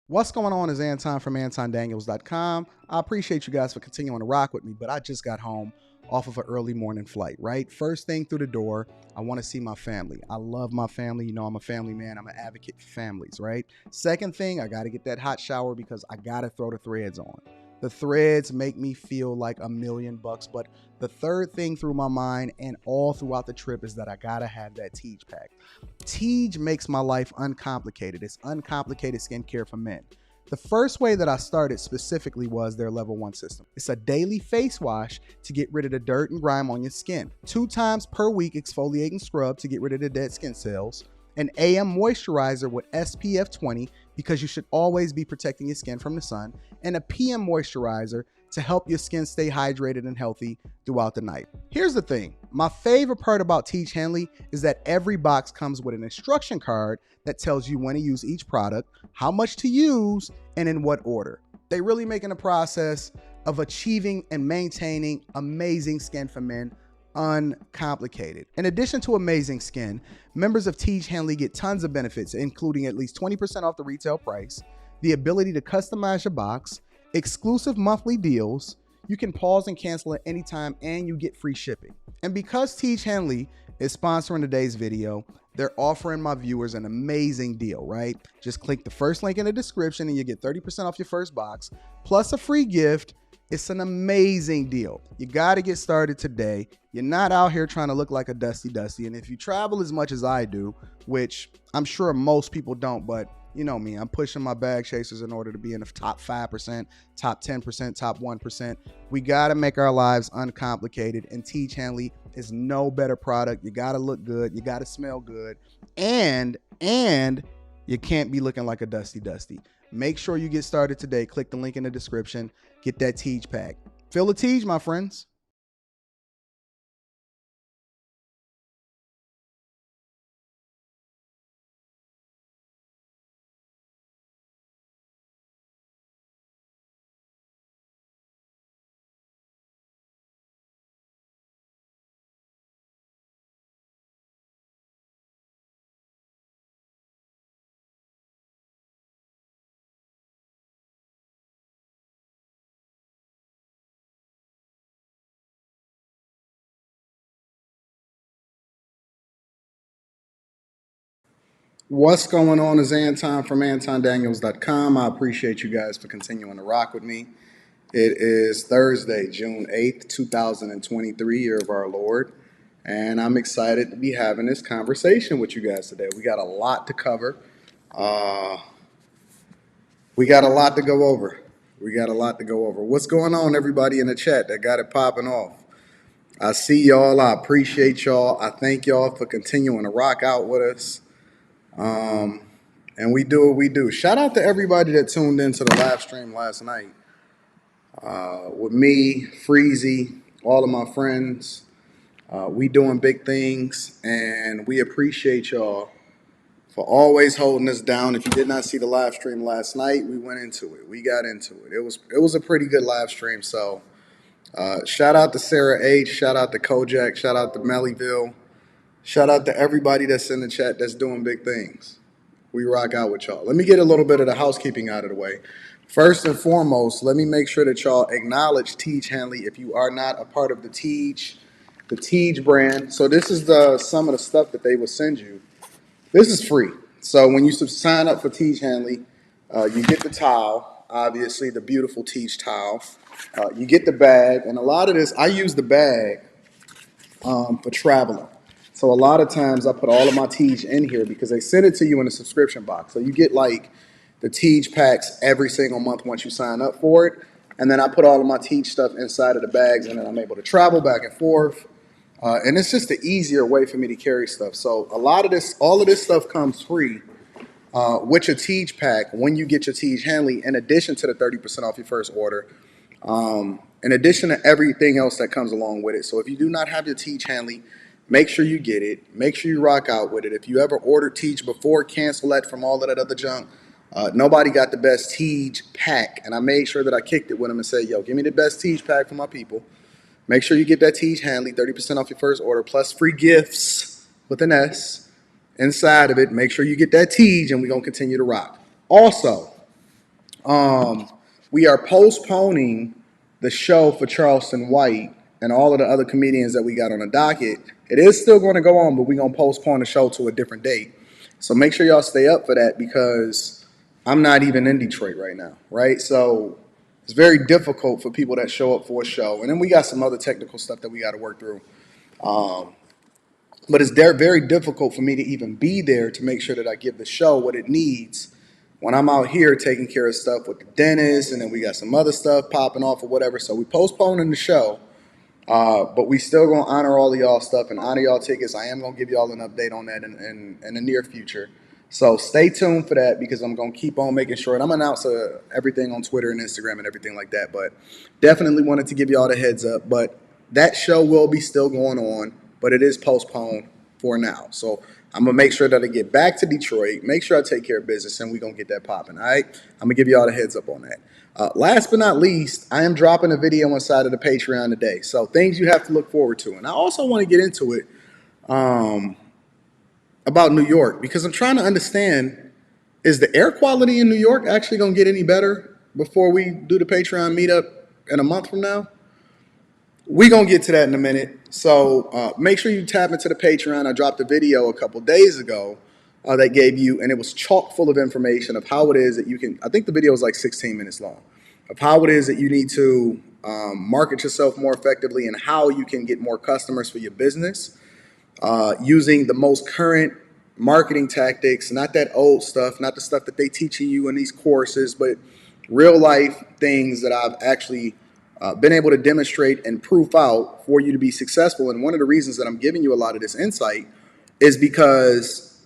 What's going on is Anton from AntonDaniels.com. I appreciate you guys for continuing to rock with me, but I just got home off of an early morning flight, right? First thing through the door, I want to see my family. I love my family. You know, I'm a family man. I'm an advocate for families, right? Second thing, I got to get that hot shower because I got to throw the threads on. The threads make me feel like $1,000,000, but the third thing through my mind and all throughout the trip is that I gotta have that Teej pack. Teej makes my life uncomplicated. It's uncomplicated skincare for men. The first way that I started specifically was their level 1 system. It's a daily face wash to get rid of the dirt and grime on your skin. 2 times per week exfoliating scrub to get rid of the dead skin cells. An AM moisturizer with SPF 20 because you should always be protecting your skin from the sun, and a PM moisturizer to help your skin stay hydrated and healthy throughout the night. Here's the thing, my favorite part about Teej Hanley is that every box comes with an instruction card that tells you when to use each product, how much to use, and in what order. They really making the process of achieving and maintaining amazing skin for men uncomplicated. In addition to amazing skin, members of Teej Hanley get tons of benefits, including at least 20% off the retail price, the ability to customize your box, exclusive monthly deals, you can pause and cancel at any time, and you get free shipping. And because Teej Hanley is sponsoring today's video, they're offering my viewers an amazing deal, right? Just click the first link in the description and you get 30% off your first box, plus a free gift. It's an amazing deal. You got to get started today. You're not out here trying to look like a Dusty. And if you travel as much as I do, which I'm sure most people don't, but you know me, I'm pushing my bag chasers in order to be in the top 5%, top 10%, top 1%. We got to make our lives uncomplicated, and Teej Hanley is no better product. You got to look good. You got to smell good. And you can't be looking like a Dusty. Make sure you get started today. Click the link in the description. Get that Teej pack. Feel the Teej, my friends. What's going on is Anton from AntonDaniels.com. I appreciate you guys for continuing to rock with me. It is Thursday, June 8th, 2023, year of our Lord. And I'm excited to be having this conversation with you guys today. We got a lot to cover. We got a lot to go over. What's going on, everybody in the chat that got it popping off? I see y'all. I appreciate y'all. I thank y'all for continuing to rock out with us. And we do what we do. Shout out to everybody that tuned into the live stream last night with me, Freezy, all of my friends. We doing big things, and we appreciate y'all for always holding us down. If you did not see the live stream last night, we went into it. We got into it. It was a pretty good live stream. So shout out to Sarah H. Shout out to Kojak. Shout out to Mellyville. Shout out to everybody that's in the chat that's doing big things. We rock out with y'all. Let me get a little bit of the housekeeping out of the way. First and foremost, let me make sure that y'all acknowledge Teej Hanley if you are not a part of the Teej brand. So this is some of the stuff that they will send you. This is free. So when you sign up for Teej Hanley, you get the towel, obviously the beautiful Teej towel. You get the bag, and a lot of this, I use the bag for traveling. So a lot of times I put all of my Teej in here because they send it to you in a subscription box. So you get like the Teej packs every single month once you sign up for it. And then I put all of my Teej stuff inside of the bags, and then I'm able to travel back and forth. And it's just an easier way for me to carry stuff. So all of this stuff comes free with your Teej pack when you get your Teej Hanley, in addition to the 30% off your first order. In addition to everything else that comes along with it. So if you do not have your Teej Hanley, make sure you get it. Make sure you rock out with it. If you ever ordered Teej before, cancel that from all of that other junk. Nobody got the best Teej pack. And I made sure that I kicked it with them and said, yo, give me the best Teej pack for my people. Make sure you get that Teej Hanley, 30% off your first order, plus free gifts with an S inside of it. Make sure you get that Teej, and we're going to continue to rock. Also, We are postponing the show for Charleston White and all of the other comedians that we got on the docket. It is still going to go on, but we're going to postpone the show to a different date. So make sure y'all stay up for that because I'm not even in Detroit right now, right? So it's very difficult for people that show up for a show. And then we got some other technical stuff that we got to work through. But it's very difficult for me to even be there to make sure that I give the show what it needs when I'm out here taking care of stuff with the dentist, and then we got some other stuff popping off or whatever. So we postponing the show, but we still gonna honor all of y'all stuff and honor y'all tickets. I am gonna give y'all an update on that in the near future. So stay tuned for that because I'm gonna keep on making sure, and I'm gonna announce everything on Twitter and Instagram and everything like that. But definitely wanted to give y'all the heads up. But that show will be still going on, but it is postponed for now. So I'm going to make sure that I get back to Detroit, make sure I take care of business, and we're going to get that popping, all right? I'm going to give you all the heads up on that. Last but not least, I am dropping a video inside of the Patreon today. So things you have to look forward to. And I also want to get into it about New York because I'm trying to understand, is the air quality in New York actually going to get any better before we do the Patreon meetup in a month from now? We're going to get to that in a minute. So make sure you tap into the Patreon. I dropped a video a couple days ago that gave you, and it was chock full of information of how it is that you can, I think the video was like 16 minutes long, of how it is that you need to market yourself more effectively and how you can get more customers for your business using the most current marketing tactics, not that old stuff, not the stuff that they teaching you in these courses, but real life things that I've actually been able to demonstrate and proof out for you to be successful. And one of the reasons that I'm giving you a lot of this insight is because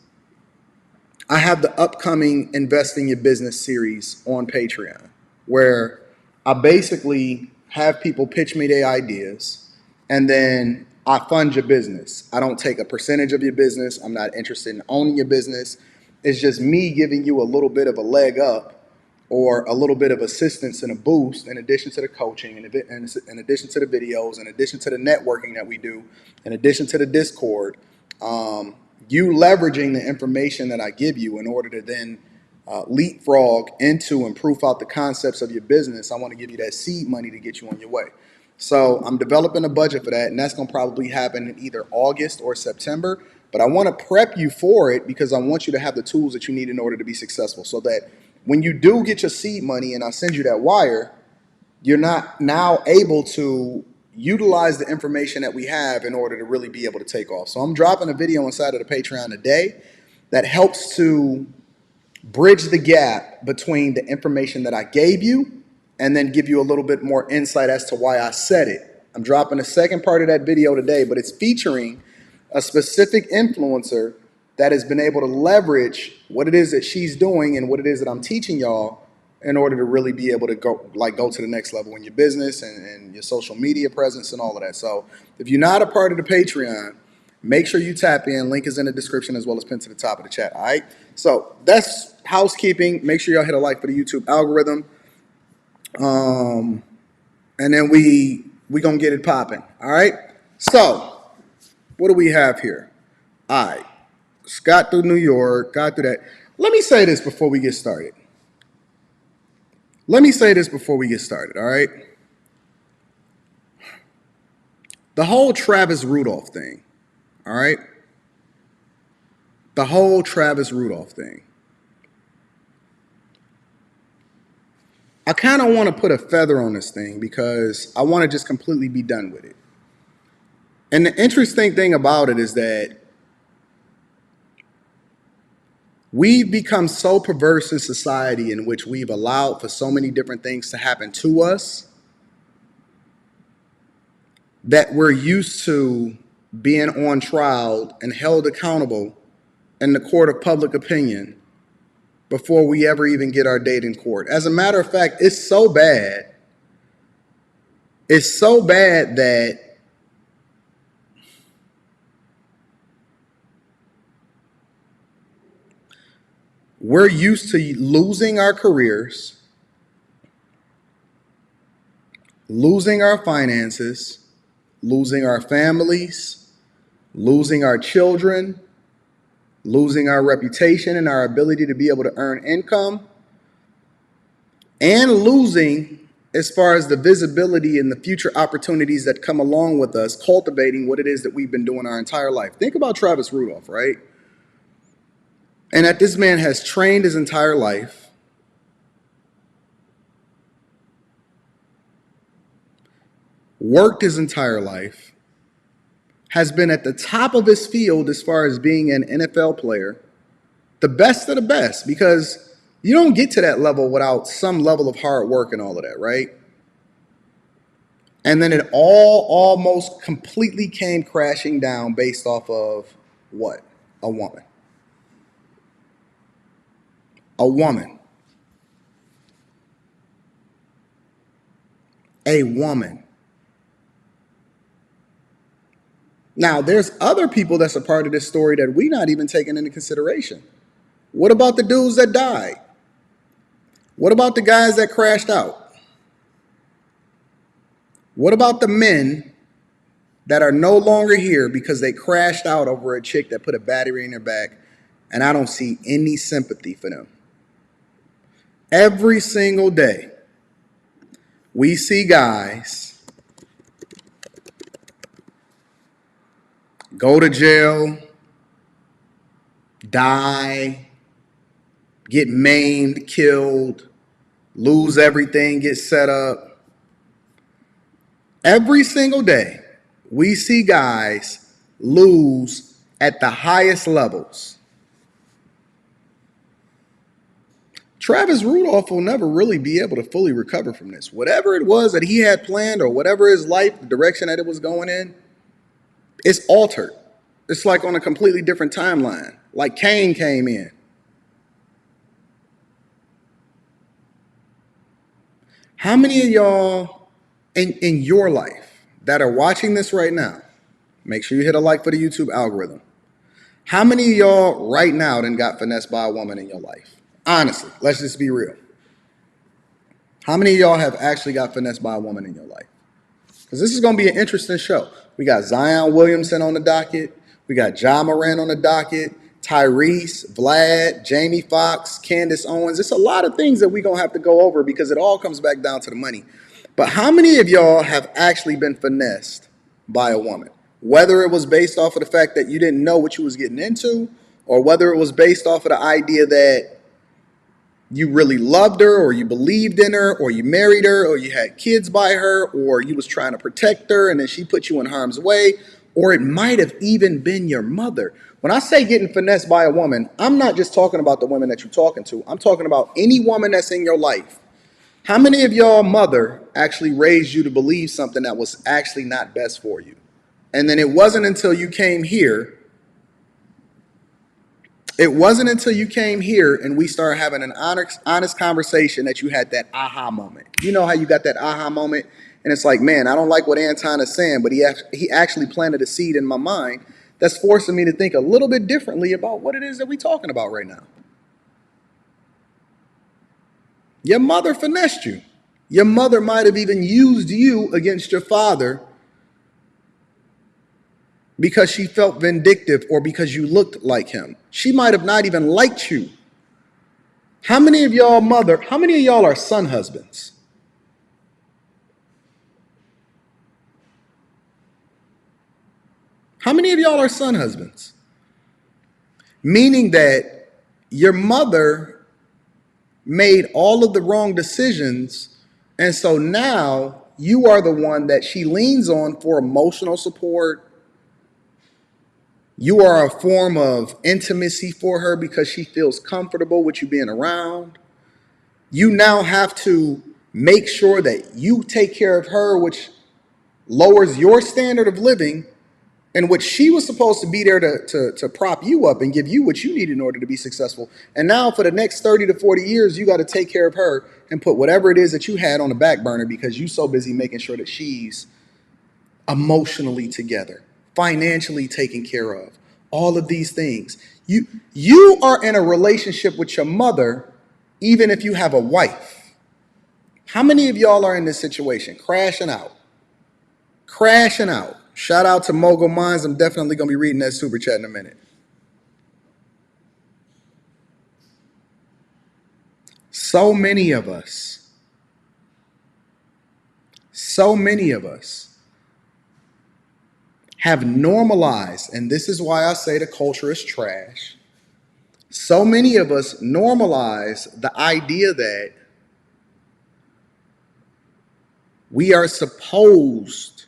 I have the upcoming Invest in Your Business series on Patreon, where I basically have people pitch me their ideas and then I fund your business. I don't take a percentage of your business. I'm not interested in owning your business. It's just me giving you a little bit of a leg up or a little bit of assistance and a boost in addition to the coaching, in addition to the videos, in addition to the networking that we do, in addition to the Discord, you leveraging the information that I give you in order to then leapfrog into and proof out the concepts of your business. I want to give you that seed money to get you on your way. So I'm developing a budget for that, and that's going to probably happen in either August or September. But I want to prep you for it because I want you to have the tools that you need in order to be successful so that when you do get your seed money and I send you that wire, you're not now able to utilize the information that we have in order to really be able to take off. So I'm dropping a video inside of the Patreon today that helps to bridge the gap between the information that I gave you and then give you a little bit more insight as to why I said it. I'm dropping the second part of that video today, but it's featuring a specific influencer that has been able to leverage what it is that she's doing and what it is that I'm teaching y'all in order to really be able to go to the next level in your business and your social media presence and all of that. So if you're not a part of the Patreon, make sure you tap in. Link is in the description as well as pinned to the top of the chat. All right. So that's housekeeping. Make sure y'all hit a like for the YouTube algorithm. And then we gonna get it popping. All right. So what do we have here? All right. Got through New York, got through that. Let me say this before we get started. All right? The whole Travis Rudolph thing, all right? The whole Travis Rudolph thing. I kind of want to put a feather on this thing because I want to just completely be done with it. And the interesting thing about it is that we've become so perverse in society in which we've allowed for so many different things to happen to us that we're used to being on trial and held accountable in the court of public opinion before we ever even get our date in court. As a matter of fact, it's so bad that we're used to losing our careers, losing our finances, losing our families, losing our children, losing our reputation and our ability to be able to earn income and losing as far as the visibility and the future opportunities that come along with us cultivating what it is that we've been doing our entire life. Think about Travis Rudolph, right? And that this man has trained his entire life, worked his entire life, has been at the top of his field as far as being an NFL player, the best of the best, because you don't get to that level without some level of hard work and all of that, right? And then it all almost completely came crashing down based off of what? A woman. A woman. A woman. Now, there's other people that's a part of this story that we're not even taking into consideration. What about the dudes that died? What about the guys that crashed out? What about the men that are no longer here because they crashed out over a chick that put a battery in their back, and I don't see any sympathy for them? Every single day, we see guys go to jail, die, get maimed, killed, lose everything, get set up. Every single day, we see guys lose at the highest levels. Travis Rudolph will never really be able to fully recover from this. Whatever it was that he had planned or whatever his life, the direction that it was going in, it's altered. It's like on a completely different timeline, like Cain came in. How many of y'all in your life that are watching this right now, make sure you hit a like for the YouTube algorithm. How many of y'all right now then got finessed by a woman in your life? Honestly, let's just be real. How many of y'all have actually got finessed by a woman in your life? Because this is going to be an interesting show. We got Zion Williamson on the docket. We got Ja Morant on the docket. Tyrese, Vlad, Jamie Foxx, Candace Owens. It's a lot of things that we're going to have to go over because it all comes back down to the money. But how many of y'all have actually been finessed by a woman? Whether it was based off of the fact that you didn't know what you was getting into, or whether it was based off of the idea that you really loved her, or you believed in her, or you married her, or you had kids by her, or you was trying to protect her and then she put you in harm's way, or it might have even been your mother. When I say getting finessed by a woman, I'm not just talking about the women that you're talking to. I'm talking about any woman that's in your life. How many of y'all mother actually raised you to believe something that was actually not best for you? And then it wasn't until you came here and we started having an honest conversation that you had that aha moment. You know how you got that aha moment? And it's like, man, I don't like what Anton is saying, but he actually planted a seed in my mind that's forcing me to think a little bit differently about what it is that we're talking about right now. Your mother finessed you. Your mother might have even used you against your father because she felt vindictive or because you looked like him. She might have not even liked you. How many of y'all are son husbands? How many of y'all are son husbands? Meaning that your mother made all of the wrong decisions, and so now you are the one that she leans on for emotional support. You are a form of intimacy for her because she feels comfortable with you being around. You now have to make sure that you take care of her, which lowers your standard of living, in which she was supposed to be there to prop you up and give you what you need in order to be successful. And now for the next 30 to 40 years, you got to take care of her and put whatever it is that you had on the back burner because you're so busy making sure that she's emotionally together, financially taken care of, all of these things. You are in a relationship with your mother, even if you have a wife. How many of y'all are in this situation? Crashing out. Crashing out. Shout out to Mogul Minds. I'm definitely going to be reading that super chat in a minute. So many of us So many of us have normalized, and this is why I say the culture is trash. So many of us normalize the idea that we are supposed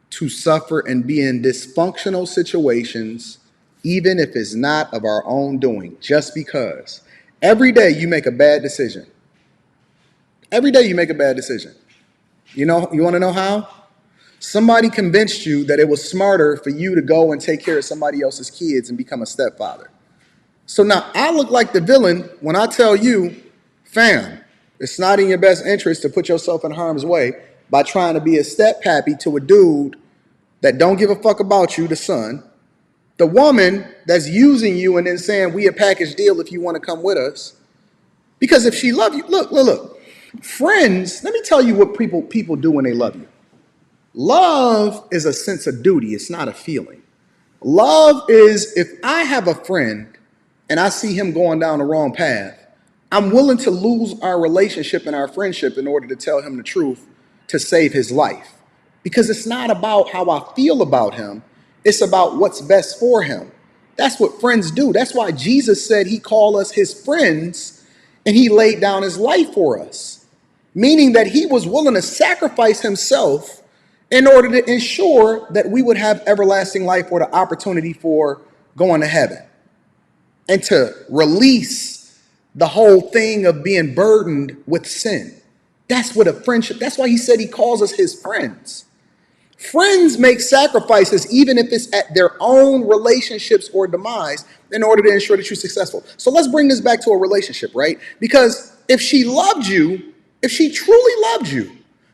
to suffer and be in dysfunctional situations, even if it's not of our own doing, just because. Every day you make a bad decision. Every day you make a bad decision. You want to know how? Somebody convinced you that it was smarter for you to go and take care of somebody else's kids and become a stepfather. So now I look like the villain when I tell you, fam, it's not in your best interest to put yourself in harm's way by trying to be a step-pappy to a dude that don't give a fuck about you, the son. The woman that's using you and then saying, we a package deal if you want to come with us. Because if she love you, look. Friends, let me tell you what people do when they love you. Love is a sense of duty. It's not a feeling. Love is if I have a friend and I see him going down the wrong path, I'm willing to lose our relationship and our friendship in order to tell him the truth to save his life. Because it's not about how I feel about him. It's about what's best for him. That's what friends do. That's why Jesus said he called us his friends and he laid down his life for us. Meaning that he was willing to sacrifice himself in order to ensure that we would have everlasting life or the opportunity for going to heaven. And to release the whole thing of being burdened with sin. That's what a friendship, that's why he said he calls us his friends. Friends make sacrifices even if it's at their own relationships or demise in order to ensure that you're successful. So let's bring this back to a relationship, right? Because if she loved you, if she truly loved you,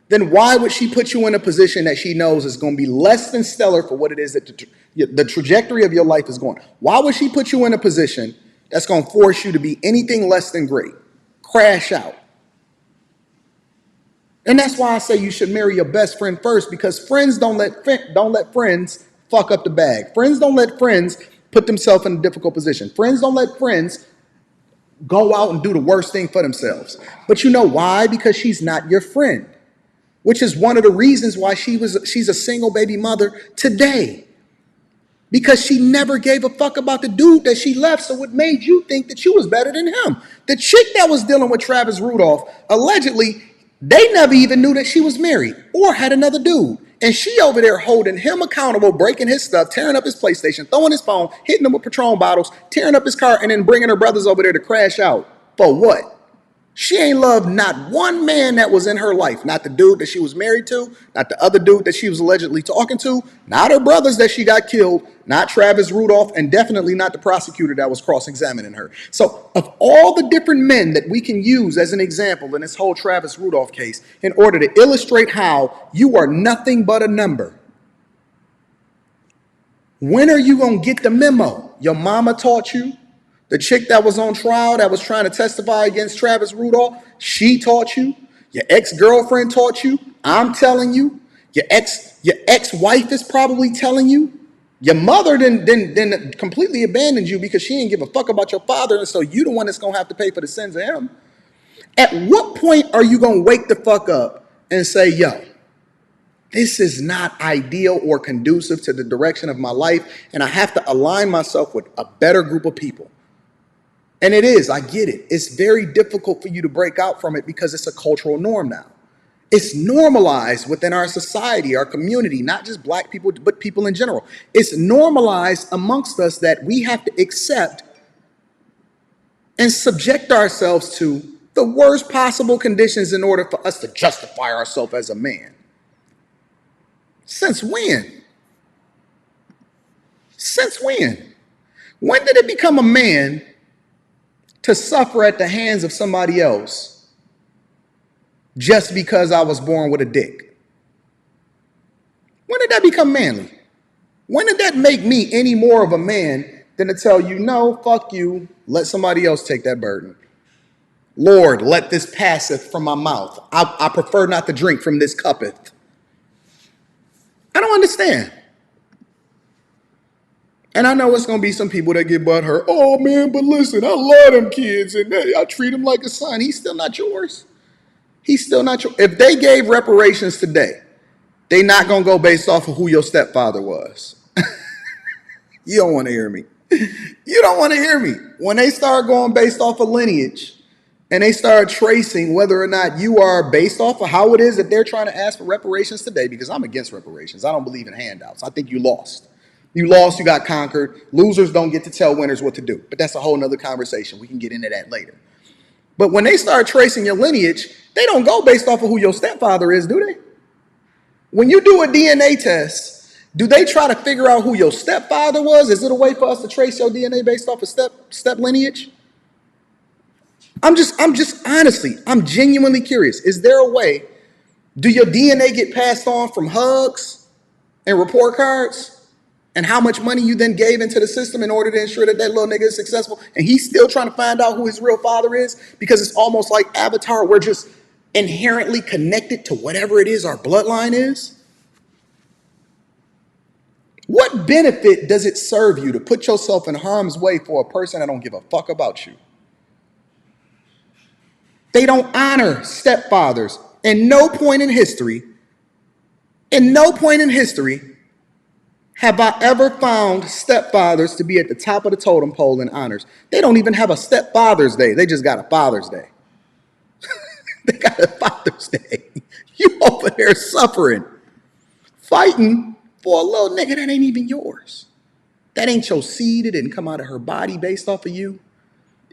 then why would she put you in a position that she knows is going to be less than stellar for what it is that the trajectory of your life is going? Why would she put you in a position that's going to force you to be anything less than great? Crash out. And that's why I say you should marry your best friend first, because friends don't let friends fuck up the bag. Friends don't let friends put themselves in a difficult position. Friends don't let friends go out and do the worst thing for themselves. But you know why? Because she's not your friend, which is one of the reasons why she's a single baby mother today. Because she never gave a fuck about the dude that she left, so it made you think that you was better than him. The chick that was dealing with Travis Rudolph, allegedly, they never even knew that she was married or had another dude. And she over there holding him accountable, breaking his stuff, tearing up his PlayStation, throwing his phone, hitting him with Patron bottles, tearing up his car, and then bringing her brothers over there to crash out. For what? She ain't loved not one man that was in her life. Not the dude that she was married to, not the other dude that she was allegedly talking to, not her brothers that she got killed, not Travis Rudolph, and definitely not the prosecutor that was cross-examining her. So of all the different men that we can use as an example in this whole Travis Rudolph case, in order to illustrate how you are nothing but a number, when are you going to get the memo? Your mama taught you. The chick that was on trial that was trying to testify against Travis Rudolph, she taught you. Your ex-girlfriend taught you. I'm telling you. Your ex-wife is probably telling you. Your mother then completely abandoned you because she didn't give a fuck about your father, and so you the one that's going to have to pay for the sins of him. At what point are you going to wake the fuck up and say, yo, this is not ideal or conducive to the direction of my life, and I have to align myself with a better group of people? And it is, I get it. It's very difficult for you to break out from it because it's a cultural norm now. It's normalized within our society, our community, not just black people, but people in general. It's normalized amongst us that we have to accept and subject ourselves to the worst possible conditions in order for us to justify ourselves as a man. Since when? Since when? When did it become a man to suffer at the hands of somebody else just because I was born with a dick? When did that become manly? When did that make me any more of a man than to tell you, no, fuck you, let somebody else take that burden? Lord, let this passeth from my mouth. I prefer not to drink from this cuppeth. I don't understand. And I know it's going to be some people that get butthurt. Oh, man, but listen, I love them kids, and I treat them like a son. He's still not yours. He's still not your. If they gave reparations today, they not gonna go based off of who your stepfather was. You don't want to hear me. You don't want to hear me. When they start going based off of lineage and they start tracing whether or not you are based off of how it is that they're trying to ask for reparations today, because I'm against reparations. I don't believe in handouts. I think you lost. You lost, you got conquered. Losers don't get to tell winners what to do. But that's a whole nother conversation. We can get into that later. But when they start tracing your lineage, they don't go based off of who your stepfather is, do they? When you do a DNA test, do they try to figure out who your stepfather was? Is it a way for us to trace your DNA based off of step lineage? I'm just honestly, I'm genuinely curious. Is there a way? Do your DNA get passed on from Heauxs and report cards? And how much money you then gave into the system in order to ensure that that little nigga is successful? And he's still trying to find out who his real father is, because it's almost like Avatar. We're just inherently connected to whatever it is our bloodline is. What benefit does it serve you to put yourself in harm's way for a person that don't give a fuck about you? They don't honor stepfathers. In no point in history, have I ever found stepfathers to be at the top of the totem pole in honors. They don't even have a stepfather's day. They just got a Father's Day. They got a Father's Day. You over there suffering, fighting for a little nigga that ain't even yours. That ain't your seed. It didn't come out of her body based off of you.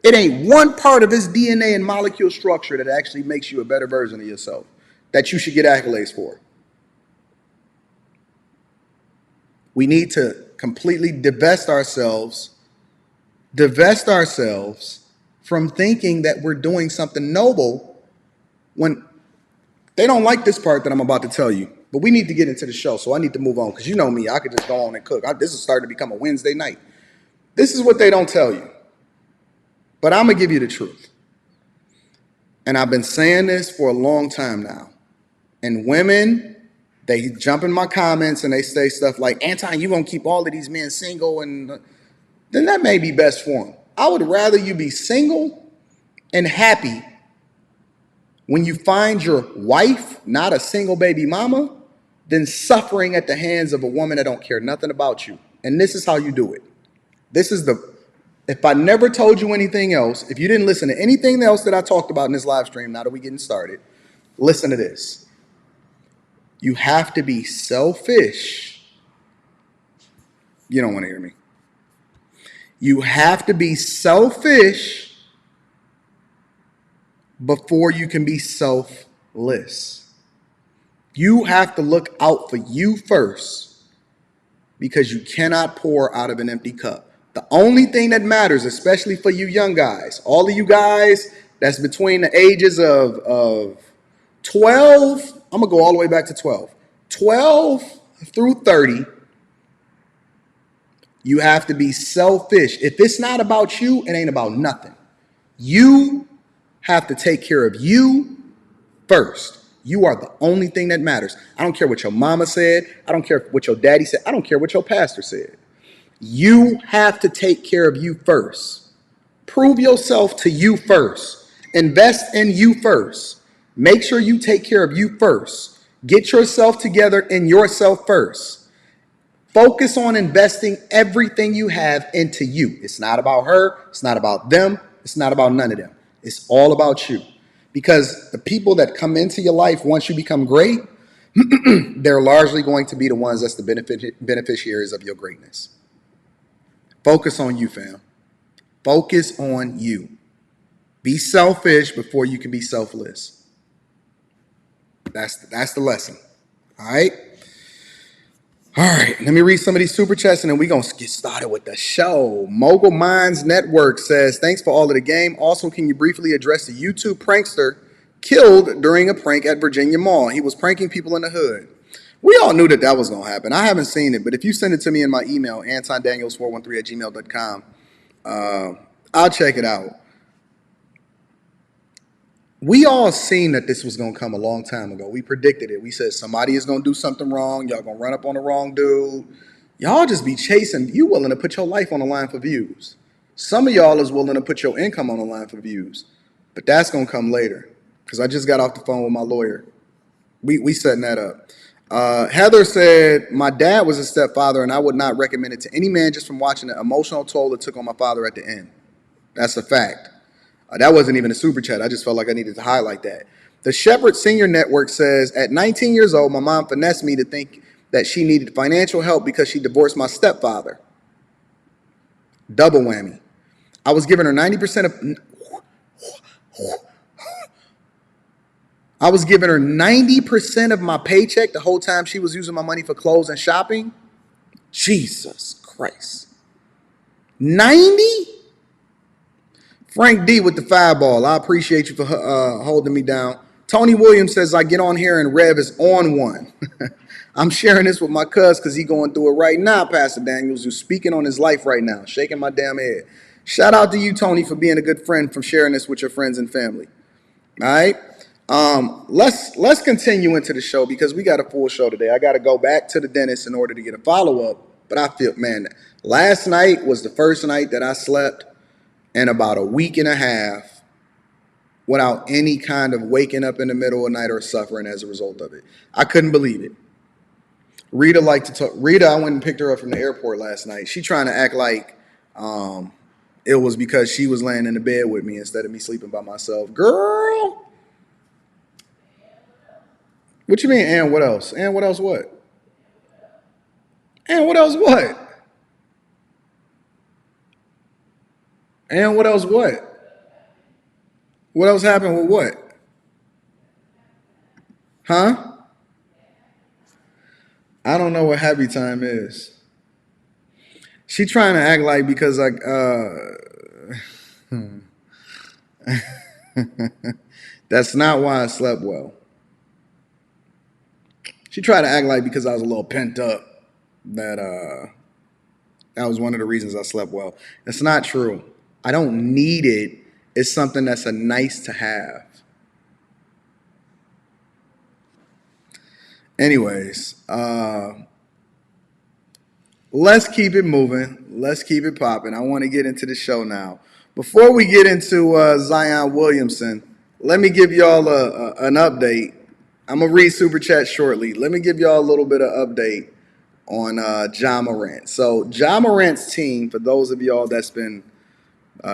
It ain't one part of his DNA and molecule structure that actually makes you a better version of yourself that you should get accolades for. We need to completely divest ourselves from thinking that we're doing something noble when they don't like this part that I'm about to tell you. But we need to get into the show, so I need to move on, because you know me, I could just go on and cook. This is starting to become a Wednesday night. This is what they don't tell you. But I'm going to give you the truth. And I've been saying this for a long time now. And women, they jump in my comments and they say stuff like, Anton, you going to keep all of these men single, and then that may be best for them. I would rather you be single and happy when you find your wife, not a single baby mama, than suffering at the hands of a woman that don't care nothing about you. And this is how you do it. If I never told you anything else, if you didn't listen to anything else that I talked about in this live stream, now that we're getting started, listen to this. You have to be selfish. You don't want to hear me. You have to be selfish before you can be selfless. You have to look out for you first, because you cannot pour out of an empty cup. The only thing that matters, especially for you young guys, all of you guys that's between the ages of 12, I'm going to go all the way back to 12 through 30, you have to be selfish. If it's not about you, it ain't about nothing. You have to take care of you first. You are the only thing that matters. I don't care what your mama said. I don't care what your daddy said. I don't care what your pastor said. You have to take care of you first. Prove yourself to you first. Invest in you first. Make sure you take care of you first. Get yourself together in yourself first. Focus on investing everything you have into you. It's not about her. It's not about them. It's not about none of them. It's all about you. Because the people that come into your life once you become great, they're largely going to be the ones that's the beneficiaries of your greatness. Focus on you, fam. Focus on you. Be selfish before you can be selfless. That's the lesson. All right? All right, let me read some of these super chats and then we're going to get started with the show. Mogul Minds Network says, thanks for all of the game. Also, can you briefly address the YouTube prankster killed during a prank at Virginia Mall? He was pranking people in the hood. We all knew that was going to happen. I haven't seen it, but if you send it to me in my email, antondaniels413@gmail.com, I'll check it out. We all seen that this was going to come a long time ago. We predicted it. We said somebody is going to do something wrong. Y'all going to run up on the wrong dude. Y'all just be chasing. You willing to put your life on the line for views. Some of y'all is willing to put your income on the line for views. But that's going to come later. because I just got off the phone with my lawyer. We setting that up. Heather said, my dad was a stepfather, and I would not recommend it to any man just from watching the emotional toll it took on my father at the end. That's a fact. That wasn't even a super chat. I just felt like I needed to highlight that. The Shepherd Senior Network says, at 19 years old, my mom finessed me to think that she needed financial help because she divorced my stepfather. Double whammy. I was giving her 90% of... I was giving her 90% of my paycheck the whole time she was using my money for clothes and shopping. Jesus Christ. 90? Frank D with the fireball. I appreciate you for holding me down. Tony Williams says, I get on here and Rev is on one. I'm sharing this with my cuz because he going through it right now, Pastor Daniels, who's speaking on his life right now, shaking my damn head. Shout out to you, Tony, for being a good friend, for sharing this with your friends and family. All right? Let's continue into the show because we got a full show today. I got to go back to the dentist in order to get a follow-up. But I feel, man, last night was the first night that I slept in about a week and a half without any kind of waking up in the middle of the night or suffering as a result of it. I couldn't believe it. Rita liked to talk. Rita, I went and picked her up from the airport last night. She trying to act like it was because she was laying in the bed with me instead of me sleeping by myself. Girl. What you mean, and what else? And what else what? And what else what? And what else what? What else happened with what? Huh? I don't know what happy time is. She trying to act like because that's not why I slept well. She tried to act like because I was a little pent up that was one of the reasons I slept well. It's not true. I don't need it. It's something that's a nice to have. Anyways, let's keep it moving. Let's keep it popping. I want to get into the show now. Before we get into Zion Williamson, let me give y'all an update. I'm going to read Super Chat shortly. Let me give y'all a little bit of update on Ja Morant. So Ja Morant's team, for those of y'all that's been,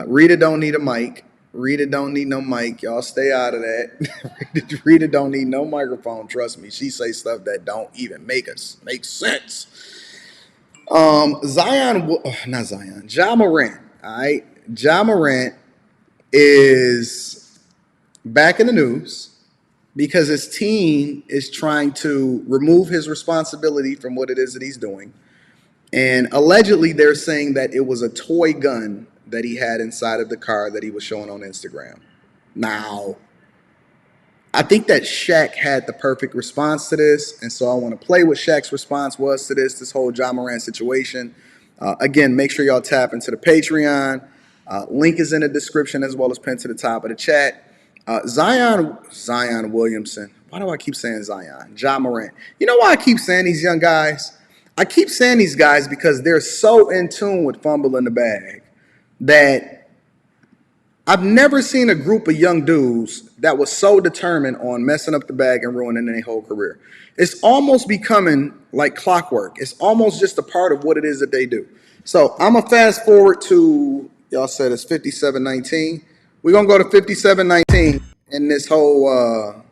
Rita don't need a mic. Rita don't need no mic. Y'all stay out of that. Rita don't need no microphone. Trust me. She say stuff that don't even make sense. Ja Morant. All right. Ja Morant is back in the news because his team is trying to remove his responsibility from what it is that he's doing. And allegedly, they're saying that it was a toy gun that he had inside of the car that he was showing on Instagram. Now, I think that Shaq had the perfect response to this, and so I want to play what Shaq's response was to this whole Ja Morant situation. Again, make sure y'all tap into the Patreon. Link is in the description as well as pinned to the top of the chat. Zion Williamson. Why do I keep saying Zion? Ja Morant. You know why I keep saying these young guys? I keep saying these guys because they're so in tune with fumbling the bag that I've never seen a group of young dudes that was so determined on messing up the bag and ruining their whole career. It's almost becoming like clockwork. It's almost just a part of what it is that they do. So I'm going to fast forward to, y'all said it's 57-19. We're going to go to 57-19 in this whole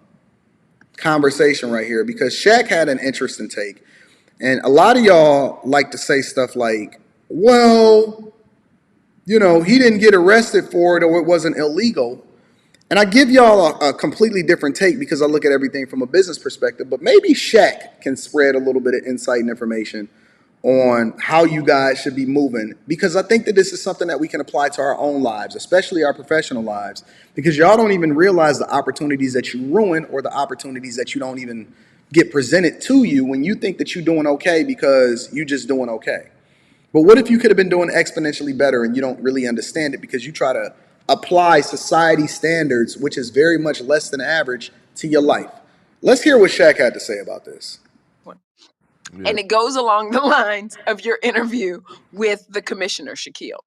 conversation right here because Shaq had an interesting take. And a lot of y'all like to say stuff like, well, you know, he didn't get arrested for it or it wasn't illegal. And I give y'all a completely different take because I look at everything from a business perspective. But maybe Shaq can spread a little bit of insight and information on how you guys should be moving. Because I think that this is something that we can apply to our own lives, especially our professional lives. Because y'all don't even realize the opportunities that you ruin or the opportunities that you don't even get presented to you when you think that you're doing okay because you're just doing okay. But what if you could have been doing exponentially better and you don't really understand it because you try to apply society standards, which is very much less than average, to your life? Let's hear what Shaq had to say about this. Yeah. And it goes along the lines of your interview with the commissioner, Shaquille.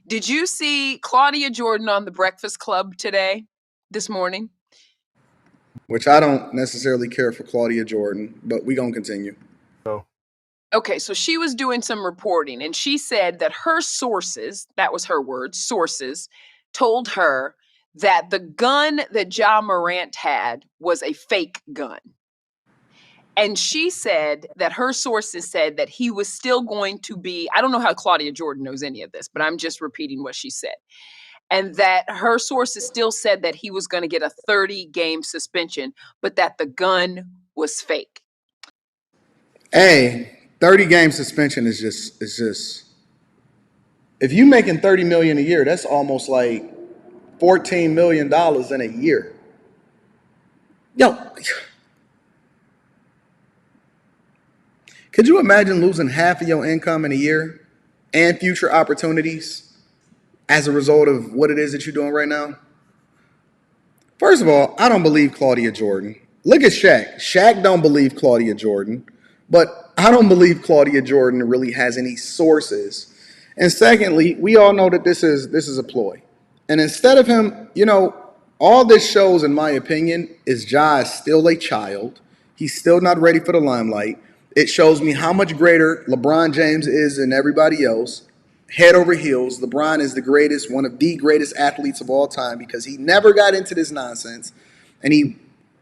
Did you see Claudia Jordan on The Breakfast Club this morning? which I don't necessarily care for Claudia Jordan, but we gonna continue. Okay, so she was doing some reporting and she said that her sources, that was her words, sources, told her that the gun that Ja Morant had was a fake gun. And she said that her sources said that he was still going to be, I don't know how Claudia Jordan knows any of this, but I'm just repeating what she said. And that her sources still said that he was going to get a 30-game suspension, but that the gun was fake. Hey, 30-game suspension is just if you making $30 million a year, that's almost like $14 million in a year. Yo, could you imagine losing half of your income in a year and future opportunities as a result of what it is that you're doing right now? First of all, I don't believe Claudia Jordan. Look at Shaq. Shaq don't believe Claudia Jordan, but I don't believe Claudia Jordan really has any sources. And secondly, we all know that this is a ploy. And instead of him, all this shows, in my opinion, is Ja is still a child. He's still not ready for the limelight. It shows me how much greater LeBron James is than everybody else. Head over heels. LeBron is the greatest, one of the greatest athletes of all time because he never got into this nonsense and he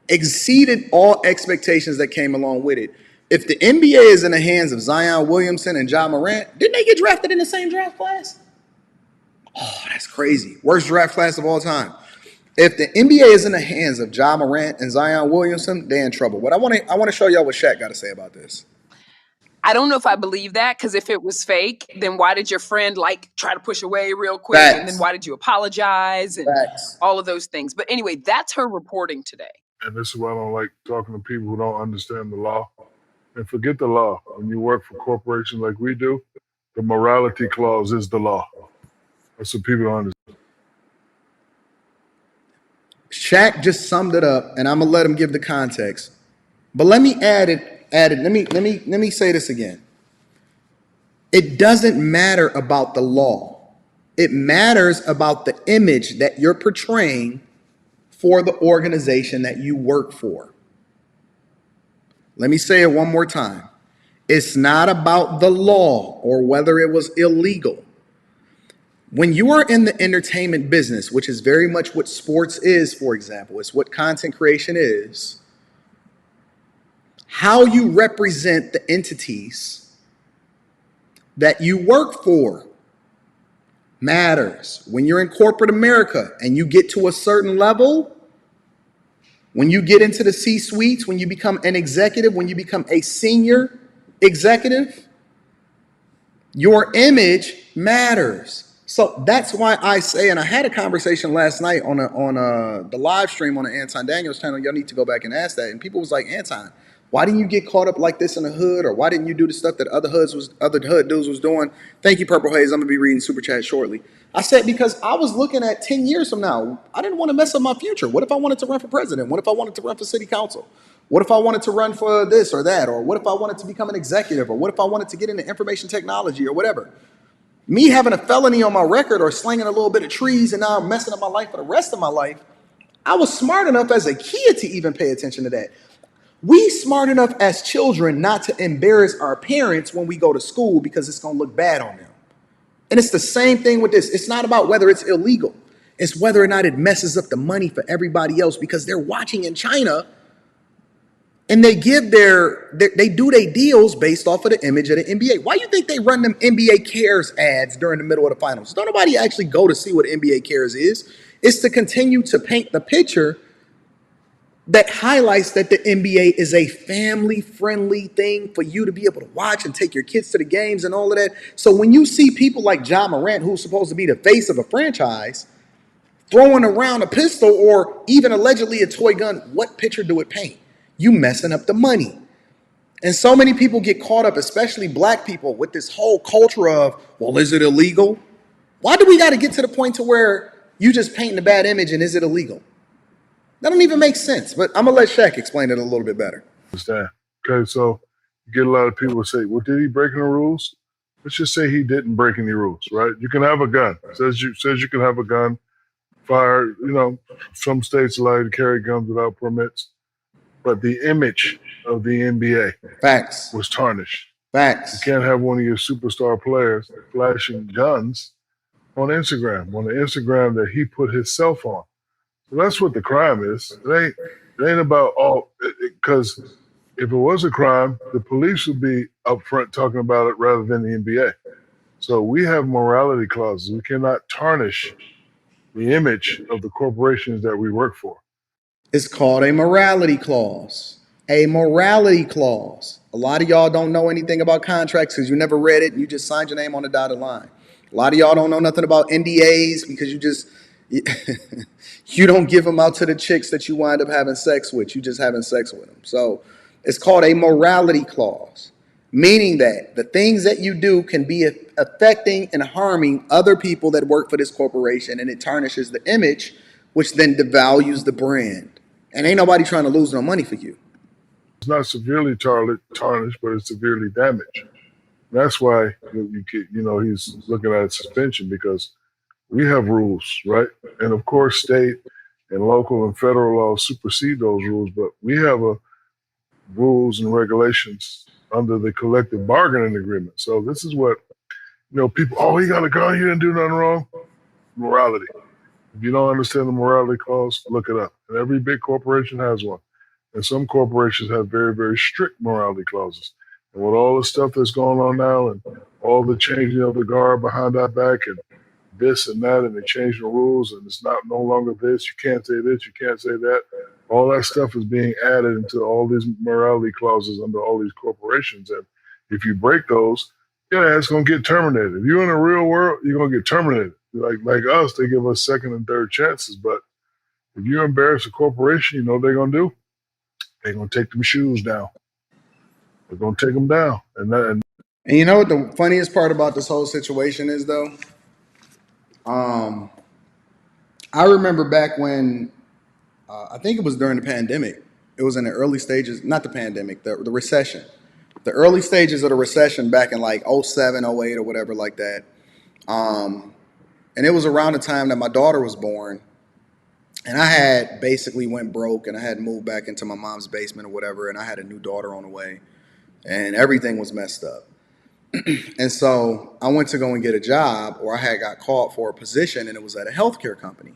exceeded all expectations that came along with it. If the NBA is in the hands of Zion Williamson and Ja Morant, didn't they get drafted in the same draft class? Oh, that's crazy. Worst draft class of all time. If the NBA is in the hands of Ja Morant and Zion Williamson, they're in trouble. But I want to show y'all what Shaq got to say about this. I don't know if I believe that, because if it was fake, then why did your friend try to push away real quick? Facts. And then why did you apologize and all of those things? But anyway, that's her reporting today. And this is why I don't like talking to people who don't understand the law. And forget the law. When you work for corporations like we do, the morality clause is the law. That's what people don't understand. Shaq just summed it up, and I'm gonna let him give the context. But let me add it. Let me say this again. It doesn't matter about the law. It matters about the image that you're portraying for the organization that you work for. Let me say it one more time. It's not about the law or whether it was illegal. When you are in the entertainment business, which is very much what sports is, for example, it's what content creation is, how you represent the entities that you work for matters. When you're in corporate America and you get to a certain level, when you get into the C-suites, when you become an executive, when you become a senior executive, your image matters. So that's why I say, and I had a conversation last night on the live stream on the Anton Daniels channel. Y'all need to go back and ask that. And people was like, Anton, why didn't you get caught up like this in the hood? Or why didn't you do the stuff that other hood dudes was doing? Thank you, Purple Haze. I'm going to be reading Super Chat shortly. I said, because I was looking at 10 years from now. I didn't want to mess up my future. What if I wanted to run for president? What if I wanted to run for city council? What if I wanted to run for this or that? Or what if I wanted to become an executive? Or what if I wanted to get into information technology or whatever? Me having a felony on my record or slinging a little bit of trees and now I'm messing up my life for the rest of my life, I was smart enough as a kid to even pay attention to that. We smart enough as children not to embarrass our parents when we go to school because it's going to look bad on them. And it's the same thing with this. It's not about whether it's illegal. It's whether or not it messes up the money for everybody else because they're watching in China and they give they do their deals based off of the image of the NBA. Why do you think they run them NBA Cares ads during the middle of the finals? Don't nobody actually go to see what NBA Cares is. It's to continue to paint the picture that highlights that the NBA is a family-friendly thing for you to be able to watch and take your kids to the games and all of that. So when you see people like Ja Morant, who's supposed to be the face of a franchise, throwing around a pistol or even allegedly a toy gun, what picture do it paint? You messing up the money. And so many people get caught up, especially black people, with this whole culture of, well, is it illegal? Why do we got to get to the point to where you just painting a bad image and is it illegal? That don't even make sense, but I'm going to let Shaq explain it a little bit better. Understand. Okay, so you get a lot of people who say, well, did he break any rules? Let's just say he didn't break any rules, right? You can have a gun. Says you can have a gun, fire, some states allow you to carry guns without permits. but the image of the NBA Facts. was tarnished. Facts. You can't have one of your superstar players flashing guns on Instagram, on the Instagram that he put himself on. So that's what the crime is. It ain't about all, because if it was a crime, the police would be up front talking about it rather than the NBA. So we have morality clauses. We cannot tarnish the image of the corporations that we work for. It's called a morality clause. A morality clause. A lot of y'all don't know anything about contracts because you never read it and you just signed your name on the dotted line. A lot of y'all don't know nothing about NDAs because you don't give them out to the chicks that you wind up having sex with. You just having sex with them. So it's called a morality clause, meaning that the things that you do can be affecting and harming other people that work for this corporation, and it tarnishes the image, which then devalues the brand. And ain't nobody trying to lose no money for you. It's not severely tarnished, but it's severely damaged. That's why he's looking at suspension, because we have rules, right? And of course, state and local and federal laws supersede those rules, but we have rules and regulations under the collective bargaining agreement. So this is what, people, he got a gun, he didn't do nothing wrong. Morality. If you don't understand the morality clause, look it up. And every big corporation has one. And some corporations have very, very strict morality clauses. And with all the stuff that's going on now and all the changing of the guard behind our back and this and that, and they change the rules, and it's no longer this, you can't say this, you can't say that. All that stuff is being added into all these morality clauses under all these corporations. And if you break those, it's going to get terminated. If you're in the real world, you're going to get terminated. Like us, they give us second and third chances. But if you embarrass a corporation, you know what they're going to do? They're going to take them shoes down. They're going to take them down. And you know what the funniest part about this whole situation is, though? I remember back when, I think it was during the pandemic. It was in the early stages, not the pandemic, the recession. The early stages of the recession back in like 07, 08 or whatever like that. And it was around the time that my daughter was born. And I had basically went broke, and I had moved back into my mom's basement or whatever. And I had a new daughter on the way, and everything was messed up. And so I went to go and get a job, or I had got called for a position, and it was at a healthcare company.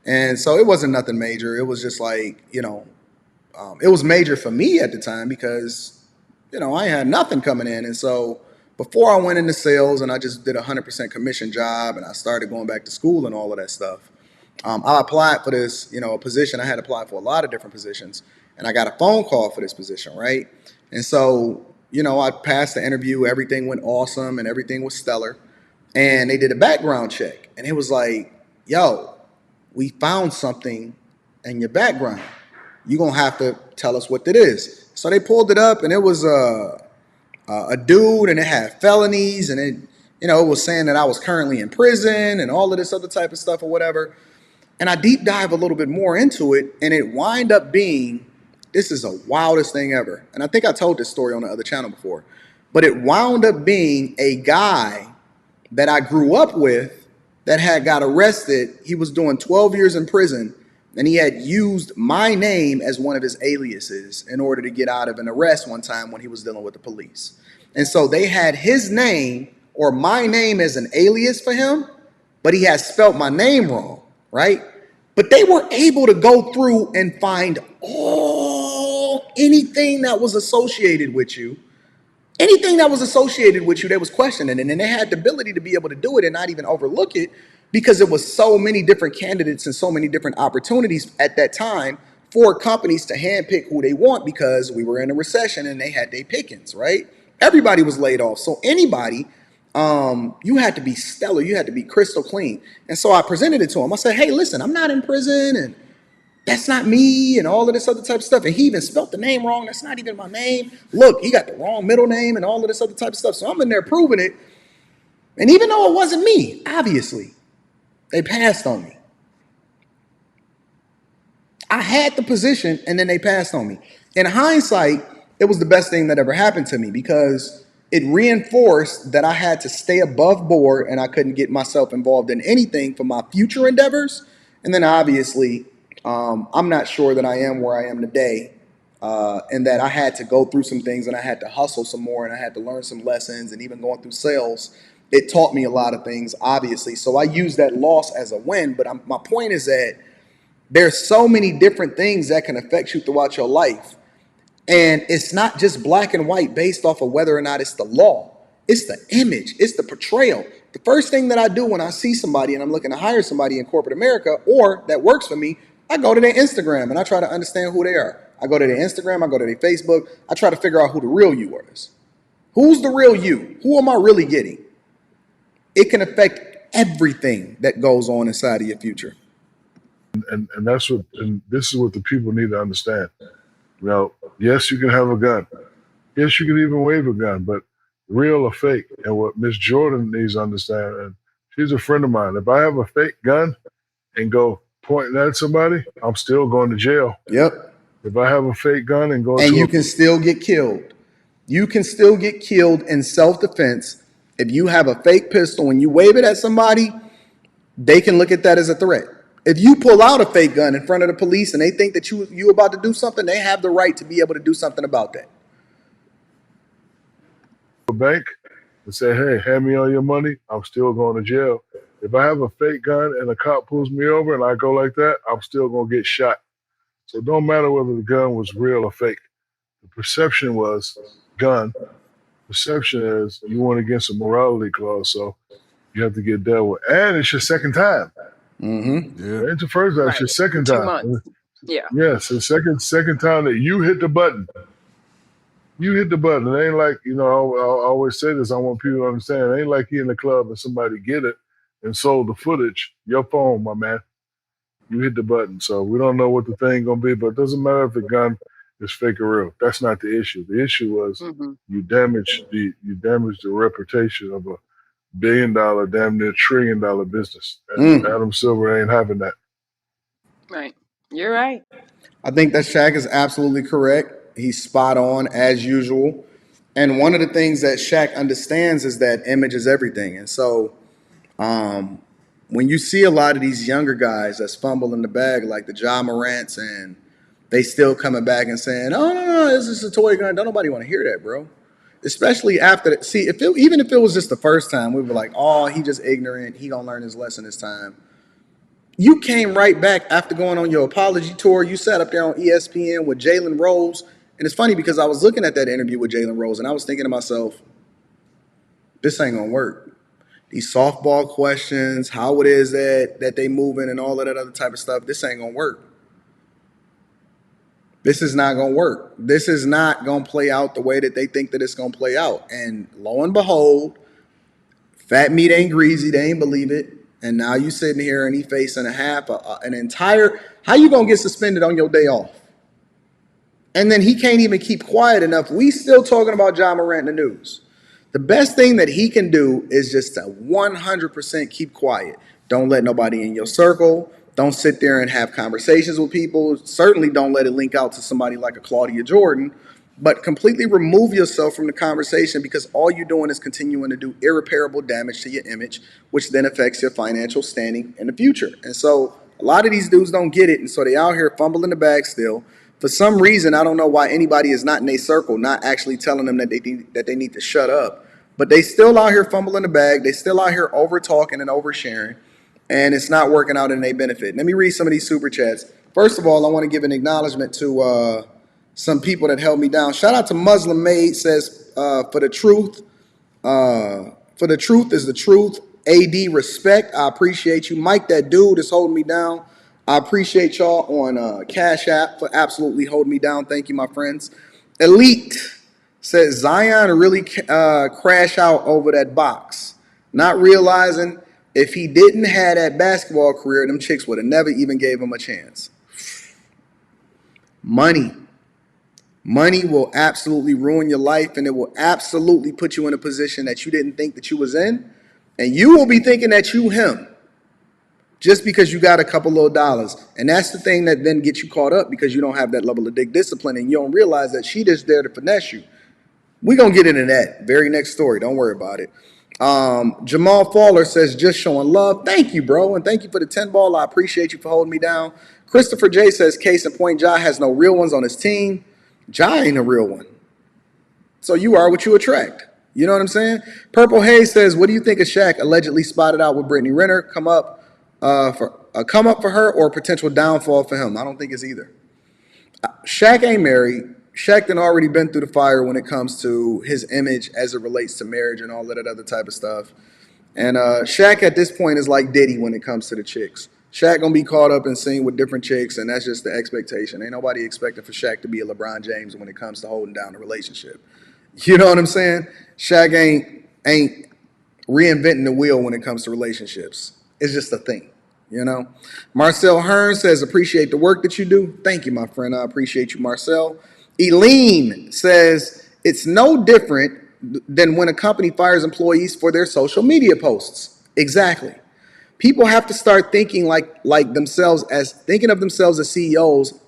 And so it wasn't nothing major. It was just like, it was major for me at the time because, I had nothing coming in. And so before I went into sales and I just did a 100% commission job and I started going back to school and all of that stuff, I applied for this, a position. I had applied for a lot of different positions, and I got a phone call for this position, right? And so, I passed the interview. Everything went awesome and everything was stellar. And they did a background check, and it was like, yo, we found something in your background. You're going to have to tell us what it is. So they pulled it up, and it was a dude, and it had felonies, and it was saying that I was currently in prison and all of this other type of stuff or whatever. And I deep dive a little bit more into it, and it wind up being, this is the wildest thing ever. And I think I told this story on the other channel before, but it wound up being a guy that I grew up with that had got arrested. He was doing 12 years in prison, and he had used my name as one of his aliases in order to get out of an arrest one time when he was dealing with the police. And so they had his name or my name as an alias for him, but he had spelt my name wrong, right? But they were able to go through and find anything that was associated with you. Anything that was associated with you, they was questioning it. And they had the ability to be able to do it and not even overlook it because it was so many different candidates and so many different opportunities at that time for companies to handpick who they want because we were in a recession and they had their pickings, right? Everybody was laid off. So anybody, you had to be stellar. You had to be crystal clean. And so I presented it to him. I said, hey, listen, I'm not in prison and that's not me and all of this other type of stuff. And he even spelt the name wrong. That's not even my name. Look, he got the wrong middle name and all of this other type of stuff. So I'm in there proving it. And even though it wasn't me, obviously, they passed on me. I had the position and then they passed on me. In hindsight, it was the best thing that ever happened to me because it reinforced that I had to stay above board and I couldn't get myself involved in anything for my future endeavors. And then obviously, I'm not sure that I am where I am today and that I had to go through some things and I had to hustle some more and I had to learn some lessons, and even going through sales, it taught me a lot of things, obviously. So I use that loss as a win. But my point is that there's so many different things that can affect you throughout your life. And it's not just black and white based off of whether or not it's the law. It's the image. It's the portrayal. The first thing that I do when I see somebody and I'm looking to hire somebody in corporate America or that works for me, I go to their Instagram and I try to understand who they are. I go to their Instagram, I go to their Facebook. I try to figure out who the real you is. Who's the real you? Who am I really getting? It can affect everything that goes on inside of your future. And that's what, and this is what the people need to understand. You know, yes, you can have a gun. Yes, you can even wave a gun, but real or fake. And what Miss Jordan needs to understand, and she's a friend of mine. If I have a fake gun and go pointing at somebody, I'm still going to jail. Yep. If I have a fake gun and go and you can still get killed. You can still get killed in self-defense. If you have a fake pistol and you wave it at somebody, they can look at that as a threat. If you pull out a fake gun in front of the police and they think that you about to do something, they have the right to be able to do something about that. A bank and say, hey, hand me all your money, I'm still going to jail. If I have a fake gun and a cop pulls me over and I go like that, I'm still going to get shot. So it don't matter whether the gun was real or fake. The perception was gun. Perception is you went against a morality clause, so you have to get dealt with. And it's your second time. Mm-hmm. Yeah. It's your first time, it's your second 2 time. months. Yeah. Yes, the second time that you hit the button. You hit the button. It ain't like, you know, I always say this, I want people to understand, it ain't like you in the club and somebody get it and sold the footage. Your phone, my man. You hit the button. So we don't know what the thing gonna be, but it doesn't matter if the gun is fake or real. That's not the issue. The issue was you damaged the reputation of a $1 billion, damn near $1 trillion business. And Adam Silver ain't having that. Right. You're right. I think that Shaq is absolutely correct. He's spot on as usual. And one of the things that Shaq understands is that image is everything. And so when you see a lot of these younger guys that's fumbling the bag, like the Ja Morants, and they still coming back and saying, oh, no, this is a toy gun. Don't nobody want to hear that, bro. Especially after that. See, even if it was just the first time, we were like, oh, he just ignorant. He gonna learn his lesson this time. You came right back after going on your apology tour. You sat up there on ESPN with Jalen Rose. And it's funny because I was looking at that interview with Jalen Rose and I was thinking to myself, this ain't gonna work. These softball questions, how it is that they moving and all of that other type of stuff, this ain't gonna work. This is not going to work. This is not going to play out the way that they think that it's going to play out. And lo and behold, fat meat ain't greasy. They ain't believe it. And now you sitting here and he facing an entire, how you going to get suspended on your day off? And then he can't even keep quiet enough. We still talking about Ja Morant in the news. The best thing that he can do is just to 100% keep quiet. Don't let nobody in your circle. Don't sit there and have conversations with people. Certainly don't let it link out to somebody like a Claudia Jordan, but completely remove yourself from the conversation because all you're doing is continuing to do irreparable damage to your image, which then affects your financial standing in the future. And so a lot of these dudes don't get it, and so they out here fumbling the bag still. For some reason, I don't know why anybody is not in their circle, not actually telling them that they need to shut up, but they still out here fumbling the bag. They still out here over-talking and oversharing. And it's not working out in their benefit. Let me read some of these super chats. First of all, I want to give an acknowledgement to some people that held me down. Shout out to Muslim Maid, says, for the truth is the truth. AD, respect. I appreciate you. Mike, that dude is holding me down. I appreciate y'all on Cash App for absolutely holding me down. Thank you, my friends. Elite says, Zion really crash out over that box, not realizing if he didn't have that basketball career, them chicks would have never even gave him a chance. Money will absolutely ruin your life, and it will absolutely put you in a position that you didn't think that you was in, and you will be thinking that you him just because you got a couple little dollars. And that's the thing that then gets you caught up because you don't have that level of discipline, and you don't realize that she just there to finesse you. We're going to get into that very next story. Don't worry about it. Jamal Fowler says, just showing love. Thank you, bro. And thank you for the 10 ball. I appreciate you for holding me down. Christopher J says, case in point, Ja has no real ones on his team. Ja ain't a real one. So you are what you attract. You know what I'm saying? Purple Haze says, what do you think of Shaq allegedly spotted out with Brittany Renner? Come up for her or potential downfall for him? I don't think it's either. Shaq ain't married. Shaq done already been through the fire when it comes to his image as it relates to marriage and all of that other type of stuff. And Shaq at this point is like Diddy when it comes to the chicks. Shaq gonna be caught up and seen with different chicks, and that's just the expectation. Ain't nobody expecting for Shaq to be a LeBron James when it comes to holding down a relationship. You know what I'm saying? Shaq ain't reinventing the wheel when it comes to relationships. It's just a thing, you know? Marcel Hearn says, appreciate the work that you do. Thank you, my friend. I appreciate you, Marcel. Eileen says, it's no different than when a company fires employees for their social media posts. Exactly. People have to start thinking thinking of themselves as CEOs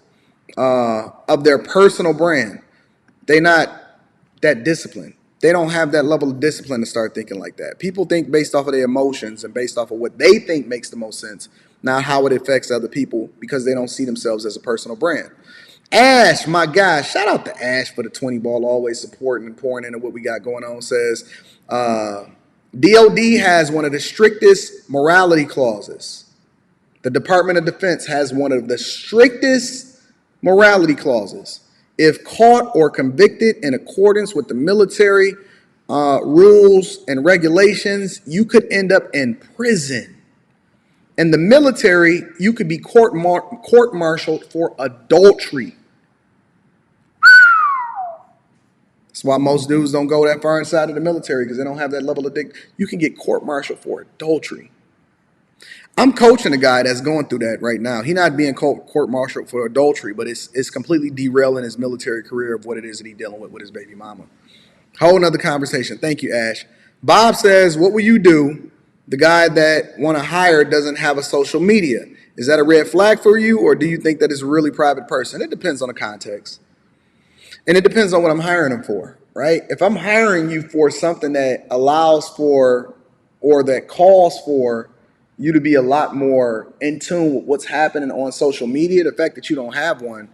of their personal brand. They're not that disciplined. They don't have that level of discipline to start thinking like that. People think based off of their emotions and based off of what they think makes the most sense, not how it affects other people, because they don't see themselves as a personal brand. Ash, my guy, shout out to Ash for the 20 ball, always supporting and pouring into what we got going on, says, DOD has one of the strictest morality clauses. The Department of Defense has one of the strictest morality clauses. If caught or convicted in accordance with the military rules and regulations, you could end up in prison. In the military, you could be court-martialed for adultery. That's why most dudes don't go that far inside of the military, because they don't have that level of dick. You can get court-martialed for adultery. I'm coaching a guy that's going through that right now. He's not being court-martialed for adultery, but it's completely derailing his military career of what it is that he's dealing with his baby mama. Whole nother conversation. Thank you, Ash. Bob says, what will you do? The guy that want to hire doesn't have a social media. Is that a red flag for you, or do you think that it's a really private person? It depends on the context. And it depends on what I'm hiring him for, right? If I'm hiring you for something that allows for or that calls for you to be a lot more in tune with what's happening on social media, the fact that you don't have one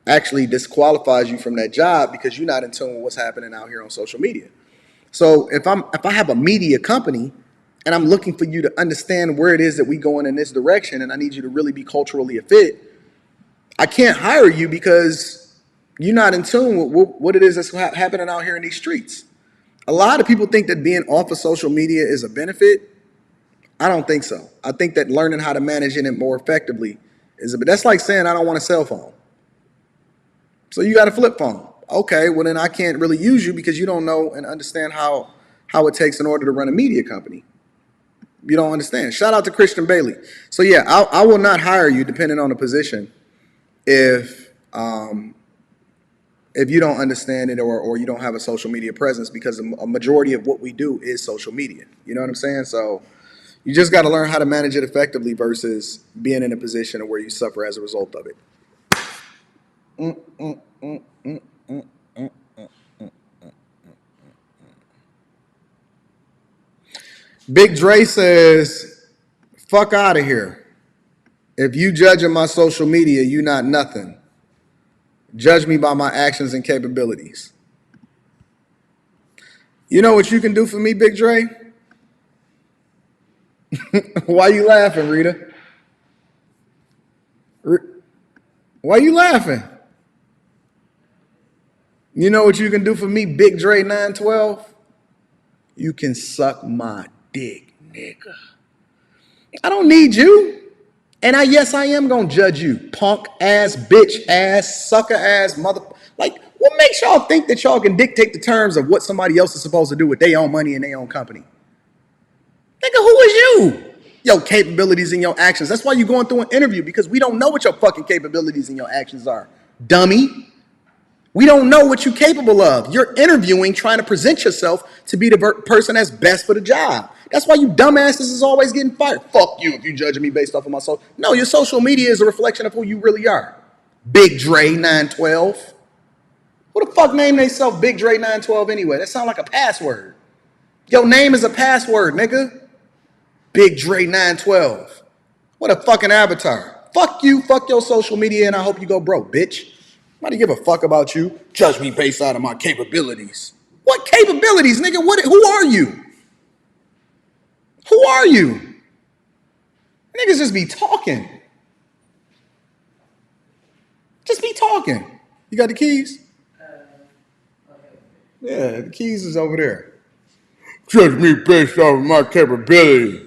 actually disqualifies you from that job because you're not in tune with what's happening out here on social media. So if I have a media company and I'm looking for you to understand where it is that we going in this direction, and I need you to really be culturally a fit, I can't hire you because you're not in tune with what it is that's happening out here in these streets. A lot of people think that being off of social media is a benefit. I don't think so. I think that learning how to manage it more effectively is but that's like saying I don't want a cell phone. So you got a flip phone. Okay, well then I can't really use you because you don't know and understand how it takes in order to run a media company. You don't understand. Shout out to Christian Bailey. So yeah, I will not hire you depending on the position if you don't understand it or you don't have a social media presence, because a majority of what we do is social media. You know what I'm saying? So you just got to learn how to manage it effectively versus being in a position where you suffer as a result of it. Big Dre says, fuck out of here. If you judging my social media, you not nothing. Judge me by my actions and capabilities. You know what you can do for me, Big Dre? Why you laughing, Rita? Why you laughing? You know what you can do for me, Big Dre 912? You can suck my dick, nigga. I don't need you. And I am going to judge you. Punk ass, bitch ass, sucker ass, mother. Like, what makes y'all think that y'all can dictate the terms of what somebody else is supposed to do with their own money and their own company? Nigga, who is you? Your capabilities and your actions. That's why you're going through an interview, because we don't know what your fucking capabilities and your actions are. Dummy. We don't know what you're capable of. You're interviewing, trying to present yourself to be the person that's best for the job. That's why you dumbasses is always getting fired. Fuck you if you judging me based off of my social. No, your social media is a reflection of who you really are. Big Dre 912. Who the fuck named themselves Big Dre 912 anyway? That sounds like a password. Your name is a password, nigga. Big Dre 912. What a fucking avatar. Fuck you, fuck your social media, and I hope you go broke, bitch. Nobody give a fuck about you. Judge me based out of my capabilities. What capabilities, nigga? Who are you? Who are you? Niggas just be talking. Just be talking. You got the keys? Yeah, the keys is over there. Judge me based off of my capability.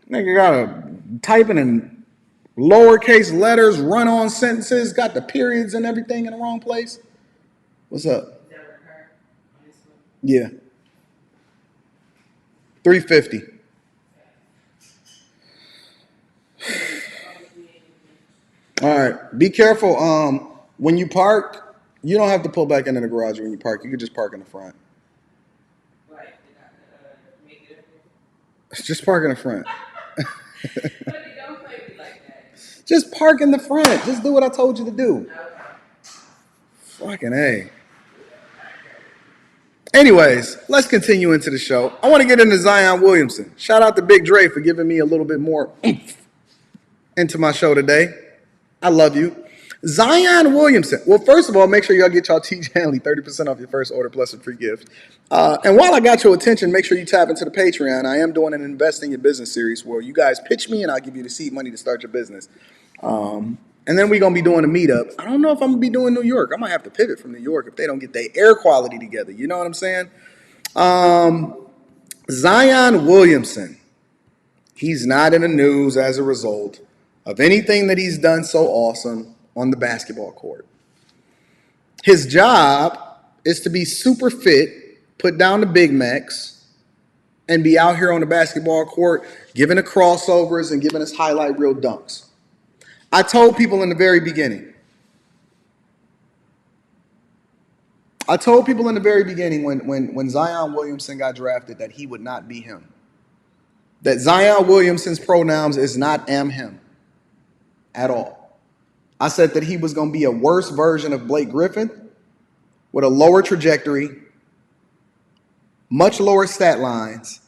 Nigga gotta typing in lowercase letters, run-on sentences, got the periods and everything in the wrong place. What's up? Yeah. 350. All right. Be careful. When you park, you don't have to pull back into the garage when you park. You can just park in the front. Just park in the front. Just park in the front. Just do what I told you to do. Fucking A. Anyways, let's continue into the show. I want to get into Zion Williamson. Shout out to Big Dre for giving me a little bit more oomph into my show today. I love you. Zion Williamson. Well, first of all, make sure y'all get y'all TJ Hanley 30% off your first order plus a free gift. And while I got your attention, make sure you tap into the Patreon. I am doing an Invest in Your Business series where you guys pitch me and I'll give you the seed money to start your business. And then we're going to be doing a meetup. I don't know if I'm going to be doing New York. I might have to pivot from New York if they don't get their air quality together. You know what I'm saying? Zion Williamson. He's not in the news as a result of anything that he's done so awesome on the basketball court. His job is to be super fit, put down the Big Macs, and be out here on the basketball court giving us crossovers and giving us highlight reel dunks. I told people in the very beginning. When Zion Williamson got drafted that he would not be him. That Zion Williamson's pronouns is not am him at all. I said that he was going to be a worse version of Blake Griffin with a lower trajectory, much lower stat lines,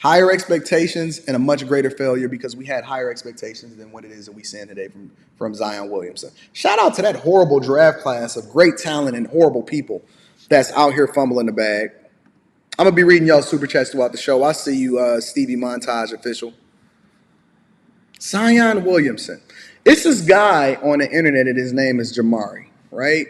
higher expectations, and a much greater failure because we had higher expectations than what it is that we seeing today from Zion Williamson. Shout out to that horrible draft class of great talent and horrible people that's out here fumbling the bag. I'm going to be reading y'all super chats throughout the show. I see you, Stevie Montage official. Zion Williamson. It's this guy on the internet and his name is Jamari, right?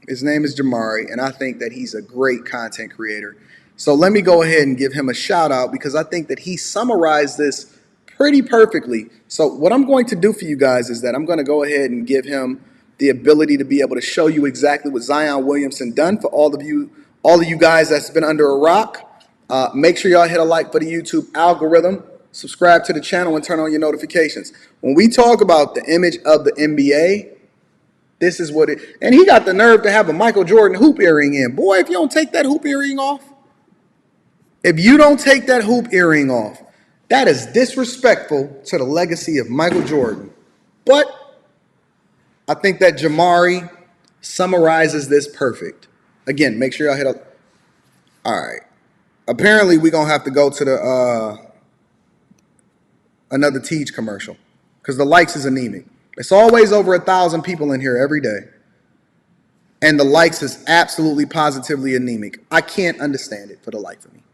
His name is Jamari, and I think that he's a great content creator. So let me go ahead and give him a shout out because I think that he summarized this pretty perfectly. So what I'm going to do for you guys is that I'm going to go ahead and give him the ability to be able to show you exactly what Zion Williamson done for all of you guys that's been under a rock. Make sure y'all hit a like for the YouTube algorithm, subscribe to the channel, and turn on your notifications. When we talk about the image of the NBA, this is what it, and he got the nerve to have a Michael Jordan hoop earring in. Boy, if you don't take that hoop earring off, that is disrespectful to the legacy of Michael Jordan. But I think that Jamari summarizes this perfect. Again, make sure y'all hit up. All right. Apparently, we're going to have to go to the another Teach commercial because the likes is anemic. It's always over 1,000 people in here every day. And the likes is absolutely positively anemic. I can't understand it for the life of me.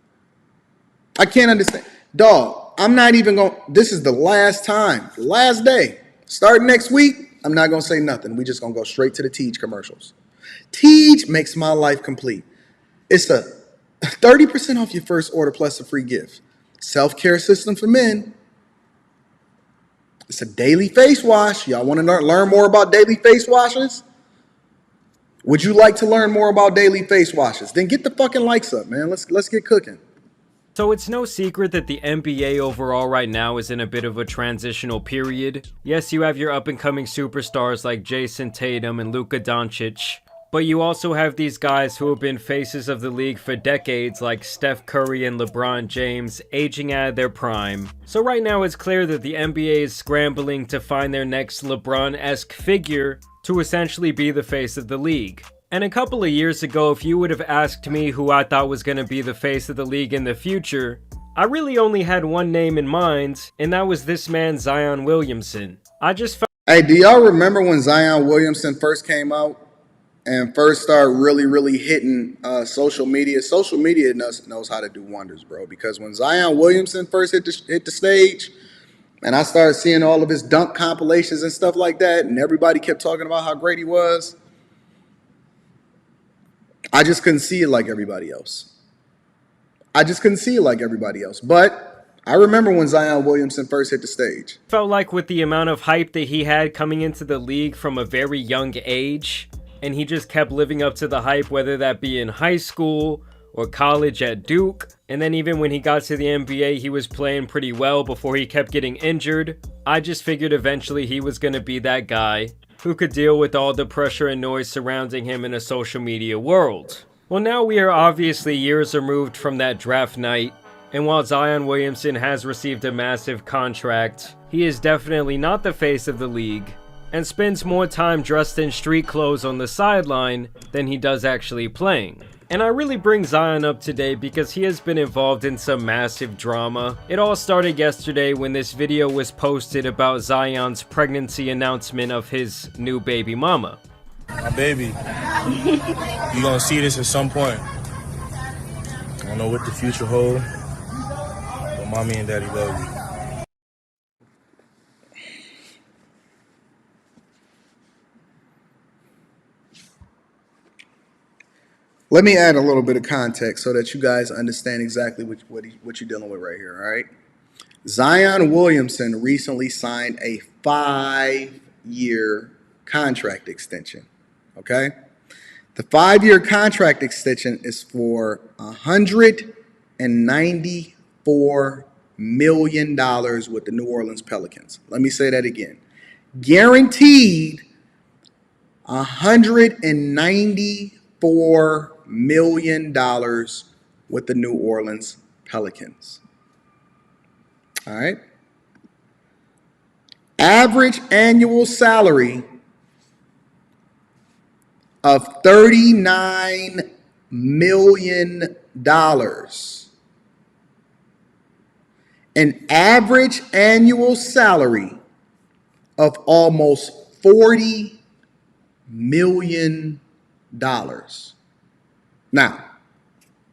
I can't understand. Dog, I'm not even going, this is the last time, the last day. Starting next week, I'm not going to say nothing. We just going to go straight to the Teach commercials. Teach makes my life complete. It's a 30% off your first order plus a free gift. Self-care system for men. It's a daily face wash. Y'all want to learn more about daily face washes? Would you like to learn more about daily face washes? Then get the fucking likes up, man. Let's get cooking. So it's no secret that the NBA overall right now is in a bit of a transitional period. Yes, you have your up-and-coming superstars like Jason Tatum and Luka Doncic, but you also have these guys who have been faces of the league for decades like Steph Curry and LeBron James aging out of their prime. So right now it's clear that the NBA is scrambling to find their next LeBron-esque figure to essentially be the face of the league. And a couple of years ago, if you would have asked me who I thought was going to be the face of the league in the future, I really only had one name in mind, and that was this man Zion Williamson. I just felt Hey, do y'all remember when Zion Williamson first came out and first started really hitting social media? Social media knows how to do wonders, bro. Because when Zion Williamson first hit the stage, and I started seeing all of his dunk compilations and stuff like that, and everybody kept talking about how great he was, I just couldn't see it like everybody else. But I remember when Zion Williamson first hit the stage. Felt like with the amount of hype that he had coming into the league from a very young age, and he just kept living up to the hype, whether that be in high school or college at Duke, and then even when he got to the NBA, he was playing pretty well before he kept getting injured. I just figured eventually he was gonna be that guy who could deal with all the pressure and noise surrounding him in a social media world. Well, now we are obviously years removed from that draft night, and while Zion Williamson has received a massive contract, he is definitely not the face of the league, and spends more time dressed in street clothes on the sideline than he does actually playing. And I really bring Zion up today because he has been involved in some massive drama. It all started yesterday when this video was posted about Zion's pregnancy announcement of his new baby mama. My baby, you gonna see this at some point. I don't know what the future holds, but mommy and daddy love you. Let me add a little bit of context so that you guys understand exactly what you're dealing with right here, all right? Zion Williamson recently signed a 5-year contract extension, okay? The 5-year contract extension is for $194 million with the New Orleans Pelicans. Let me say that again. Guaranteed $194 million with the New Orleans Pelicans. All right. Average annual salary of $39 million. An average annual salary of almost $40 million. Now,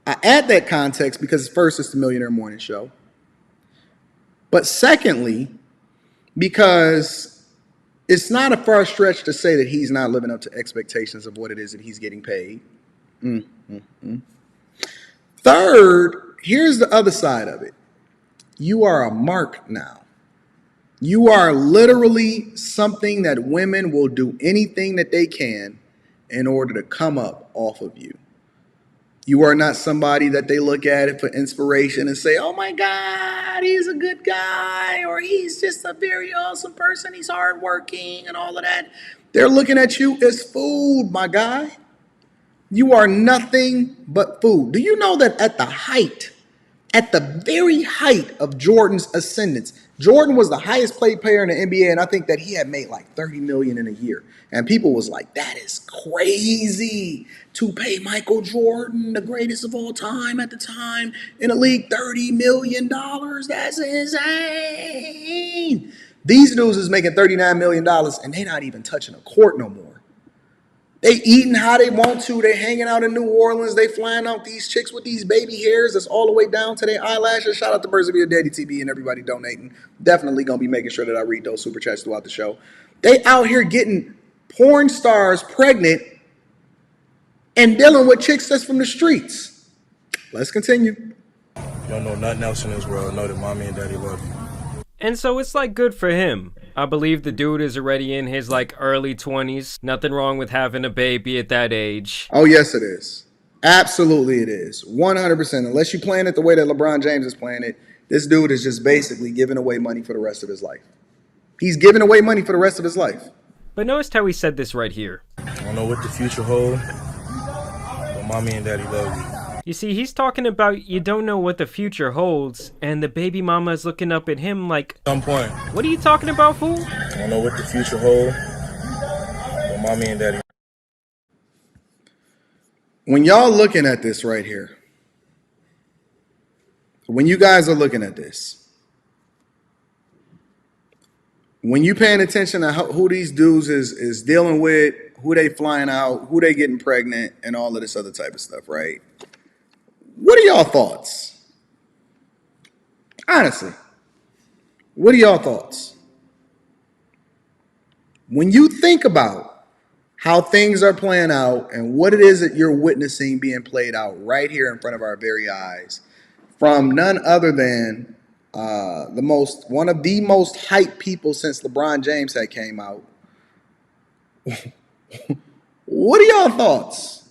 I add that context because first, it's the Millionaire Morning Show. But secondly, because it's not a far stretch to say that he's not living up to expectations of what it is that he's getting paid. Third, here's the other side of it. You are a mark now. You are literally something that women will do anything that they can in order to come up off of you. You are not somebody that they look at it for inspiration and say, oh my God, he's a good guy, or he's just a very awesome person. He's hardworking and all of that. They're looking at you as food, my guy. You are nothing but food. Do you know that at the very height of Jordan's ascendance, Jordan was the highest paid player in the NBA, and I think that he had made like $30 million in a year. And people was like, that is crazy to pay Michael Jordan, the greatest of all time at the time, in the league, $30 million. That's insane. These dudes is making $39 million, and they not even touching a court no more. They eating how they want to. They hanging out in New Orleans. They flying out these chicks with these baby hairs that's all the way down to their eyelashes. Shout out to Birds of Your Daddy TV and everybody donating. Definitely going to be making sure that I read those super chats throughout the show. They out here getting porn stars pregnant and dealing with chicks that's from the streets. Let's continue. You don't know nothing else in this world. Know that mommy and daddy love you. And so it's like good for him. I believe the dude is already in his like early 20s. Nothing wrong with having a baby at that age. Oh, yes, it is. Absolutely it is. 100%. Unless you plan it the way that LeBron James is playing it, this dude is just basically giving away money for the rest of his life. He's giving away money for the rest of his life. But notice how he said this right here. I don't know what the future holds, but mommy and daddy love you. You see, he's talking about you don't know what the future holds, and the baby mama is looking up at him like, At some point. What are you talking about, fool? I don't know what the future holds, but mommy and daddy. When y'all looking at this right here, when you guys are looking at this, when you paying attention to who these dudes is dealing with, who they flying out, who they getting pregnant, and all of this other type of stuff, right? What are y'all thoughts? Honestly, what are y'all thoughts? When you think about how things are playing out and what it is that you're witnessing being played out right here in front of our very eyes, from none other than one of the most hyped people since LeBron James had came out. What are y'all thoughts?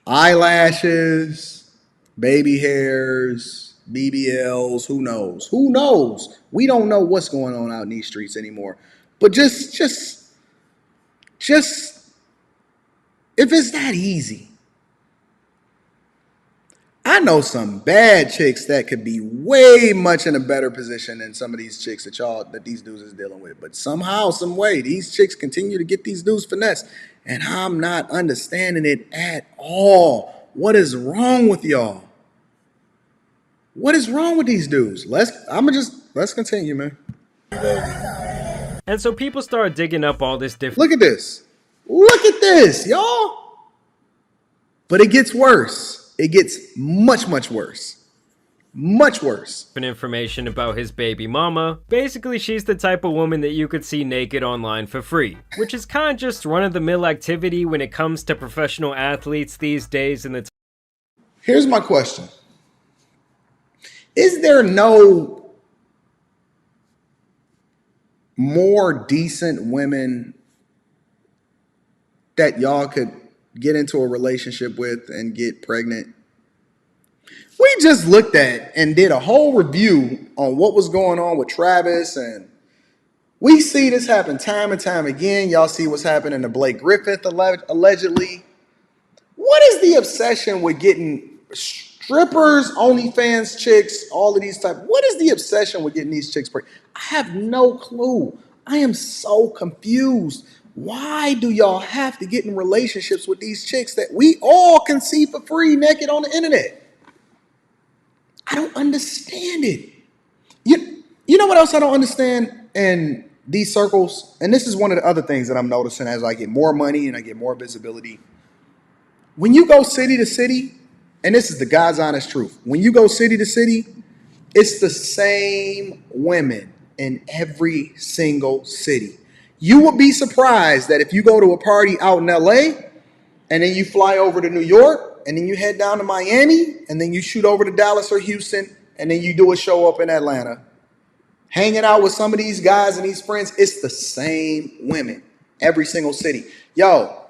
Eyelashes, baby hairs, BBLs, who knows? Who knows? We don't know what's going on out in these streets anymore. But just if it's that easy, I know some bad chicks that could be way much in a better position than some of these chicks that these dudes is dealing with. But somehow, some way, these chicks continue to get these dudes finesse, and I'm not understanding it at all. What is wrong with y'all? What is wrong with these dudes? Let's continue, man. And so people start digging up all this different. Look at this. Look at this, y'all. But it gets worse. It gets much, much worse. Much worse. Information about his baby mama. Basically, she's the type of woman that you could see naked online for free, which is kind of just run-of-the-mill activity when it comes to professional athletes these days. Here's my question. Is there no more decent women that y'all could get into a relationship with and get pregnant? We just looked at and did a whole review on what was going on with Travis, and we see this happen time and time again. Y'all see what's happening to Blake Griffin allegedly. What is the obsession with getting strippers, OnlyFans chicks, all of these type? What is the obsession with getting these chicks pregnant? I have no clue. I am so confused. Why do y'all have to get in relationships with these chicks that we all can see for free naked on the internet? I don't understand it. You know what else I don't understand in these circles? And this is one of the other things that I'm noticing as I get more money and I get more visibility. When you go city to city, and this is the God's honest truth, when you go city to city, it's the same women in every single city. You will be surprised that if you go to a party out in LA and then you fly over to New York and then you head down to Miami and then you shoot over to Dallas or Houston and then you do a show up in Atlanta, hanging out with some of these guys and these friends, it's the same women, every single city. Yo,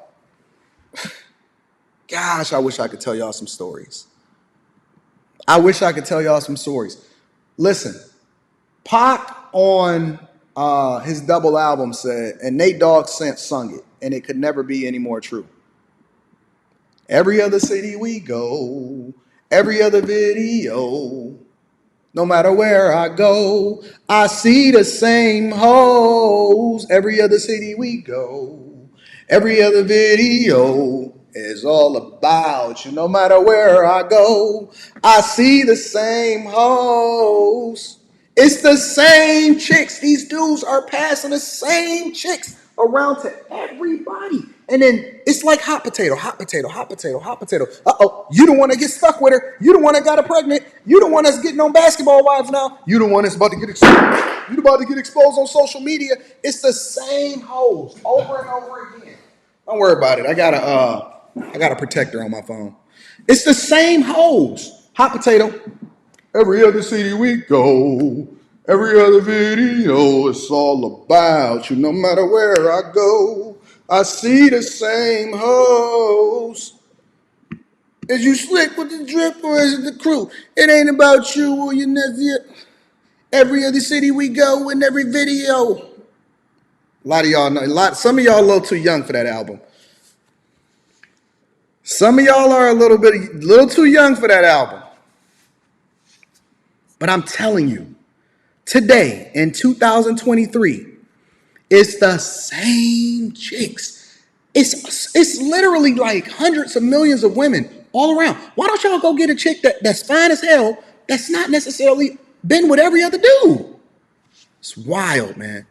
gosh, I wish I could tell y'all some stories. I wish I could tell y'all some stories. Listen, Pac on his double album said, and Nate Dogg sung it, and it could never be any more true. Every other city we go, every other video, no matter where I go, I see the same hoes. Every other city we go, every other video is all about you. No matter where I go, I see the same hoes. It's the same chicks. These dudes are passing the same chicks around to everybody. And then it's like hot potato, hot potato, hot potato, hot potato. Uh-oh, you the one that gets stuck with her. You the one that got her pregnant. You the one that's getting on Basketball Wives now. You the one that's about to get exposed. You about to get exposed on social media. It's the same hoes over and over again. Don't worry about it. I got a protector on my phone. It's the same hoes. Hot potato. Every other city we go, every other video, it's all about you. No matter where I go, I see the same hoes. Is you slick with the drip or is it the crew? It ain't about you or your nephew. Every other city we go in every video. A lot of y'all know. Some of y'all a little too young for that album. Some of y'all are a little too young for that album. But I'm telling you, today in 2023, it's the same chicks. It's literally like hundreds of millions of women all around. Why don't y'all go get a chick that's fine as hell, that's not necessarily been with every other dude. It's wild, man.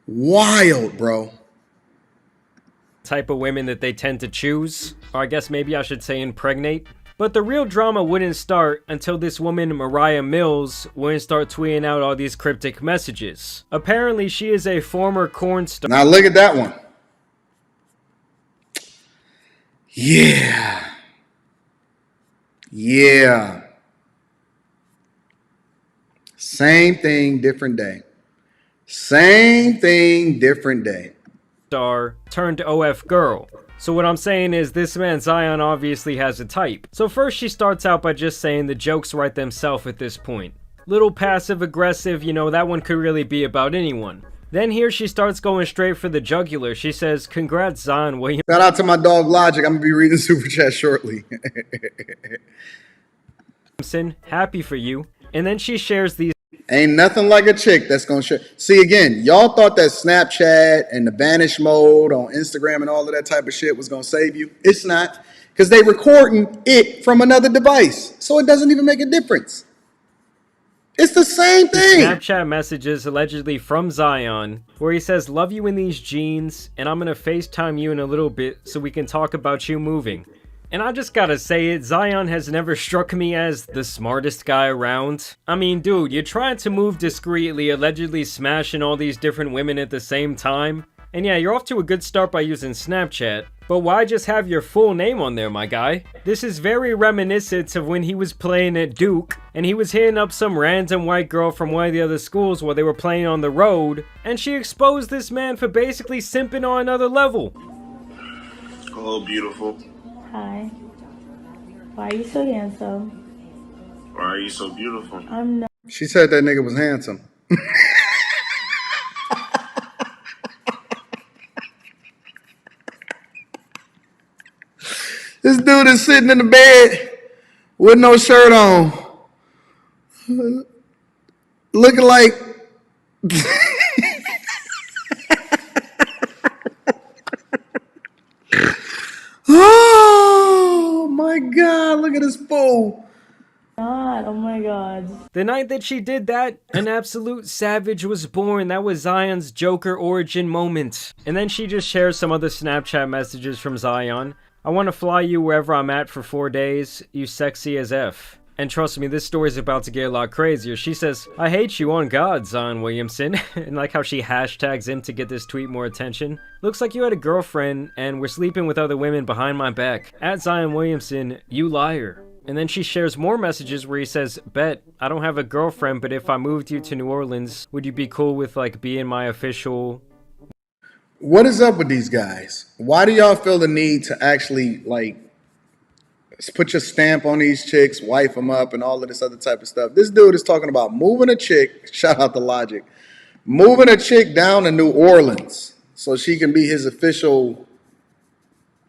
Wild, bro. Type of women that they tend to choose, or I guess maybe I should say impregnate. But the real drama wouldn't start until this woman, Mariah Mills, wouldn't start tweeting out all these cryptic messages. Apparently, she is a former corn star. Now look at that one. Yeah. Yeah. Same thing, different day. Same thing, different day. Star turned OF girl. So what I'm saying is this man Zion obviously has a type. So first she starts out by just saying the jokes write themselves at this point. Little passive aggressive, you know, that one could really be about anyone. Then here she starts going straight for the jugular. She says, congrats Zion Williamson. Shout out to my dog Logic. I'm gonna be reading Super Chat shortly. Happy for you. And then she shares these. Ain't nothing like a chick that's gonna share. See, again, y'all thought that Snapchat and the vanish mode on Instagram and all of that type of shit was gonna save you. It's not, because they recording it from another device, so it doesn't even make a difference. It's the same thing. Snapchat messages allegedly from Zion, where he says, love you in these jeans, and I'm gonna FaceTime you in a little bit so we can talk about you moving. And I just gotta say it, Zion has never struck me as the smartest guy around. I mean, dude, you're trying to move discreetly, allegedly smashing all these different women at the same time. And yeah, you're off to a good start by using Snapchat, but why just have your full name on there, my guy? This is very reminiscent of when he was playing at Duke, and he was hitting up some random white girl from one of the other schools while they were playing on the road, and she exposed this man for basically simping on another level. Hello, beautiful. Hi. Why are you so handsome? Why are you so beautiful? I'm not. She said that nigga was handsome. This dude is sitting in the bed with no shirt on, looking like oh my God, look at this fool. God, oh my God. The night that she did that, an absolute savage was born. That was Zion's Joker origin moment. And then she just shares some other Snapchat messages from Zion. I want to fly you wherever I'm at for 4 days. You sexy as F. And trust me, this story's about to get a lot crazier. She says, I hate you on God, Zion Williamson. And like how she hashtags him to get this tweet more attention. Looks like you had a girlfriend and were sleeping with other women behind my back. At Zion Williamson, you liar. And then she shares more messages where he says, bet, I don't have a girlfriend, but if I moved you to New Orleans, would you be cool with like being my official... What is up with these guys? Why do y'all feel the need to actually like put your stamp on these chicks, wife them up, and all of this other type of stuff? This dude is talking about moving a chick, shout out to Logic, moving a chick down to New Orleans so she can be his official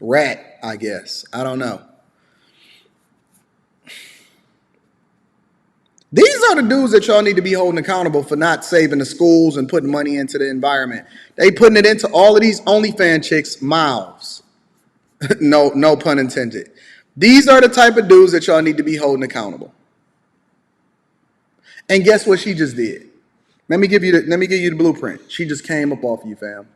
rat, I guess. I don't know. These are the dudes that y'all need to be holding accountable for not saving the schools and putting money into the environment. They putting it into all of these OnlyFans chicks' mouths. No pun intended. These are the type of dudes that y'all need to be holding accountable. And guess what she just did? Let me give you the blueprint. She just came up off you, fam.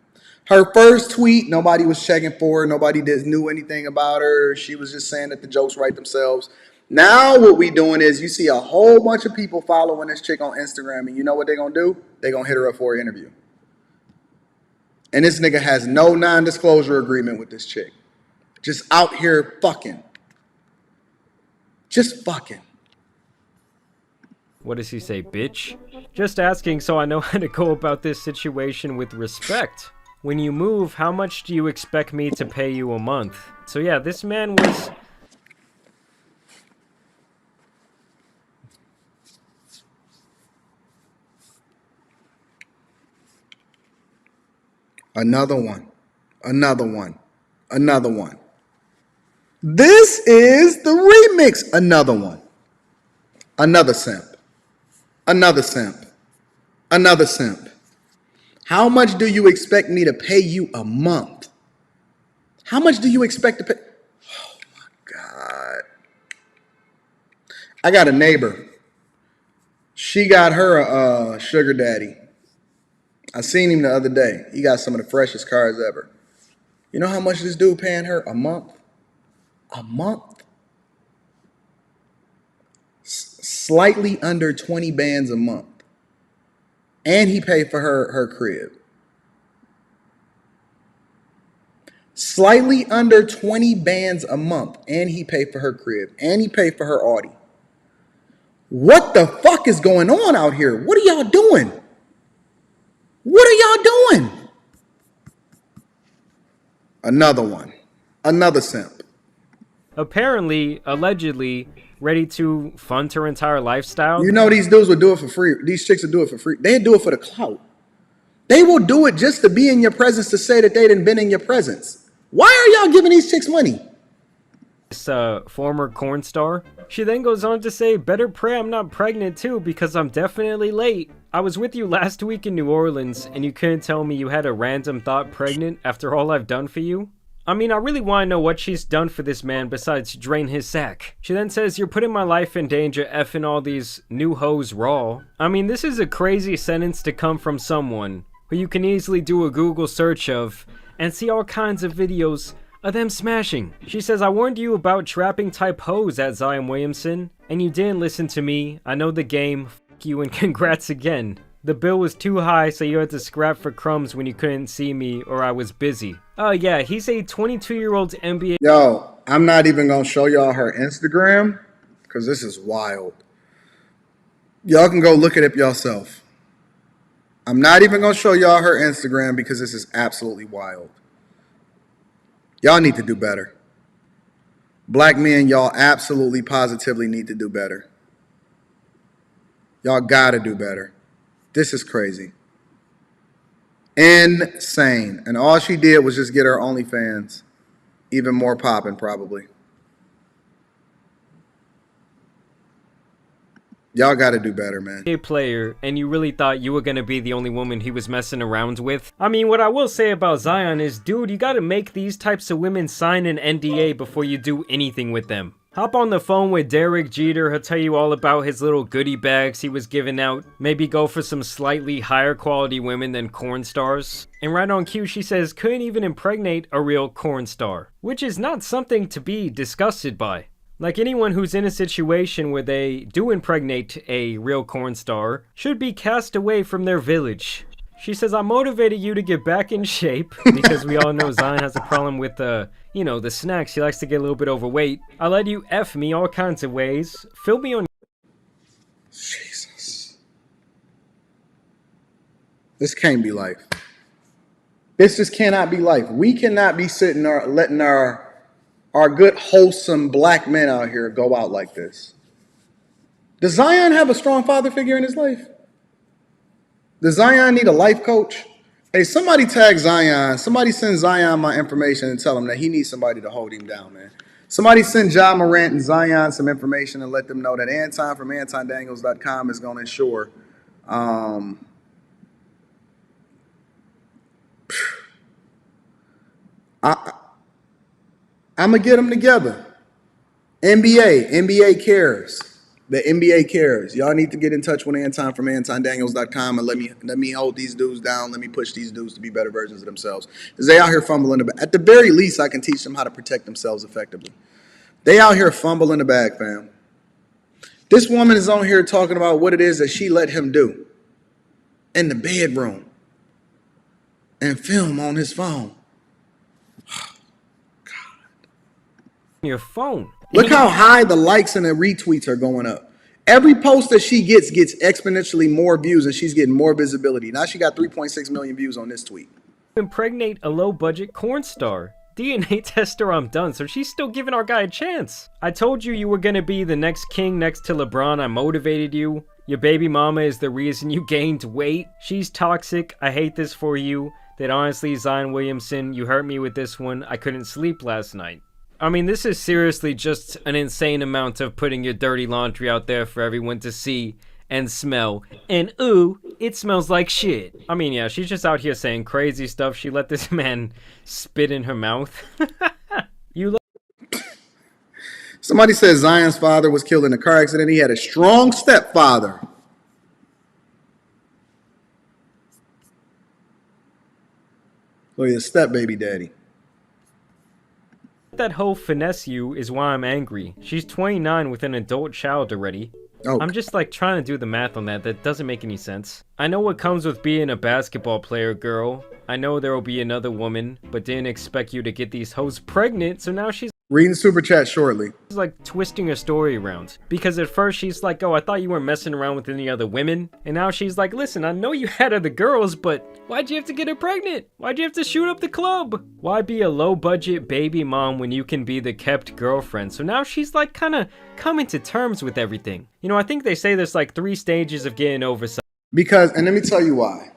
Her first tweet, nobody was checking for her. Nobody knew anything about her. She was just saying that the jokes write themselves. Now what we doing is you see a whole bunch of people following this chick on Instagram, and you know what they're going to do? They're going to hit her up for an interview. And this nigga has no non-disclosure agreement with this chick. Just out here fucking. Just fucking. What does he say, bitch? Just asking so I know how to go about this situation with respect. When you move, how much do you expect me to pay you a month? So yeah, this man was... Another one. Another one. Another one. This is the remix. Another one. Another simp. Another simp. Another simp. How much do you expect me to pay you a month? How much do you expect to pay? Oh my God. I got a neighbor She got her a sugar daddy. I seen him the other day. He got some of the freshest cars ever. You know how much this dude paying her a month? A month? Slightly under 20 bands a month. And he paid for her crib. Slightly under 20 bands a month. And he paid for her crib. And he paid for her Audi. What the fuck is going on out here? What are y'all doing? What are y'all doing? Another one. Another simp. Apparently, allegedly, ready to fund her entire lifestyle. You know these dudes would do it for free. These chicks would do it for free. They'd do it for the clout. They will do it just to be in your presence, to say that they didn't been in your presence. Why are y'all giving these chicks money? This former corn star. She then goes on to say, better pray I'm not pregnant too, because I'm definitely late. I was with you last week in New Orleans, and you couldn't tell me you had a random thought pregnant after all I've done for you? I mean, I really want to know what she's done for this man besides drain his sack. She then says, you're putting my life in danger effing all these new hoes raw. I mean, this is a crazy sentence to come from someone who you can easily do a Google search of and see all kinds of videos of them smashing. She says, I warned you about trapping type hoes at Zion Williamson, and you didn't listen to me. I know the game. F you and congrats again. The bill was too high, so you had to scrap for crumbs when you couldn't see me or I was busy. Oh yeah, he's a 22-year-old NBA. Yo, I'm not even going to show y'all her Instagram because this is wild. Y'all can go look at it yourself. I'm not even going to show y'all her Instagram because this is absolutely wild. Y'all need to do better. Black men, y'all absolutely positively need to do better. Y'all gotta do better. This is crazy. Insane. And all she did was just get her OnlyFans even more popping, probably. Y'all got to do better, man. A player, and you really thought you were gonna be the only woman he was messing around with? I mean, what I will say about Zion is, dude, you gotta make these types of women sign an NDA before you do anything with them. Hop on the phone with Derek Jeter, he'll tell you all about his little goodie bags he was giving out. Maybe go for some slightly higher quality women than corn stars. And right on cue, she says, couldn't even impregnate a real corn star. Which is not something to be disgusted by. Like, anyone who's in a situation where they do impregnate a real corn star should be cast away from their village. She says, I motivated you to get back in shape because we all know Zion has a problem with, you know, the snacks. He likes to get a little bit overweight. I let you F me all kinds of ways. Fill me on... Jesus. This can't be life. This just cannot be life. We cannot be sitting there letting our good, wholesome black men out here go out like this. Does Zion have a strong father figure in his life? Does Zion need a life coach? Hey, somebody tag Zion. Somebody send Zion my information and tell him that he needs somebody to hold him down, man. Somebody send Ja Morant and Zion some information and let them know that Anton from AntonDaniels.com is going to ensure I'm going to get them together. NBA cares. The NBA cares. Y'all need to get in touch with Anton from AntonDaniels.com and let me hold these dudes down. Let me push these dudes to be better versions of themselves. Because they out here fumbling the bag. At the very least, I can teach them how to protect themselves effectively. They out here fumbling the bag, fam. This woman is on here talking about what it is that she let him do in the bedroom and film on his phone. your phone. Look how high the likes and the retweets are going up. Every post that she gets exponentially more views, and she's getting more visibility. Now she got 3.6 million views on this tweet. Impregnate a low-budget corn star. DNA tester, I'm done, so she's still giving our guy a chance. I told you you were gonna be the next king next to LeBron. I motivated you. Your baby mama is the reason you gained weight. She's toxic. I hate this for you. That honestly, Zion Williamson, you hurt me with this one. I couldn't sleep last night. I mean, this is seriously just an insane amount of putting your dirty laundry out there for everyone to see and smell. And ooh, it smells like shit. I mean, yeah, she's just out here saying crazy stuff. She let this man spit in her mouth. Somebody says Zion's father was killed in a car accident. He had a strong stepfather. Oh, your step baby daddy. That hoe finesse you is why I'm angry. She's 29 with an adult child already. Oh. I'm just like trying to do the math on that. That doesn't make any sense. I know what comes with being a basketball player, girl. I know there will be another woman, but didn't expect you to get these hoes pregnant, so now she's Reading super chat shortly. like twisting her story around. Because at first she's like, oh, I thought you weren't messing around with any other women. And now she's like, listen, I know you had other girls, but why'd you have to get her pregnant? Why'd you have to shoot up the club? Why be a low budget baby mom when you can be the kept girlfriend? So now she's like kind of coming to terms with everything. You know, I think they say there's like 3 stages of getting over something. Because, and let me tell you why.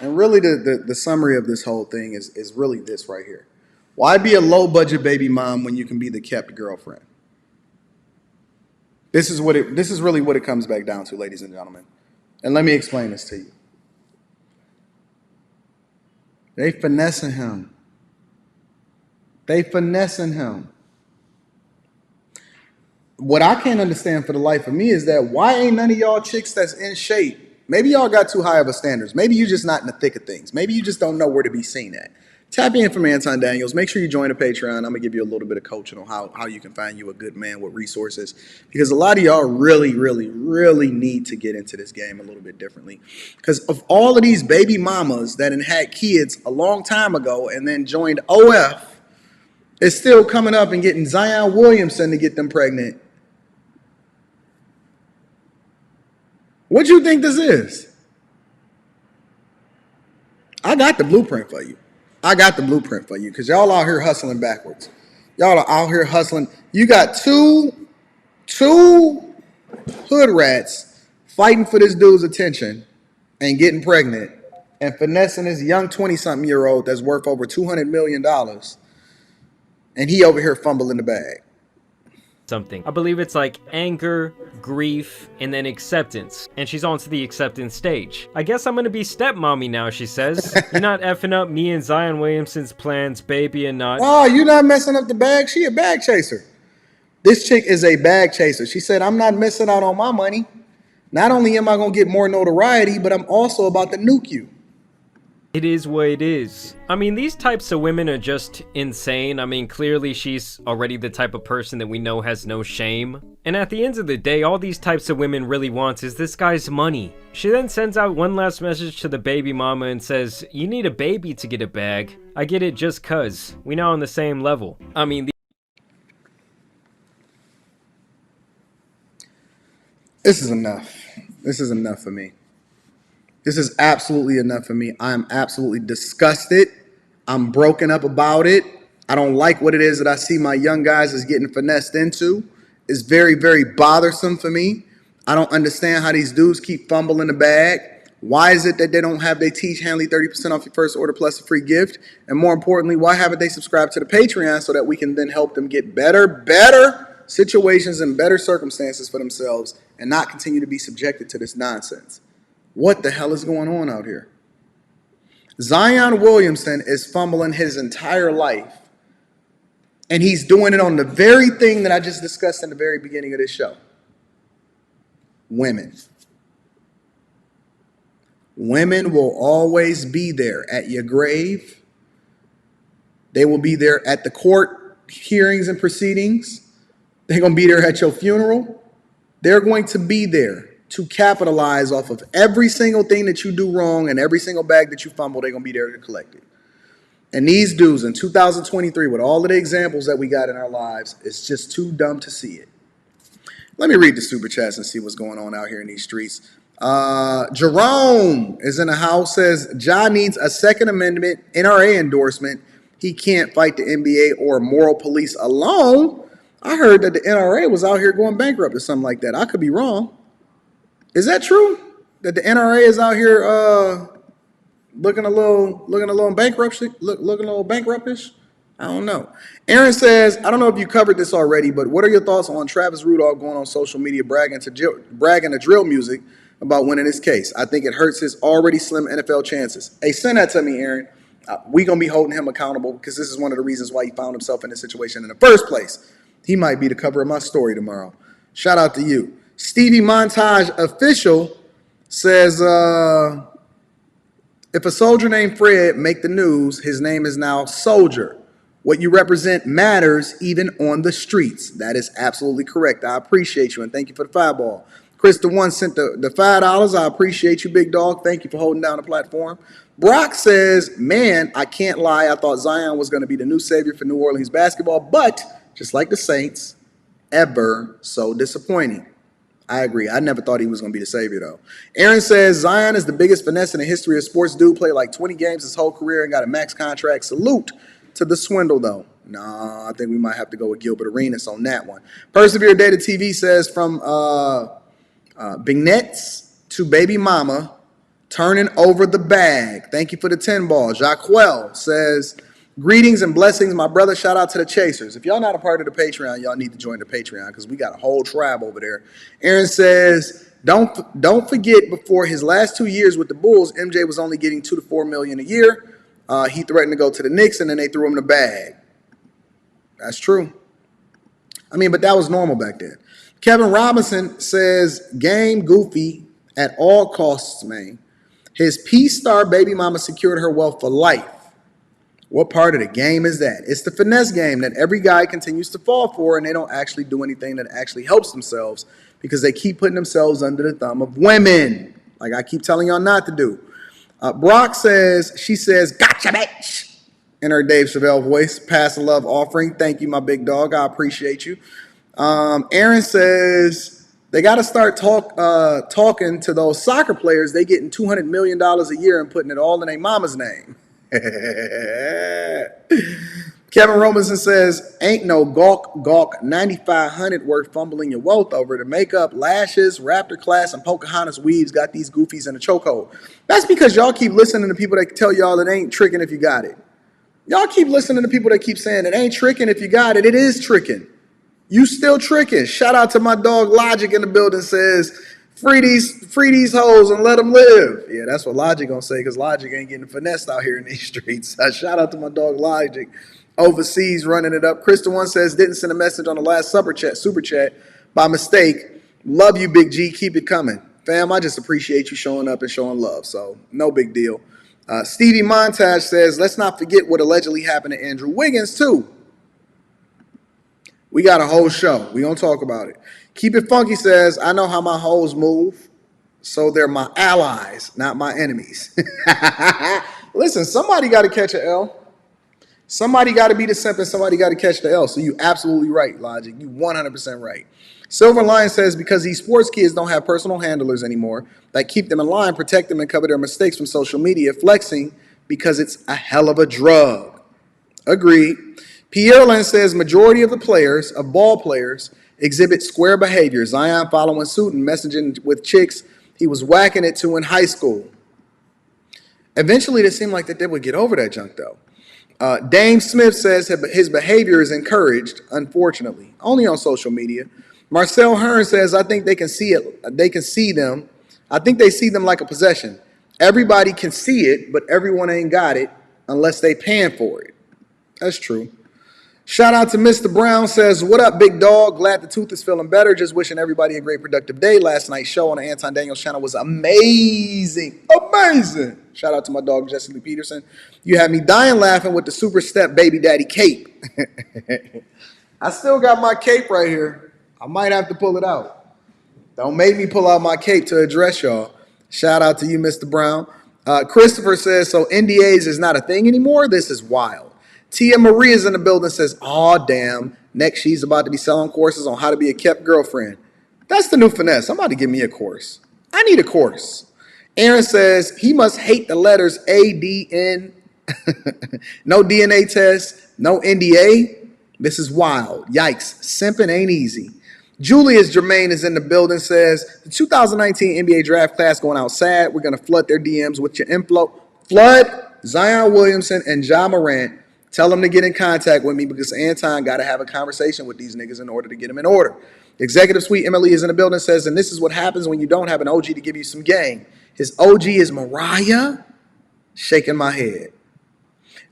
And really the summary of this whole thing is really this right here. Why be a low-budget baby mom when you can be the kept girlfriend? This is really what it comes back down to, ladies and gentlemen. And let me explain this to you. They finessing him. What I can't understand for the life of me is that why ain't none of y'all chicks that's in shape? Maybe y'all got too high of a standards. Maybe you just not in the thick of things. Maybe you just don't know where to be seen at. Tap in from Anton Daniels. Make sure you join the Patreon. I'm going to give you a little bit of coaching on how you can find you a good man with resources. Because a lot of y'all really, really, really need to get into this game a little bit differently. Because of all of these baby mamas that had kids a long time ago and then joined OF, is still coming up and getting Zion Williamson to get them pregnant. What do you think this is? I got the blueprint for you. Because y'all out here hustling backwards. Y'all are out here hustling. You got two hood rats fighting for this dude's attention and getting pregnant and finessing this young 20-something-year-old that's worth over $200 million. And he over here fumbling the bag. Something. I believe it's like anger, grief, and then acceptance. And she's on to the acceptance stage. I guess I'm gonna be stepmommy now, she says. You're not effing up me and Zion Williamson's plans, baby, and not. Oh, you're not messing up the bag? She a bag chaser. This chick is a bag chaser. She said, I'm not missing out on my money. Not only am I gonna get more notoriety, but I'm also about to nuke you. It is what it is. I mean, these types of women are just insane. I mean, clearly she's already the type of person that we know has no shame. And at the end of the day, all these types of women really want is this guy's money. She then sends out one last message to the baby mama and says, you need a baby to get a bag. I get it just cuz. We now on the same level. I mean, this is enough. This is enough for me. This is absolutely enough for me. I am absolutely disgusted. I'm broken up about it. I don't like what it is that I see my young guys is getting finessed into. It's very, very bothersome for me. I don't understand how these dudes keep fumbling the bag. Why is it that they teach Hanley 30% off your first order plus a free gift? And more importantly, why haven't they subscribed to the Patreon so that we can then help them get better situations and better circumstances for themselves and not continue to be subjected to this nonsense? What the hell is going on out here? Zion Williamson is fumbling his entire life. And he's doing it on the very thing that I just discussed in the very beginning of this show. Women. Women will always be there at your grave. They will be there at the court hearings and proceedings. They're going to be there at your funeral. They're going to be there to capitalize off of every single thing that you do wrong and every single bag that you fumble. They're going to be there to collect it. And these dudes in 2023, with all of the examples that we got in our lives, it's just too dumb to see it. Let me read the super chats and see what's going on out here in these streets. Jerome is in the house, says, Ja needs a Second Amendment NRA endorsement. He can't fight the NBA or moral police alone. I heard that the NRA was out here going bankrupt or something like that. I could be wrong. Is that true? That the NRA is out here looking a little bankruptish? I don't know. Aaron says, I don't know if you covered this already, but what are your thoughts on Travis Rudolph going on social media bragging to drill music about winning this case? I think it hurts his already slim NFL chances. Hey, send that to me, Aaron. We're going to be holding him accountable because this is one of the reasons why he found himself in this situation in the first place. He might be the cover of my story tomorrow. Shout out to you. Stevie Montage Official says, If a soldier named Fred make the news, his name is now Soldier. What you represent matters even on the streets. That is absolutely correct. I appreciate you, and thank you for the fireball. Chris the One sent the $5. I appreciate you, big dog. Thank you for holding down the platform. Brock says, man, I can't lie. I thought Zion was going to be the new savior for New Orleans basketball, but just like the Saints, ever so disappointing. I agree. I never thought he was going to be the savior, though. Aaron says, Zion is the biggest finesse in the history of sports. Dude played like 20 games his whole career and got a max contract. Salute to the swindle, though. Nah, I think we might have to go with Gilbert Arenas on that one. Persevere Data TV says, from vignettes to baby mama, turning over the bag. Thank you for the 10 ball. Jacquel says, greetings and blessings, my brother. Shout out to the Chasers. If y'all not a part of the Patreon, y'all need to join the Patreon because we got a whole tribe over there. Aaron says, don't forget, before his last 2 years with the Bulls, MJ was only getting $2 to $4 million a year. He threatened to go to the Knicks, and then they threw him the bag. That's true. I mean, but that was normal back then. Kevin Robinson says, game goofy at all costs, man. His Peace Star baby mama secured her wealth for life. What part of the game is that? It's the finesse game that every guy continues to fall for, and they don't actually do anything that actually helps themselves because they keep putting themselves under the thumb of women, like I keep telling y'all not to do. Brock says, she says, gotcha, bitch, in her Dave Chappelle voice. Pass a love offering. Thank you, my big dog. I appreciate you. Aaron says, they got to start talking to those soccer players. They getting $200 million a year and putting it all in their mama's name. Kevin Robinson says, ain't no gawk 9500 worth fumbling your wealth over. The makeup, lashes, Raptor class, and Pocahontas weaves got these goofies in a chokehold. That's because y'all keep listening to people that tell y'all it ain't tricking if you got it. Y'all keep listening to people that keep saying it ain't tricking if you got it. It is tricking. You still tricking. Shout out to my dog Logic in the building, says, free these hoes and let them live. Yeah, that's what Logic gonna say, because Logic ain't getting finessed out here in these streets. Shout out to my dog Logic, overseas running it up. Krista One says, didn't send a message on the last super chat by mistake. Love you, Big G. Keep it coming. Fam, I just appreciate you showing up and showing love, so no big deal. Stevie Montage says, let's not forget what allegedly happened to Andrew Wiggins, too. We got a whole show. We gonna talk about it. Keep It Funky says, I know how my hoes move, so they're my allies, not my enemies. Listen, somebody got to catch an L. Somebody got to be the simp and somebody got to catch the L. So you absolutely right, Logic. You 100% right. Silver Lion says, because these sports kids don't have personal handlers anymore that keep them in line, protect them, and cover their mistakes from social media, flexing because it's a hell of a drug. Agreed. Pierre Lynn says, majority of the players, of ball players, exhibit square behavior. Zion following suit and messaging with chicks he was whacking it to in high school. Eventually, it seemed like that they would get over that junk, though. Dame Smith says his behavior is encouraged, unfortunately, only on social media. Marcel Hearn says, I think they can see it. They can see them. I think they see them like a possession. Everybody can see it, but everyone ain't got it unless they paying for it. That's true. Shout out to Mr. Brown says, what up, big dog? Glad the tooth is feeling better. Just wishing everybody a great productive day. Last night's show on the Anton Daniels channel was amazing. Amazing. Shout out to my dog, Jesse Lee Peterson. You had me dying laughing with the super step baby daddy cape. I still got my cape right here. I might have to pull it out. Don't make me pull out my cape to address y'all. Shout out to you, Mr. Brown. Christopher says, so NDAs is not a thing anymore? This is wild. Tia Marie is in the building, says, aw, damn. Next, she's about to be selling courses on how to be a kept girlfriend. That's the new finesse. Somebody give me a course. I need a course. Aaron says, he must hate the letters ADN. No DNA test, no NDA. This is wild. Yikes. Simping ain't easy. Julius Jermaine is in the building, says, the 2019 NBA draft class going out sad. We're going to flood their DMs with your inflow. Flood Zion Williamson and Ja Morant. Tell them to get in contact with me because Anton got to have a conversation with these niggas in order to get them in order. Executive Suite Emily is in the building, says, and this is what happens when you don't have an OG to give you some game. His OG is Mariah. Shaking my head.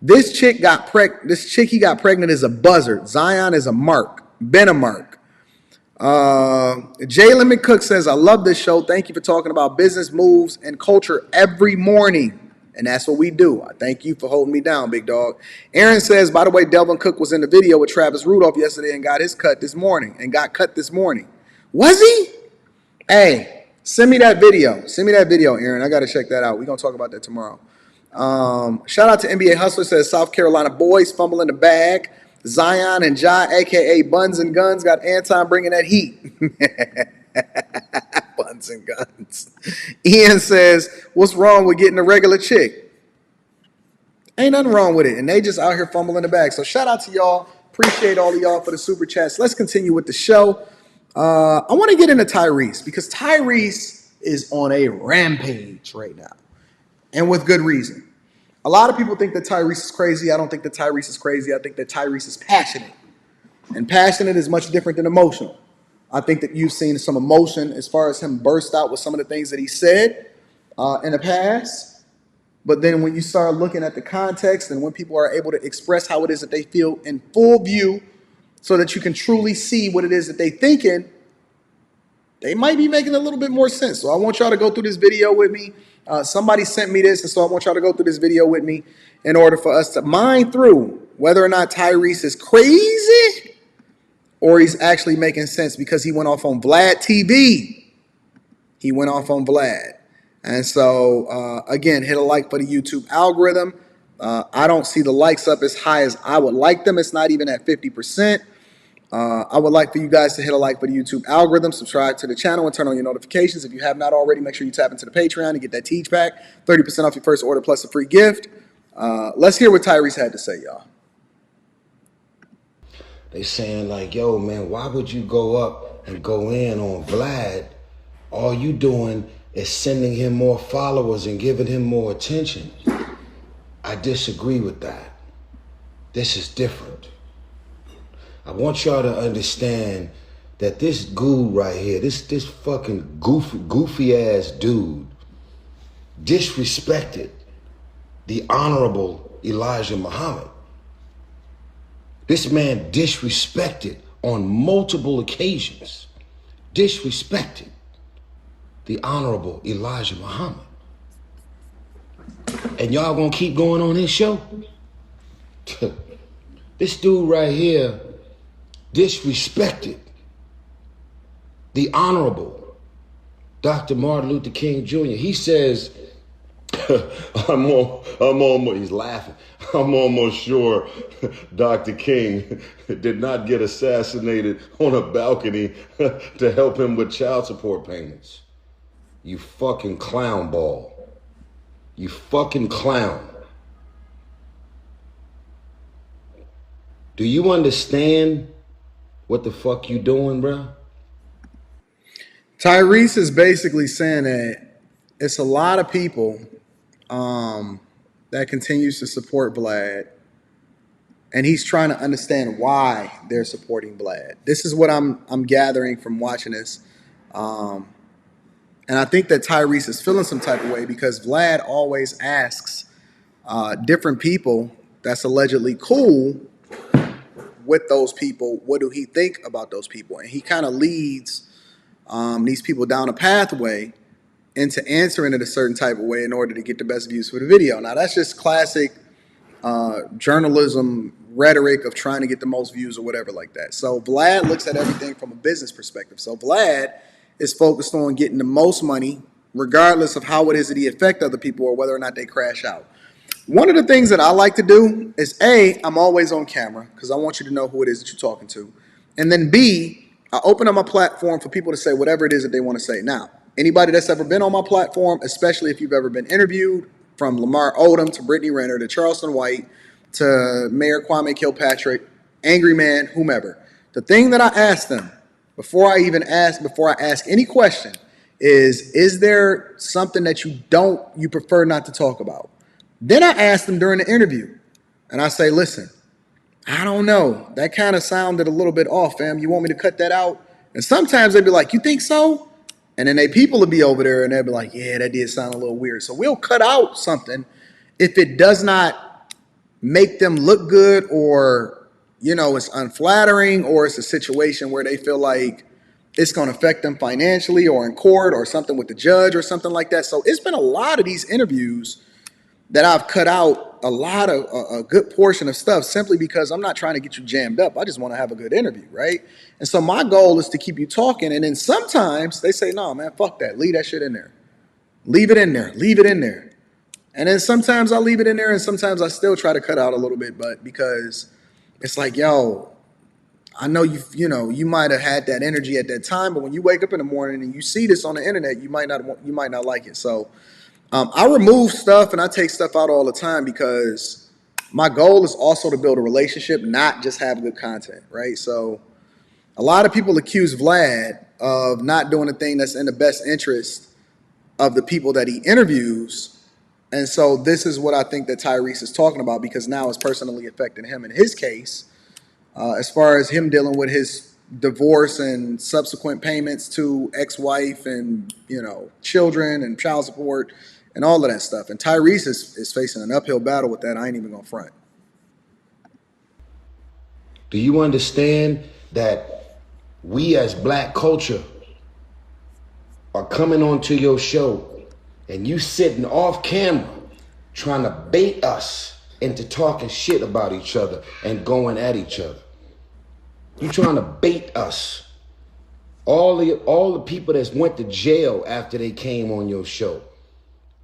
This chick he got pregnant is a buzzard. Zion is a mark. Been a mark. Jalen McCook says, I love this show. Thank you for talking about business moves and culture every morning. And that's what we do. I thank you for holding me down, big dog. Aaron says, by the way, Delvin Cook was in the video with Travis Rudolph yesterday and got cut this morning. Was he? Hey, send me that video. Aaron. I got to check that out. We're going to talk about that tomorrow. Shout out to NBA Hustler, says South Carolina boys fumble in the bag. Zion and Ja, a.k.a. Buns and Guns, got Anton bringing that heat. Buns and Guns. Ian says, what's wrong with getting a regular chick? Ain't nothing wrong with it. And they just out here fumbling the bag. So shout out to y'all. Appreciate all of y'all for the super chats. Let's continue with the show. I want to get into Tyrese because Tyrese is on a rampage right now. And with good reason. A lot of people think that Tyrese is crazy. I don't think that Tyrese is crazy. I think that Tyrese is passionate. And passionate is much different than emotional. I think that you've seen some emotion as far as him burst out with some of the things that he said in the past. But then when you start looking at the context and when people are able to express how it is that they feel in full view so that you can truly see what it is that they're thinking, they might be making a little bit more sense. So I want y'all to go through this video with me. Somebody sent me this, and so I want y'all to go through this video with me in order for us to mine through whether or not Tyrese is crazy or he's actually making sense because he went off on Vlad TV. He went off on Vlad. And so, again, hit a like for the YouTube algorithm. I don't see the likes up as high as I would like them. It's not even at 50%. I would like for you guys to hit a like for the YouTube algorithm, subscribe to the channel, and turn on your notifications. If you have not already, make sure you tap into the Patreon and get that Teach Pack, 30% off your first order plus a free gift. Let's hear what Tyrese had to say, y'all. They saying like, yo, man, why would you go up and go in on Vlad? All you doing is sending him more followers and giving him more attention. I disagree with that. This is different. I want y'all to understand that this ghoul right here, this fucking goofy ass dude disrespected the Honorable Elijah Muhammad. This man disrespected on multiple occasions, disrespected the Honorable Elijah Muhammad. And y'all gonna keep going on his show? This dude right here disrespected the Honorable Dr. Martin Luther King Jr. He says, he's laughing. I'm almost sure Dr. King did not get assassinated on a balcony to help him with child support payments. You fucking clown ball. You fucking clown. Do you understand what the fuck you doing, bro? Tyrese is basically saying that it's a lot of people that continues to support Vlad, and he's trying to understand why they're supporting Vlad. This is what I'm gathering from watching this, and I think that Tyrese is feeling some type of way because Vlad always asks different people that's allegedly cool with those people, what do he think about those people? And he kind of leads these people down a pathway into answering it a certain type of way in order to get the best views for the video. Now, that's just classic journalism rhetoric of trying to get the most views or whatever like that. So Vlad looks at everything from a business perspective. So Vlad is focused on getting the most money, regardless of how it is that he affects other people or whether or not they crash out. One of the things that I like to do is A, I'm always on camera because I want you to know who it is that you're talking to. And then B, I open up my platform for people to say whatever it is that they want to say. Now, anybody that's ever been on my platform, especially if you've ever been interviewed, from Lamar Odom to Brittany Renner to Charleston White to Mayor Kwame Kilpatrick, Angry Man, whomever. The thing that I ask them before I ask any question is there something that you prefer not to talk about? Then I ask them during the interview and I say, listen, I don't know. That kind of sounded a little bit off, fam. You want me to cut that out? And sometimes they'd be like, you think so? And then people would be over there and they'd be like, yeah, that did sound a little weird. So we'll cut out something if it does not make them look good or, it's unflattering or it's a situation where they feel like it's going to affect them financially or in court or something with the judge or something like that. So it's been a lot of these interviews that I've cut out a lot of a good portion of stuff simply because I'm not trying to get you jammed up. I just want to have a good interview, right? And so my goal is to keep you talking. And then sometimes they say, no, man, fuck that. Leave that shit in there. Leave it in there. Leave it in there. And then sometimes I leave it in there and sometimes I still try to cut out a little bit, but because it's like, yo, I know you might have had that energy at that time, but when you wake up in the morning and you see this on the internet, you might not like it. So I remove stuff and I take stuff out all the time because my goal is also to build a relationship, not just have good content, right? So a lot of people accuse Vlad of not doing the thing that's in the best interest of the people that he interviews. And so this is what I think that Tyrese is talking about because now it's personally affecting him in his case, as far as him dealing with his divorce and subsequent payments to ex-wife and, children and child support and all of that stuff. And Tyrese is facing an uphill battle with that. I ain't even gonna front. Do you understand that we as black culture are coming onto your show and you sitting off camera trying to bait us into talking shit about each other and going at each other? You trying to bait us. All the people that went to jail after they came on your show.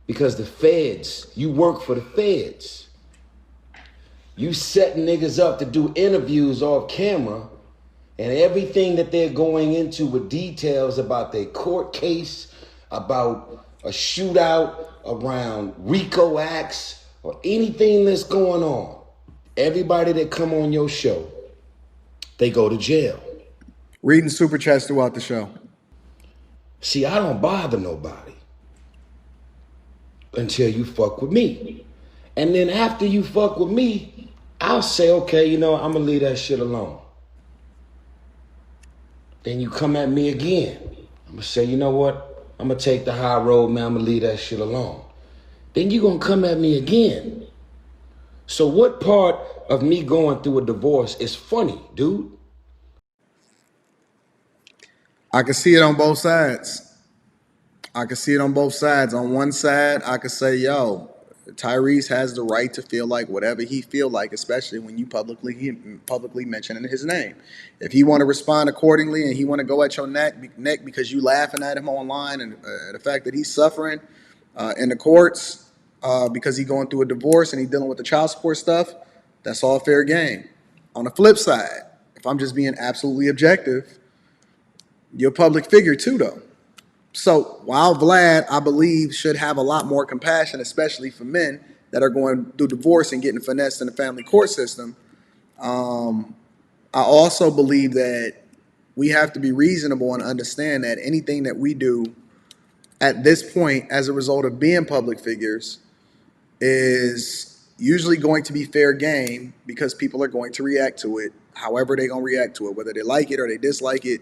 Because the feds, you work for the feds. You setting niggas up to do interviews off camera and everything that they're going into with details about their court case, about a shootout around RICO acts or anything that's going on. Everybody that come on your show, they go to jail. Reading super chats throughout the show. See, I don't bother nobody until you fuck with me. And then after you fuck with me, I'll say, okay, I'm gonna leave that shit alone. Then you come at me again. I'm gonna say, you know what? I'm gonna take the high road, man. I'm gonna leave that shit alone. Then you gonna come at me again. So what part of me going through a divorce is funny, dude? I can see it on both sides. On one side, I could say, yo, Tyrese has the right to feel like whatever he feel like, especially when you publicly mention his name. If he want to respond accordingly and he want to go at your neck because you laughing at him online and the fact that he's suffering in the courts because he's going through a divorce and he's dealing with the child support stuff, that's all fair game. On the flip side, if I'm just being absolutely objective, you're a public figure too, though. So while Vlad, I believe, should have a lot more compassion, especially for men that are going through divorce and getting finessed in the family court system, I also believe that we have to be reasonable and understand that anything that we do at this point as a result of being public figures is usually going to be fair game because people are going to react to it however they're going to react to it, whether they like it or they dislike it.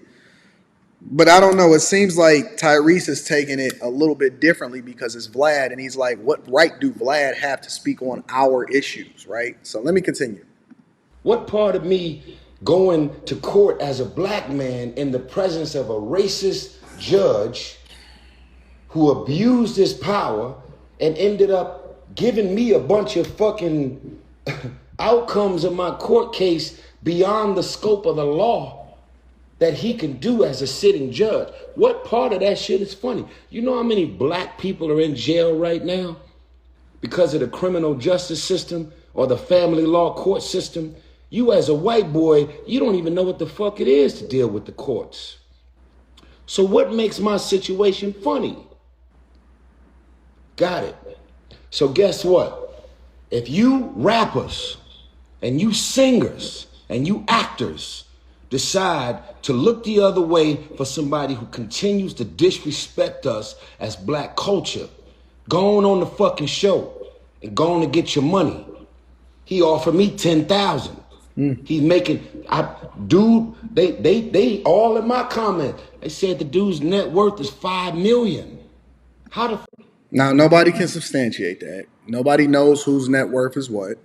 But I don't know. It seems like Tyrese is taking it a little bit differently because it's Vlad, and he's like, what right do Vlad have to speak on our issues, right? So let me continue. What part of me going to court as a black man in the presence of a racist judge who abused his power and ended up giving me a bunch of fucking outcomes of my court case beyond the scope of the law that he can do as a sitting judge? What part of that shit is funny? You know how many black people are in jail right now because of the criminal justice system or the family law court system? You as a white boy, you don't even know what the fuck it is to deal with the courts. So what makes my situation funny? Got it. So guess what? If you rappers and you singers and you actors decide to look the other way for somebody who continues to disrespect us as black culture, going on the fucking show and going to get your money. He offered me $10,000. He's making, they all in my comment, they said the dude's net worth is $5 million. How the Now, nobody can substantiate that. Nobody knows whose net worth is what.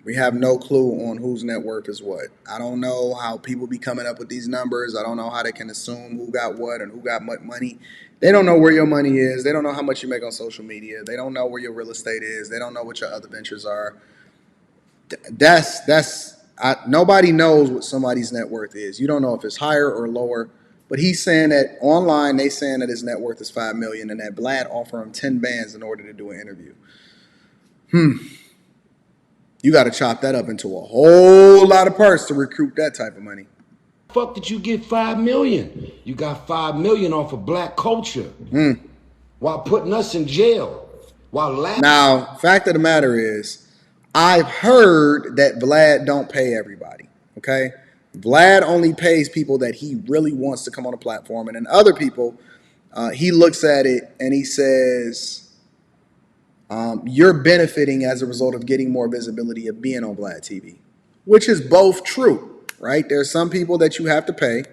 We have no clue on whose net worth is what. I don't know how people be coming up with these numbers. I don't know how they can assume who got what and who got what money. They don't know where your money is. They don't know how much you make on social media. They don't know where your real estate is. They don't know what your other ventures are. Nobody knows what somebody's net worth is. You don't know if it's higher or lower. But he's saying that online, they saying that his net worth is $5 million, and that Vlad offer him 10 bands in order to do an interview. You got to chop that up into a whole lot of parts to recruit that type of money. Fuck did you get $5 million? You got $5 million off of black culture while putting us in jail. Now, fact of the matter is, I've heard that Vlad don't pay everybody. Okay, Vlad only pays people that he really wants to come on a platform, and then other people, he looks at it and he says, you're benefiting as a result of getting more visibility of being on Vlad TV, which is both true, right? There's some people that you have to pay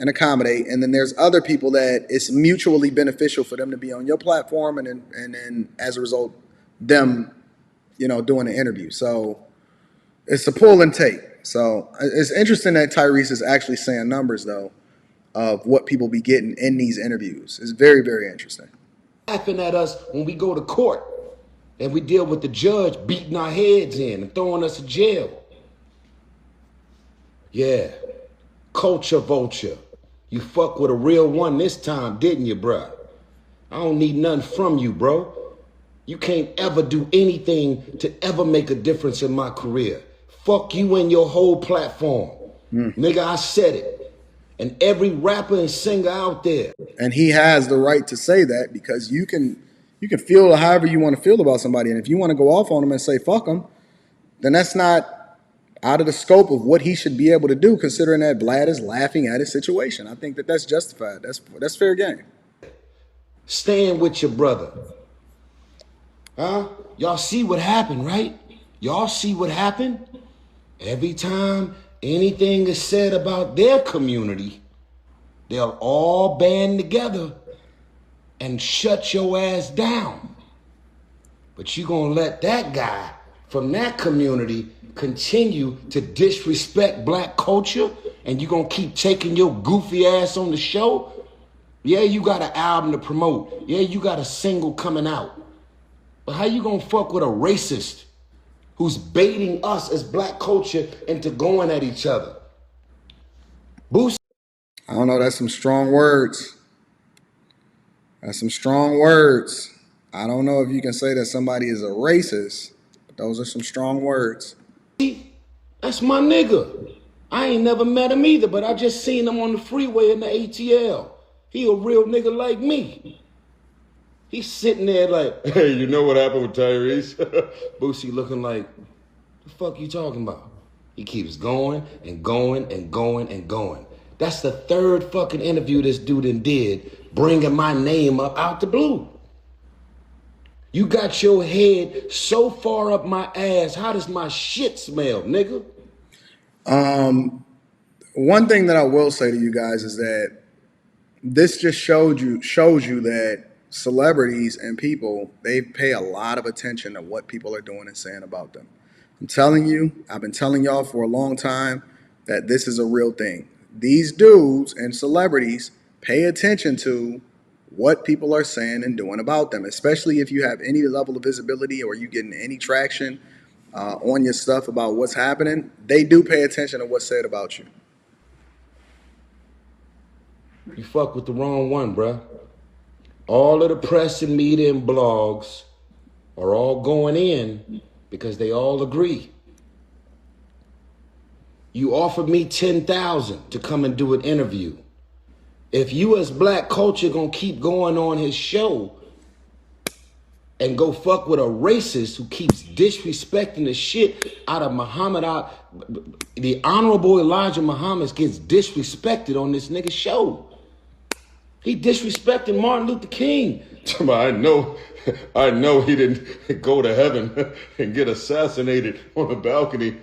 and accommodate, and then there's other people that it's mutually beneficial for them to be on your platform, and then as a result, them, doing an interview. So it's a pull and take. So it's interesting that Tyrese is actually saying numbers, though, of what people be getting in these interviews. It's very, very interesting. Laughing at us when we go to court and we deal with the judge beating our heads in and throwing us in jail. Yeah, culture vulture. You fuck with a real one this time, didn't you, bruh? I don't need nothing from you, bro. You can't ever do anything to ever make a difference in my career. Fuck you and your whole platform. Nigga, I said it. And every rapper and singer out there. And he has the right to say that, because you can feel however you want to feel about somebody. And if you want to go off on them and say fuck them, then that's not out of the scope of what he should be able to do, considering that Vlad is laughing at his situation. I think that that's justified. That's fair game. Stand with your brother. Huh? Y'all see what happened, right? Y'all see what happened? Every time anything is said about their community, they'll all band together and shut your ass down. But you gonna let that guy from that community continue to disrespect black culture, and you gonna keep taking your goofy ass on the show? Yeah, you got an album to promote. Yeah, you got a single coming out. But how you gonna fuck with a racist who's baiting us as black culture into going at each other? Boost. I don't know. That's some strong words. That's some strong words. I don't know if you can say that somebody is a racist, but those are some strong words. That's my nigga. I ain't never met him either, but I just seen him on the freeway in the ATL. He a real nigga like me. He's sitting there like, hey, you know what happened with Tyrese? Boosie looking like, the fuck you talking about? He keeps going and going and going and going. That's the third fucking interview this dude did, bringing my name up out the blue. You got your head so far up my ass, how does my shit smell, nigga? One thing that I will say to you guys is that this just shows you that celebrities and people, they pay a lot of attention to what people are doing and saying about them. I'm telling you, I've been telling y'all for a long time that this is a real thing. These dudes and celebrities pay attention to what people are saying and doing about them, especially if you have any level of visibility or you getting any traction on your stuff about what's happening. They do pay attention to what's said about you. You fuck with the wrong one, bruh. All of the press and media and blogs are all going in because they all agree. You offered me $10,000 to come and do an interview. If you as black culture gonna keep going on his show and go fuck with a racist who keeps disrespecting the shit out of Muhammad, the Honorable Elijah Muhammad gets disrespected on this nigga show. He disrespecting Martin Luther King. I know he didn't go to heaven and get assassinated on a balcony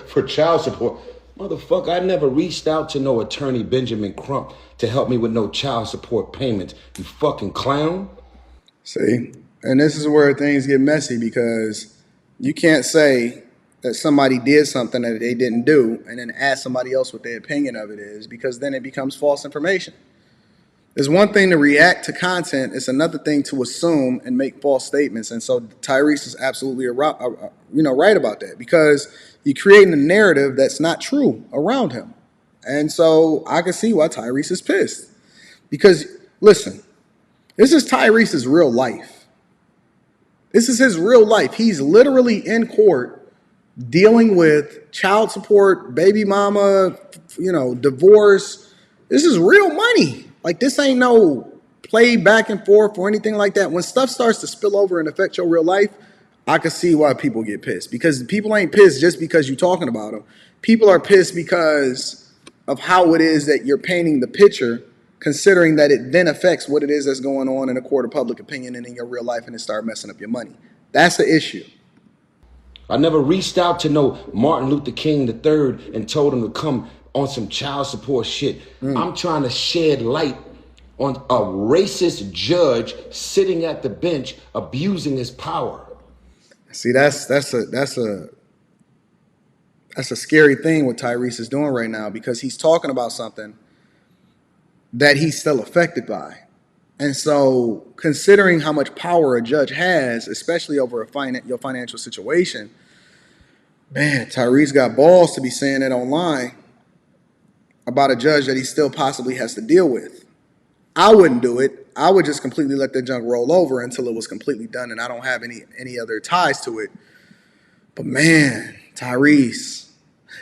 for child support. Motherfucker, I never reached out to no attorney Benjamin Crump to help me with no child support payments. You fucking clown. See, and this is where things get messy, because you can't say that somebody did something that they didn't do and then ask somebody else what their opinion of it is, because then it becomes false information. It's one thing to react to content. It's another thing to assume and make false statements. And so Tyrese is absolutely right about that, because you're creating a narrative that's not true around him. And so I can see why Tyrese is pissed. Because, listen, this is Tyrese's real life. This is his real life. He's literally in court dealing with child support, baby mama, divorce. This is real money. Like, this ain't no play back and forth or anything like that. When stuff starts to spill over and affect your real life, I can see why people get pissed. Because people ain't pissed just because you're talking about them. People are pissed because of how it is that you're painting the picture, considering that it then affects what it is that's going on in a court of public opinion and in your real life, and it start messing up your money. That's the issue. I never reached out to no Martin Luther King III and told him to come on some child support shit. I'm trying to shed light on a racist judge sitting at the bench abusing his power. See, that's a scary thing what Tyrese is doing right now, because he's talking about something that he's still affected by. And so, considering how much power a judge has, especially over your financial situation, man, Tyrese got balls to be saying it online about a judge that he still possibly has to deal with. I wouldn't do it. I would just completely let that junk roll over until it was completely done and I don't have any other ties to it. But man, Tyrese.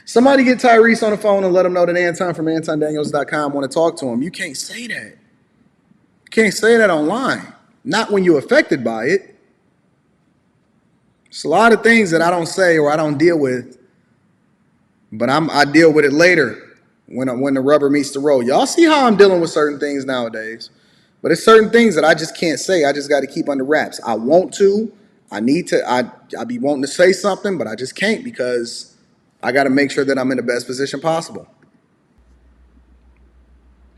Somebody get Tyrese on the phone and let him know that Anton from AntonDaniels.com want to talk to him. You can't say that. You can't say that online. Not when you're affected by it. It's a lot of things that I don't say or I don't deal with, but I deal with it later when the rubber meets the road. Y'all see how I'm dealing with certain things nowadays, but it's certain things that I just can't say. I just got to keep under wraps. I want to. I need to. I be wanting to say something, but I just can't, because I got to make sure that I'm in the best position possible.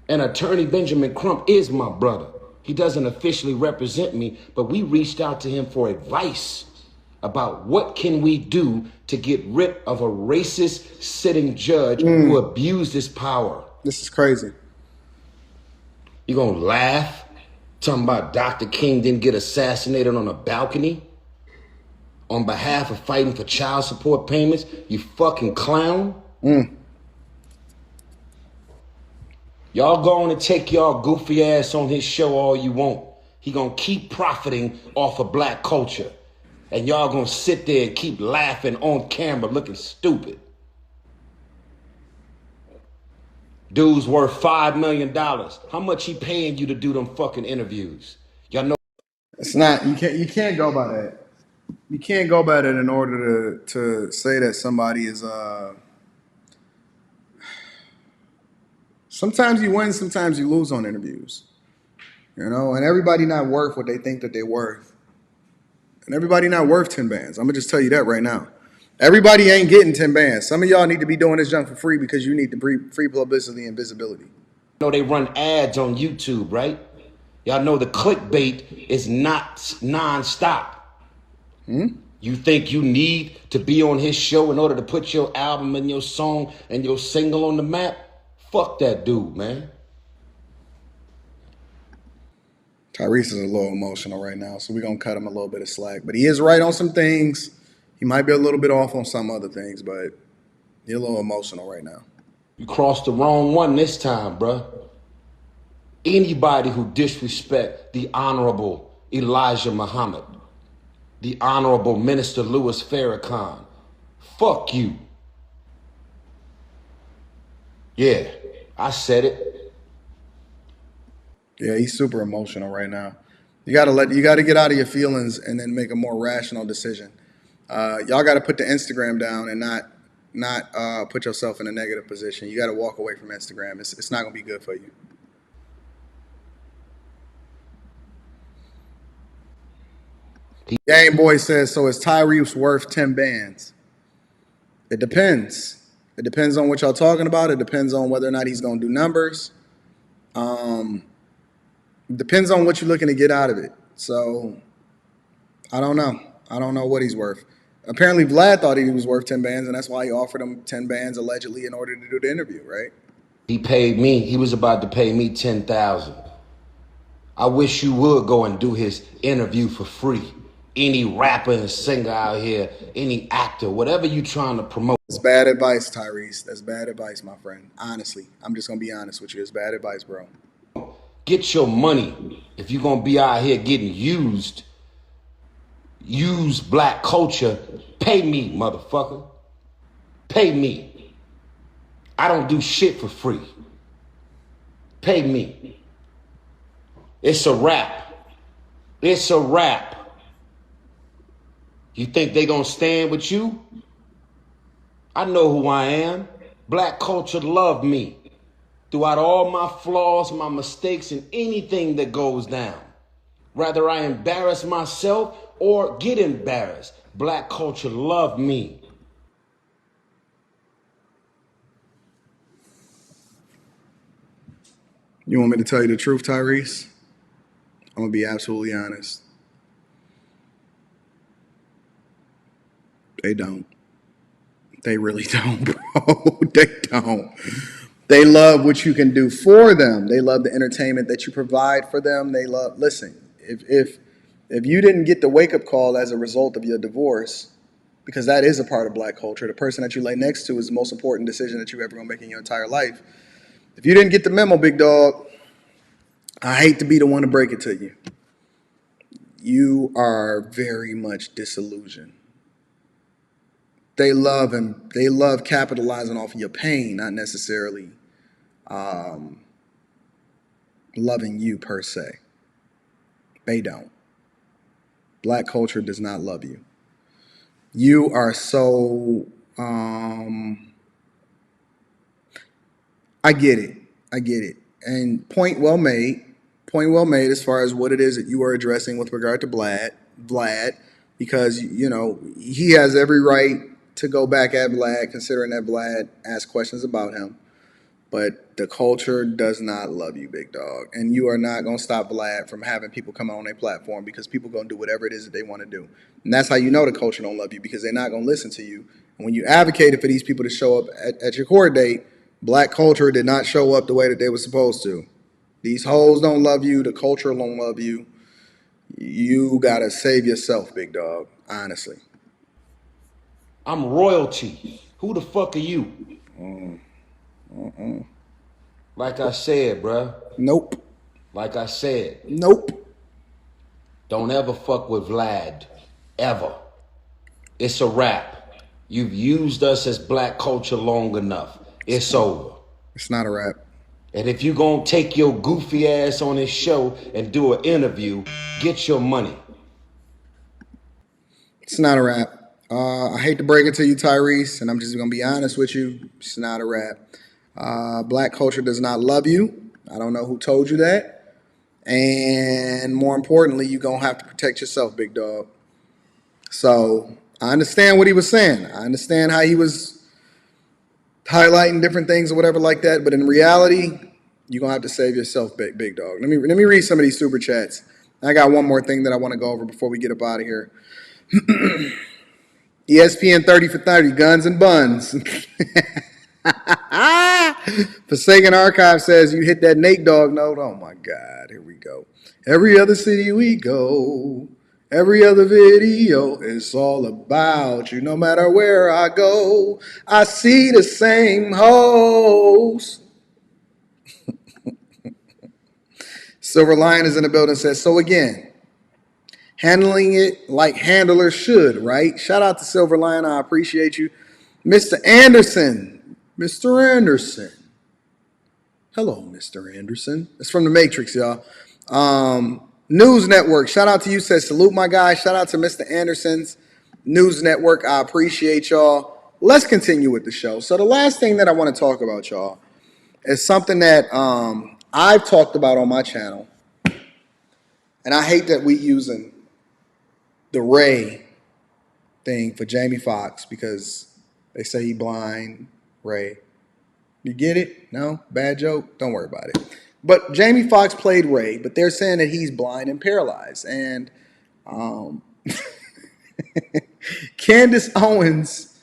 And attorney Benjamin Crump is my brother. He doesn't officially represent me, but we reached out to him for advice about what can we do to get rid of a racist sitting judge who abused his power. This is crazy. You gonna laugh? Talking about Dr. King didn't get assassinated on a balcony on behalf of fighting for child support payments? You fucking clown. Y'all go on and take y'all goofy ass on his show all you want. He gonna keep profiting off of black culture. And y'all gonna sit there and keep laughing on camera looking stupid. Dude's worth $5 million. How much he paying you to do them fucking interviews? Y'all know. It's not, you can't go by that. You can't go by that in order to say that somebody is sometimes you win, sometimes you lose on interviews. And everybody not worth what they think that they're worth. And everybody not worth 10 bands. I'm going to just tell you that right now. Everybody ain't getting 10 bands. Some of y'all need to be doing this junk for free because you need the free publicity and visibility. You know they run ads on YouTube, right? Y'all know the clickbait is not non-stop. You think you need to be on his show in order to put your album and your song and your single on the map? Fuck that dude, man. Tyrese is a little emotional right now, so we're going to cut him a little bit of slack. But he is right on some things. He might be a little bit off on some other things, but he's a little emotional right now. You crossed the wrong one this time, bruh. Anybody who disrespect the Honorable Elijah Muhammad, the Honorable Minister Louis Farrakhan, fuck you. Yeah, I said it. Yeah, he's super emotional right now. You got to get out of your feelings and then make a more rational decision. Y'all got to put the Instagram down and not put yourself in a negative position. You got to walk away from Instagram. It's not going to be good for you. Game Boy says, so is Tyrese worth 10 bands? It depends. It depends on what y'all talking about. It depends on whether or not he's going to do numbers. Depends on what you're looking to get out of it. So, I don't know. I don't know what he's worth. Apparently, Vlad thought he was worth 10 bands, and that's why he offered him 10 bands allegedly in order to do the interview, right? He paid me. He was about to pay me $10,000. I wish you would go and do his interview for free. Any rapper and singer out here, any actor, whatever you trying to promote. That's bad advice, Tyrese. That's bad advice, my friend. Honestly, I'm just gonna be honest with you. It's bad advice, bro. Get your money. If you're gonna be out here getting used, use black culture, pay me, motherfucker. Pay me. I don't do shit for free. Pay me. It's a wrap. It's a wrap. You think they gonna stand with you? I know who I am. Black culture love me. Throughout all my flaws, my mistakes, and anything that goes down. Whether I embarrass myself or get embarrassed, black culture love me. You want me to tell you the truth, Tyrese? I'm gonna be absolutely honest. They don't. They really don't, bro. They don't. They love what you can do for them. They love the entertainment that you provide for them. They love, listen, if you didn't get the wake-up call as a result of your divorce, because that is a part of black culture, the person that you lay next to is the most important decision that you ever gonna make in your entire life. If you didn't get the memo, big dog, I hate to be the one to break it to you. You are very much disillusioned. They love capitalizing off of your pain, not necessarily loving you per se. They don't. Black culture does not love you. You are so I get it. And point well made as far as what it is that you are addressing with regard to Vlad, because, you know, he has every right to go back at Vlad, considering that Vlad asked questions about him. But the culture does not love you, big dog. And you are not going to stop Vlad from having people come on their platform, because people going to do whatever it is that they want to do. And that's how you know the culture don't love you, because they're not going to listen to you. And when you advocated for these people to show up at your court date, black culture did not show up the way that they were supposed to. These hoes don't love you. The culture don't love you. You got to save yourself, big dog, honestly. I'm royalty. Who the fuck are you? Like I said, bruh. Nope. Like I said. Nope. Don't ever fuck with Vlad. Ever. It's a wrap. You've used us as black culture long enough. It's over. It's not a wrap. And if you gonna take your goofy ass on this show and do an interview, get your money. It's not a wrap. I hate to break it to you, Tyrese, and I'm just going to be honest with you. It's not a wrap. Black culture does not love you. I don't know who told you that. And more importantly, you're going to have to protect yourself, big dog. So I understand what he was saying. I understand how he was highlighting different things or whatever like that. But in reality, you're going to have to save yourself, big dog. Let me read some of these super chats. I got one more thing that I want to go over before we get up out of here. ESPN 30 for 30, guns and buns. Forsaken Archive says you hit that Nate Dogg note. Oh my God, here we go. Every other city we go, every other video, it's all about you. No matter where I go, I see the same hoes. Silver Lion is in the building, says, so again, handling it like handlers should, right? Shout out to Silver Lion. I appreciate you. Mr. Anderson. Mr. Anderson. Hello, Mr. Anderson. It's from The Matrix, y'all. News Network. Shout out to you. Says, salute my guy. Shout out to Mr. Anderson's News Network. I appreciate y'all. Let's continue with the show. So the last thing that I want to talk about, y'all, is something that I've talked about on my channel. And I hate that we using the Ray thing for Jamie Foxx, because they say he blind, Ray. You get it? No? Bad joke? Don't worry about it. But Jamie Foxx played Ray, but they're saying that he's blind and paralyzed. And Candace Owens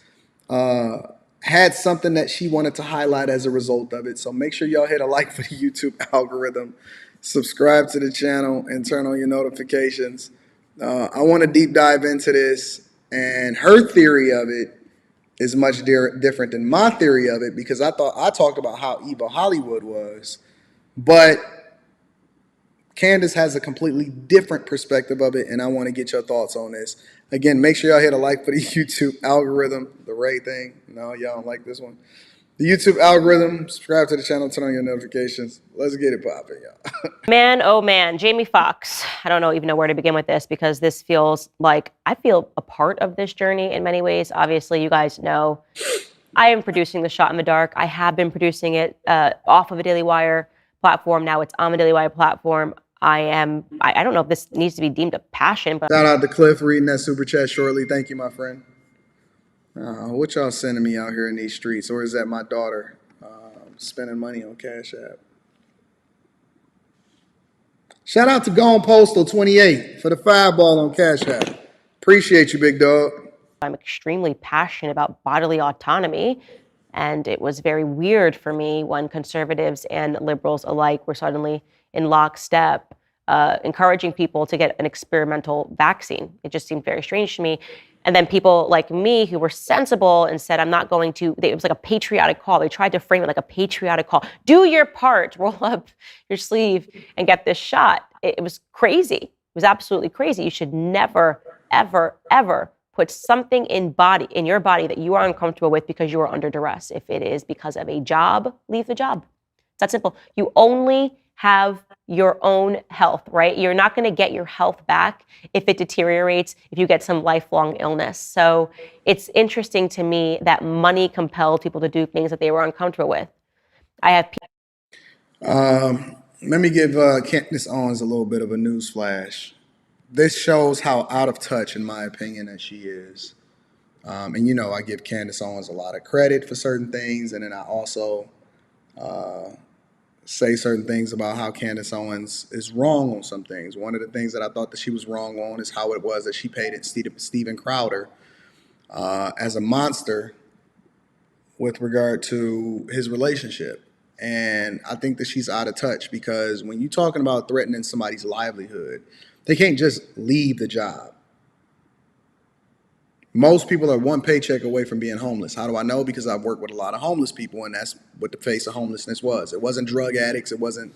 had something that she wanted to highlight as a result of it. So make sure y'all hit a like for the YouTube algorithm. subscribe to the channel, and turn on your notifications. I want to deep dive into this, and her theory of it is much different than my theory of it, because I thought I talked about how evil Hollywood was, but Candace has a completely different perspective of it, and I want to get your thoughts on this. Again, make sure y'all hit a like for the YouTube algorithm, the Ray thing. No, y'all don't like this one. The YouTube algorithm, subscribe to the channel, turn on your notifications. Let's get it popping, y'all. Man, oh man, Jamie Foxx. I don't even know where to begin with this, because this feels like I feel a part of this journey in many ways. Obviously, you guys know I am producing The Shot in the Dark. I have been producing it off of a Daily Wire platform. Now it's on a Daily Wire platform. I don't know if this needs to be deemed a passion, but shout out to Cliff reading that super chat shortly. Thank you, my friend. What y'all sending me out here in these streets? Or is that my daughter spending money on Cash App? Shout out to Gone Postal 28 for the fireball on Cash App. Appreciate you, big dog. I'm extremely passionate about bodily autonomy. And it was very weird for me when conservatives and liberals alike were suddenly in lockstep, encouraging people to get an experimental vaccine. It just seemed very strange to me. And then people like me who were sensible and said, I'm not going to, it was like a patriotic call. They tried to frame it like a patriotic call. Do your part, roll up your sleeve and get this shot. It was crazy. It was absolutely crazy. You should never, ever, ever put something in your body that you are uncomfortable with because you are under duress. If it is because of a job, leave the job. It's that simple. You only have your own health, right? You're not going to get your health back if it deteriorates, if you get some lifelong illness. So it's interesting to me that money compelled people to do things that they were uncomfortable with. I have let me give Candace Owens a little bit of a news flash. This shows how out of touch, in my opinion, that she is. And you know, I give Candace Owens a lot of credit for certain things, and then I also say certain things about how Candace Owens is wrong on some things. One of the things that I thought that she was wrong on is how it was that she painted Steven Crowder as a monster with regard to his relationship. And I think that she's out of touch, because when you're talking about threatening somebody's livelihood, they can't just leave the job. Most people are one paycheck away from being homeless. How do I know? Because I've worked with a lot of homeless people, and that's what the face of homelessness was. It wasn't drug addicts. It wasn't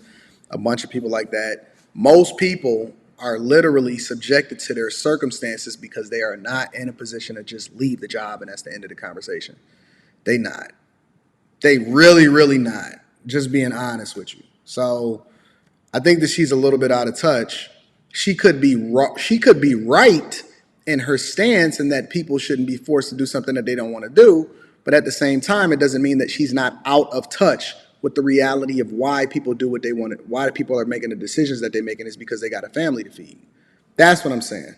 a bunch of people like that. Most people are literally subjected to their circumstances because they are not in a position to just leave the job, and that's the end of the conversation. They not. They really, really not. Just being honest with you. So I think that she's a little bit out of touch. She could be right in her stance, and that people shouldn't be forced to do something that they don't want to do. But at the same time, it doesn't mean that she's not out of touch with the reality of why people do what they want. Why people are making the decisions that they're making is because they got a family to feed. That's what I'm saying.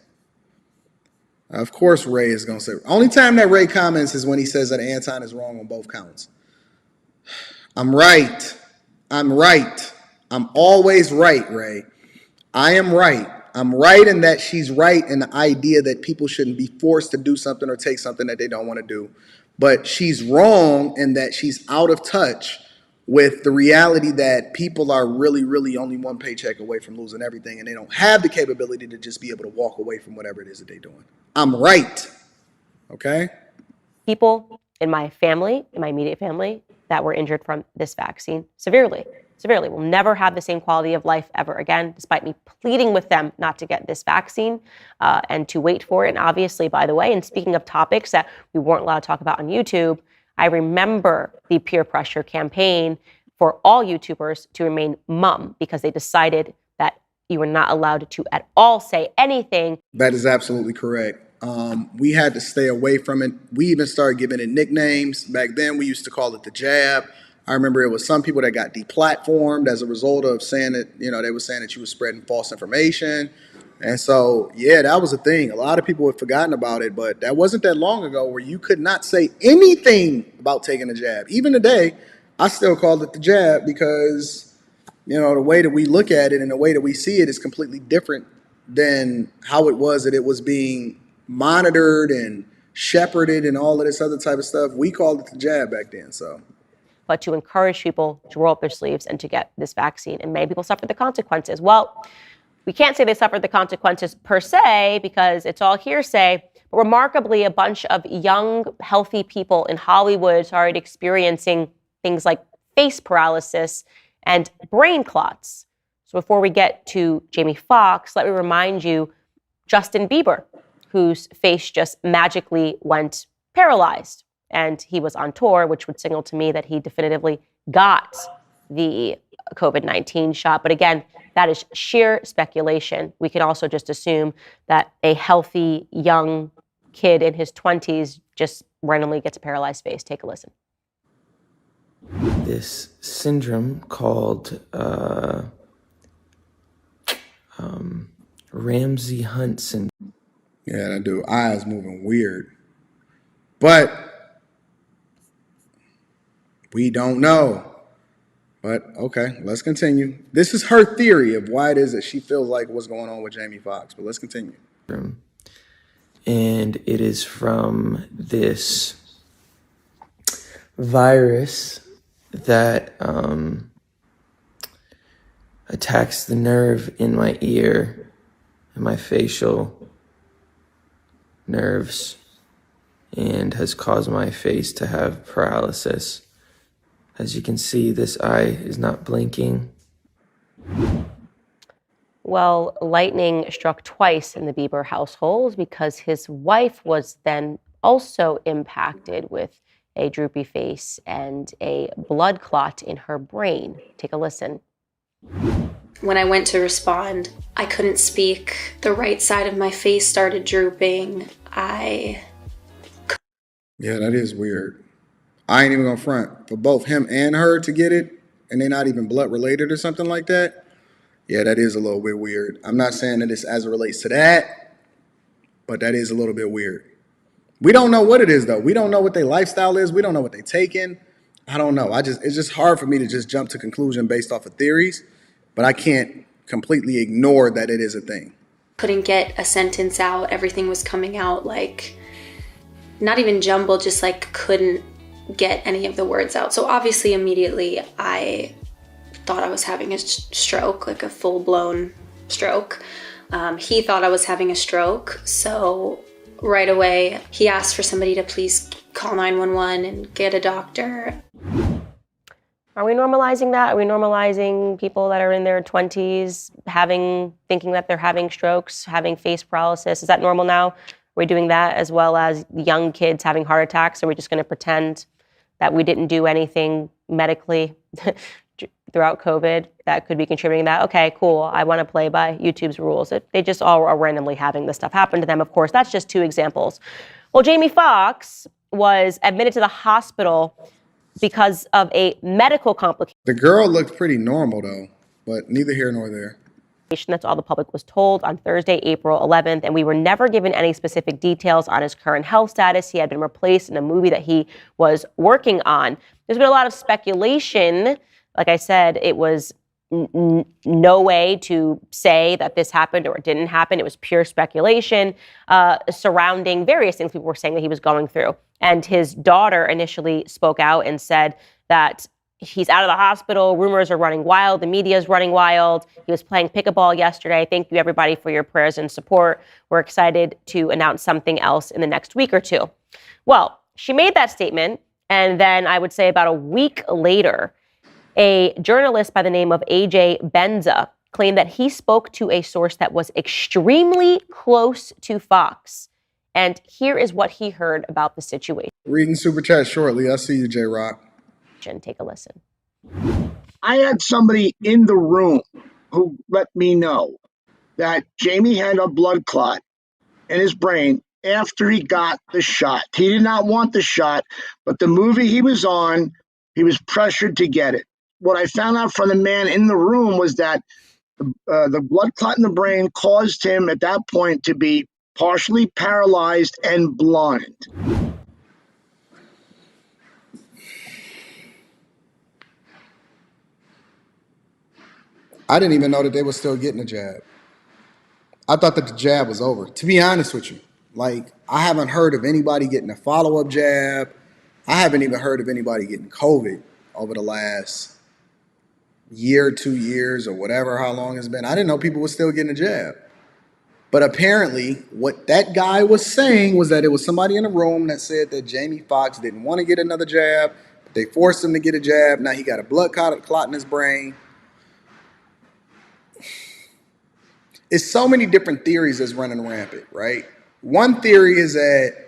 Of course, Ray is going to say, only time that Ray comments is when he says that Anton is wrong on both counts. I'm right. I'm right. I'm always right, Ray. I am right. I'm right in that she's right in the idea that people shouldn't be forced to do something or take something that they don't want to do. But she's wrong in that she's out of touch with the reality that people are really, really only one paycheck away from losing everything, and they don't have the capability to just be able to walk away from whatever it is that they're doing. I'm right. Okay? people in my family, in my immediate family, that were injured from this vaccine severely. Will never have the same quality of life ever again, despite me pleading with them not to get this vaccine and to wait for it. And obviously, by the way, and speaking of topics that we weren't allowed to talk about on YouTube, I remember the peer pressure campaign for all YouTubers to remain mum because they decided that you were not allowed to at all say anything. That is absolutely correct. We had to stay away from it. We even started giving it nicknames. Back then, we used to call it the jab. I remember it was some people that got deplatformed as a result of saying that, you know, they were saying that you were spreading false information. And so, yeah, that was a thing. A lot of people had forgotten about it, but that wasn't that long ago where you could not say anything about taking a jab. Even today, I still call it the jab because, you know, the way that we look at it and the way that we see it is completely different than how it was that it was being monitored and shepherded and all of this other type of stuff. We called it the jab back then, so. but to encourage people to roll up their sleeves and to get this vaccine. And many people suffered the consequences. Well, we can't say they suffered the consequences per se because it's all hearsay. But remarkably, a bunch of young, healthy people in Hollywood started experiencing things like face paralysis and brain clots. So before we get to Jamie Foxx, let me remind you, Justin Bieber, whose face just magically went paralyzed. And he was on tour, which would signal to me that he definitively got the COVID-19 shot. But again, that is sheer speculation. We can also just assume that a healthy young kid in his 20s just randomly gets a paralyzed face. Take a listen. This syndrome called Ramsey Hunt syndrome. Yeah, that dude, eyes moving weird. But we don't know. But okay, let's continue. This is her theory of why it is that she feels like what's going on with Jamie Foxx. But let's continue. And it is from this virus that attacks the nerve in my ear and my facial nerves and has caused my face to have paralysis. As you can see, this eye is not blinking. Well, lightning struck twice in the Bieber household because his wife was then also impacted with a droopy face and a blood clot in her brain. Take a listen. When I went to respond, I couldn't speak. The right side of my face started drooping. Yeah, that is weird. I ain't even gonna front. For both him and her to get it, and they're not even blood related or something like that, yeah, that is a little bit weird. I'm not saying that it's as it relates to that, but that is a little bit weird. We don't know what it is, though. We don't know what their lifestyle is. We don't know what they're taking. I don't know. It's just hard for me to just jump to conclusion based off of theories, but I can't completely ignore that it is a thing. Couldn't get a sentence out. Everything was coming out like, not even jumbled, just like couldn't get any of the words out. So obviously immediately I thought I was having a stroke, like a full-blown stroke. He thought I was having a stroke, so right away he asked for somebody to please call 911 and get a doctor. Are we normalizing that? Are we normalizing people that are in their 20s thinking that they're having strokes, having face paralysis? Is that normal now? Are we doing that as well as young kids having heart attacks? Are we just going to pretend that we didn't do anything medically throughout COVID that could be contributing to that? Okay, cool. I want to play by YouTube's rules. They just all are randomly having this stuff happen to them. Of course, that's just two examples. Well, Jamie Foxx was admitted to the hospital because of a medical complication. The girl looked pretty normal, though, but neither here nor there. That's all the public was told on Thursday, April 11th, and we were never given any specific details on his current health status. He had been replaced in a movie that he was working on. There's been a lot of speculation. Like I said, it was no way to say that this happened or it didn't happen. It was pure speculation surrounding various things people were saying that he was going through. And his daughter initially spoke out and said that he's out of the hospital. Rumors are running wild. The media is running wild. He was playing pickleball yesterday. Thank you, everybody, for your prayers and support. We're excited to announce something else in the next week or two. Well, she made that statement. And then I would say about a week later, a journalist by the name of AJ Benza claimed that he spoke to a source that was extremely close to Foxx. And here is what he heard about the situation. Reading Super Chat shortly. I see you, J-Rock. Take a listen. I had somebody in the room who let me know that Jamie had a blood clot in his brain after he got the shot. He did not want the shot, but the movie he was on, he was pressured to get it. What I found out from the man in the room was that the blood clot in the brain caused him at that point to be partially paralyzed and blind. I didn't even know that they were still getting a jab. I thought that the jab was over, to be honest with you. Like, I haven't heard of anybody getting a follow-up jab. I haven't even heard of anybody getting COVID. over the last year, 2 years, or whatever, how long it's been. I didn't know people were still getting a jab. But apparently, what that guy was saying was that it was somebody in the room that said that Jamie Foxx didn't want to get another jab. But they forced him to get a jab. Now he got a blood clot in his brain. It's so many different theories that's running rampant, right? One theory is that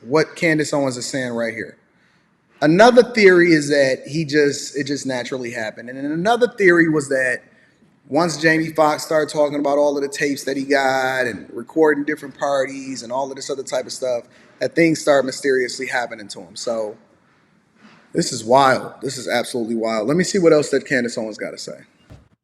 what Candace Owens is saying right here. Another theory is that it just naturally happened. And then another theory was that once Jamie Foxx started talking about all of the tapes that he got and recording different parties and all of this other type of stuff, that things started mysteriously happening to him. So this is wild. This is absolutely wild. Let me see what else that Candace Owens got to say.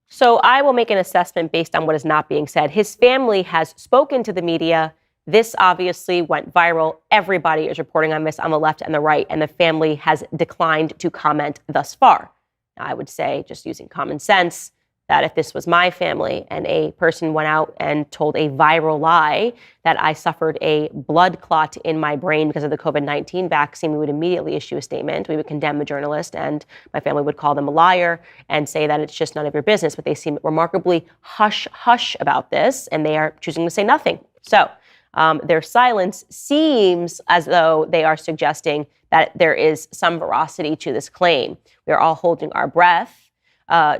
So I will make an assessment based on what is not being said. His family has spoken to the media. This obviously went viral. Everybody is reporting on this on the left and the right, and the family has declined to comment thus far. I would say, just using common sense, that if this was my family and a person went out and told a viral lie that I suffered a blood clot in my brain because of the COVID-19 vaccine, we would immediately issue a statement. We would condemn the journalist, and my family would call them a liar and say that it's just none of your business. But they seem remarkably hush-hush about this, and they are choosing to say nothing. So their silence seems as though they are suggesting that there is some veracity to this claim. We are all holding our breath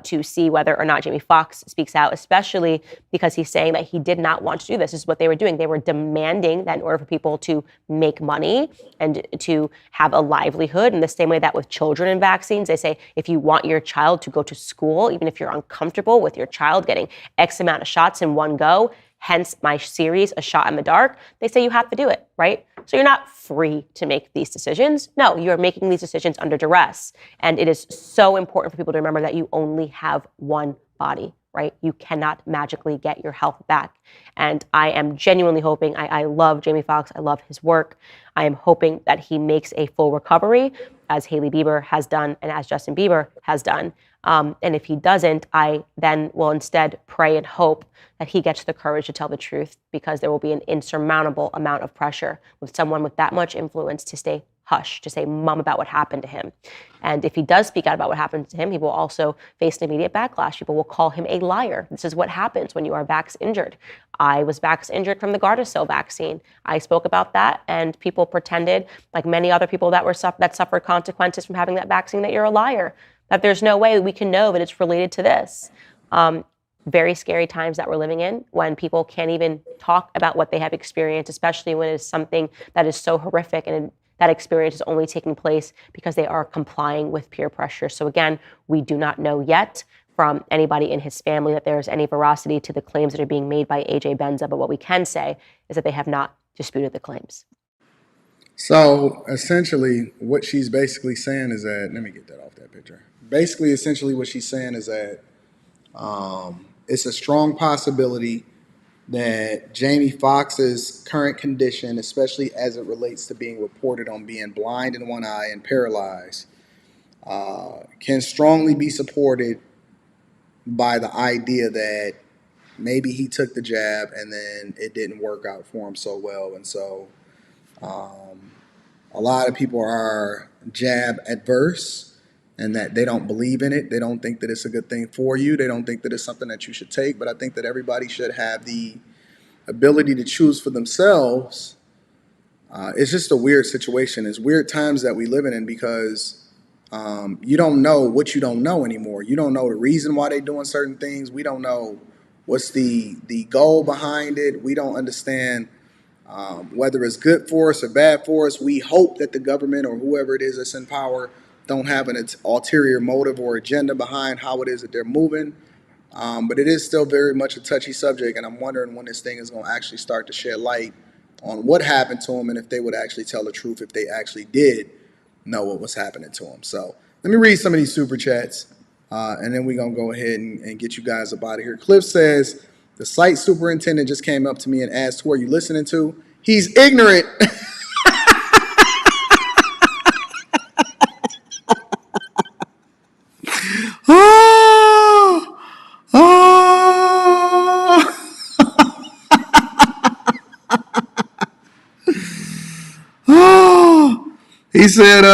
to see whether or not Jamie Foxx speaks out, especially because he's saying that he did not want to do this. This is what they were doing. They were demanding that in order for people to make money and to have a livelihood, in the same way that with children and vaccines, they say, if you want your child to go to school, even if you're uncomfortable with your child getting X amount of shots in one go, hence my series, A Shot in the Dark, they say you have to do it, right? So you're not free to make these decisions. No, you're making these decisions under duress. And it is so important for people to remember that you only have one body, right? You cannot magically get your health back. And I am genuinely hoping, I love Jamie Foxx, I love his work. I am hoping that he makes a full recovery, as Hailey Bieber has done and as Justin Bieber has done. And if he doesn't, I then will instead pray and hope that he gets the courage to tell the truth, because there will be an insurmountable amount of pressure with someone with that much influence to stay hush, to say mum about what happened to him. And if he does speak out about what happened to him, he will also face an immediate backlash. People will call him a liar. This is what happens when you are vax injured. I was vax injured from the Gardasil vaccine. I spoke about that, and people pretended, like many other people that suffered consequences from having that vaccine, that you're a liar, that there's no way we can know that it's related to this. Very scary times that we're living in, when people can't even talk about what they have experienced, especially when it's something that is so horrific and that experience is only taking place because they are complying with peer pressure. So again, we do not know yet from anybody in his family that there's any veracity to the claims that are being made by AJ Benza, but what we can say is that they have not disputed the claims. So essentially what she's basically saying is that, let me get that off that picture. Basically, essentially what she's saying is that it's a strong possibility that Jamie Foxx's current condition, especially as it relates to being reported on being blind in one eye and paralyzed, can strongly be supported by the idea that maybe he took the jab and then it didn't work out for him so well. And so a lot of people are jab adverse, and that they don't believe in it. They don't think that it's a good thing for you. They don't think that it's something that you should take. But I think that everybody should have the ability to choose for themselves. It's just a weird situation. It's weird times that we live in, because you don't know what you don't know anymore. You don't know the reason why they're doing certain things. We don't know what's the goal behind it. We don't understand whether it's good for us or bad for us. We hope that the government or whoever it is that's in power don't have an ulterior motive or agenda behind how it is that they're moving. But it is still very much a touchy subject, and I'm wondering when this thing is going to actually start to shed light on what happened to him, and if they would actually tell the truth, if they actually did know what was happening to him. So let me read some of these super chats, and then we're going to go ahead and get you guys up out of here. Cliff says, the site superintendent just came up to me and asked, who are you listening to? He's ignorant. He said,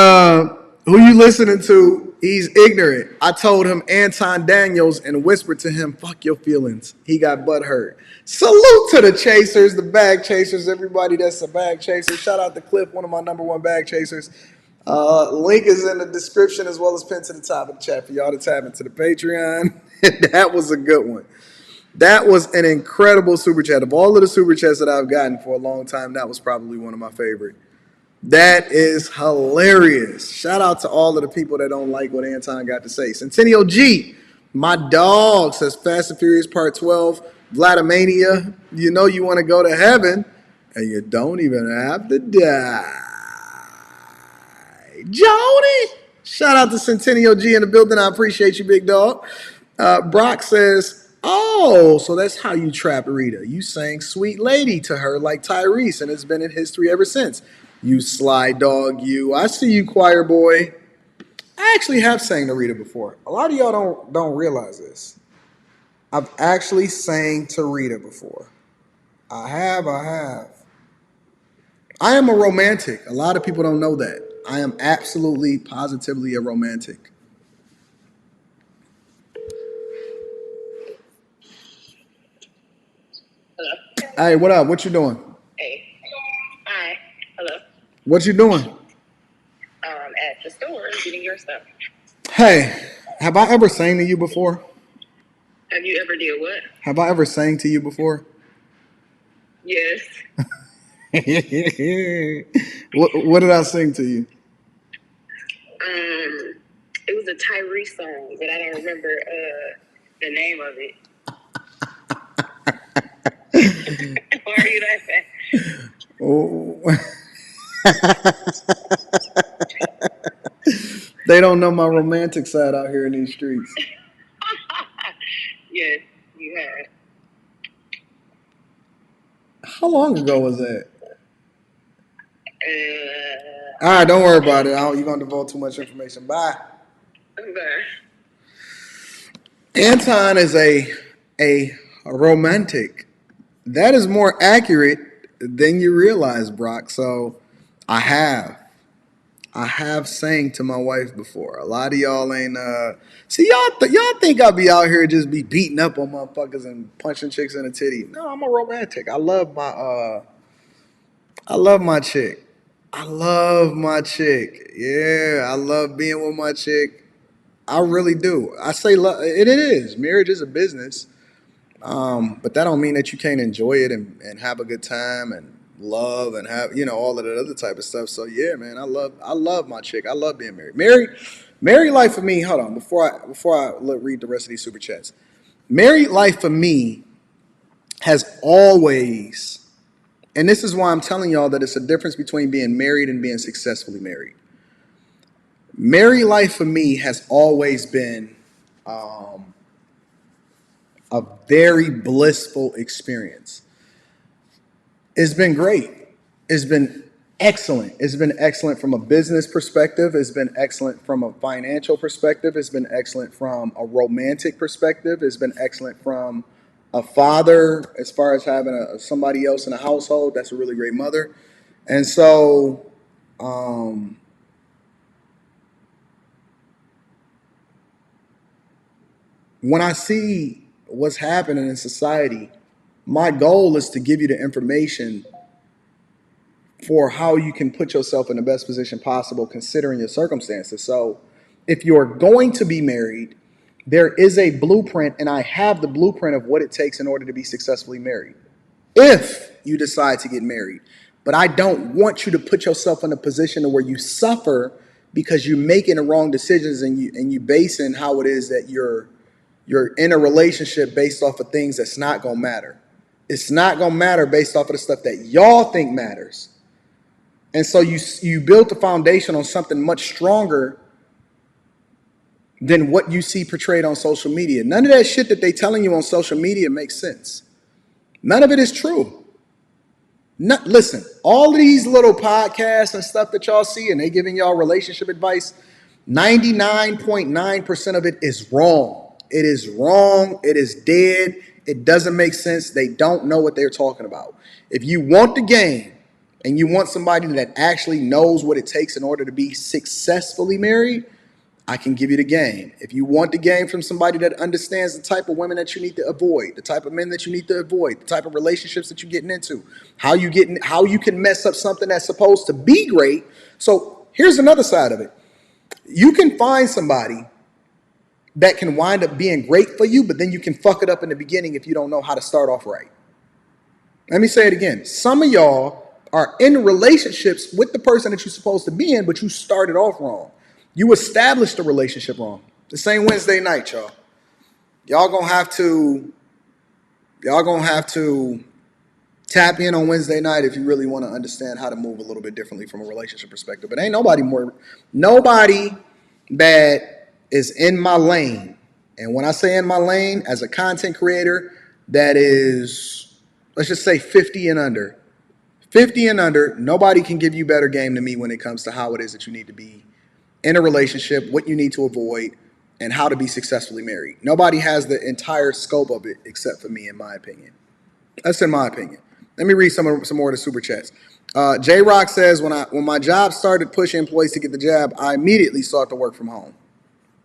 Who you listening to? He's ignorant. I told him Anton Daniels and whispered to him, fuck your feelings. He got butthurt. Salute to the chasers, the bag chasers, everybody that's a bag chaser. Shout out to Cliff, one of my number one bag chasers. Link is in the description as well as pinned to the top of the chat for y'all to tap into the Patreon. That was a good one. That was an incredible super chat. Of all of the super chats that I've gotten for a long time, that was probably one of my favorite. That is hilarious. Shout out to all of the people that don't like what Anton got to say. Centennial G, my dog, says Fast and Furious Part 12. Vladimania, you know you want to go to heaven, and you don't even have to die. Jody, shout out to Centennial G in the building. I appreciate you, big dog. Brock says, oh, so that's how you trapped Rita. You sang Sweet Lady to her like Tyrese, and it's been in history ever since. You sly dog, you. I see you, choir boy. I actually have sang to Rita before. A lot of y'all don't realize this. I've actually sang to Rita before. I have. I am a romantic. A lot of people don't know that. I am absolutely, positively a romantic. Hello. Hey, what up? What you doing? Hey. Hi. Hello. What you doing? At the store getting your stuff. Hey, have I ever sang to you before? Have you ever did what? Have I ever sang to you before? Yes. What did I sing to you? It was a Tyrese song, but I don't remember the name of it. Why are you laughing? Oh. They don't know my romantic side out here in these streets. Yes, you have. How long ago was that? All right, don't worry about it. You're going to divulge too much information. Bye. Bye. Anton is a romantic. That is more accurate than you realize, Brock. So I have sang to my wife before. A lot of y'all ain't see y'all think I be out here just be beating up on motherfuckers and punching chicks in the titty. No, I'm a romantic. I love my chick. I love my chick. Yeah, I love being with my chick. I really do. I say love. It is. Marriage is a business. But that don't mean that you can't enjoy it and have a good time and love and have, all of that other type of stuff. So yeah, man, I love my chick. I love being married. Married life for me, hold on, before I read the rest of these super chats. Married life for me has always, and this is why I'm telling y'all that it's a difference between being married and being successfully married. Married life for me has always been a very blissful experience. It's been great. It's been excellent. It's been excellent from a business perspective. It's been excellent from a financial perspective. It's been excellent from a romantic perspective. It's been excellent from a father, as far as having somebody else in a household. That's a really great mother. And so, when I see what's happening in society, my goal is to give you the information for how you can put yourself in the best position possible considering your circumstances. So if you're going to be married, there is a blueprint, and I have the blueprint of what it takes in order to be successfully married. If you decide to get married. But I don't want you to put yourself in a position where you suffer because you're making the wrong decisions and you basing how it is that you're in a relationship based off of things that's not going to matter. It's not going to matter based off of the stuff that y'all think matters. And so you built a foundation on something much stronger than what you see portrayed on social media. None of that shit that they telling you on social media makes sense. None of it is true. Listen, all of these little podcasts and stuff that y'all see and they giving y'all relationship advice, 99.9% of it is wrong. It is wrong. It is dead. It doesn't make sense. They don't know what they're talking about. If you want the game, and you want somebody that actually knows what it takes in order to be successfully married, I can give you the game. If you want the game from somebody that understands the type of women that you need to avoid, the type of men that you need to avoid, the type of relationships that you're getting into, how you can mess up something that's supposed to be great. So here's another side of it. You can find somebody that can wind up being great for you, but then you can fuck it up in the beginning if you don't know how to start off right. Let me say it again. Some of y'all are in relationships with the person that you're supposed to be in, but you started off wrong. You established the relationship wrong. The same Wednesday night, y'all. Y'all gonna have to tap in on Wednesday night if you really want to understand how to move a little bit differently from a relationship perspective. But ain't nobody that is in my lane. And when I say in my lane, as a content creator that is, let's just say 50 and under. 50 and under, nobody can give you better game than me when it comes to how it is that you need to be in a relationship, what you need to avoid, and how to be successfully married. Nobody has the entire scope of it except for me, in my opinion. That's in my opinion. Let me read some more of the super chats. J Rock says, when my job started pushing employees to get the jab, I immediately sought to work from home.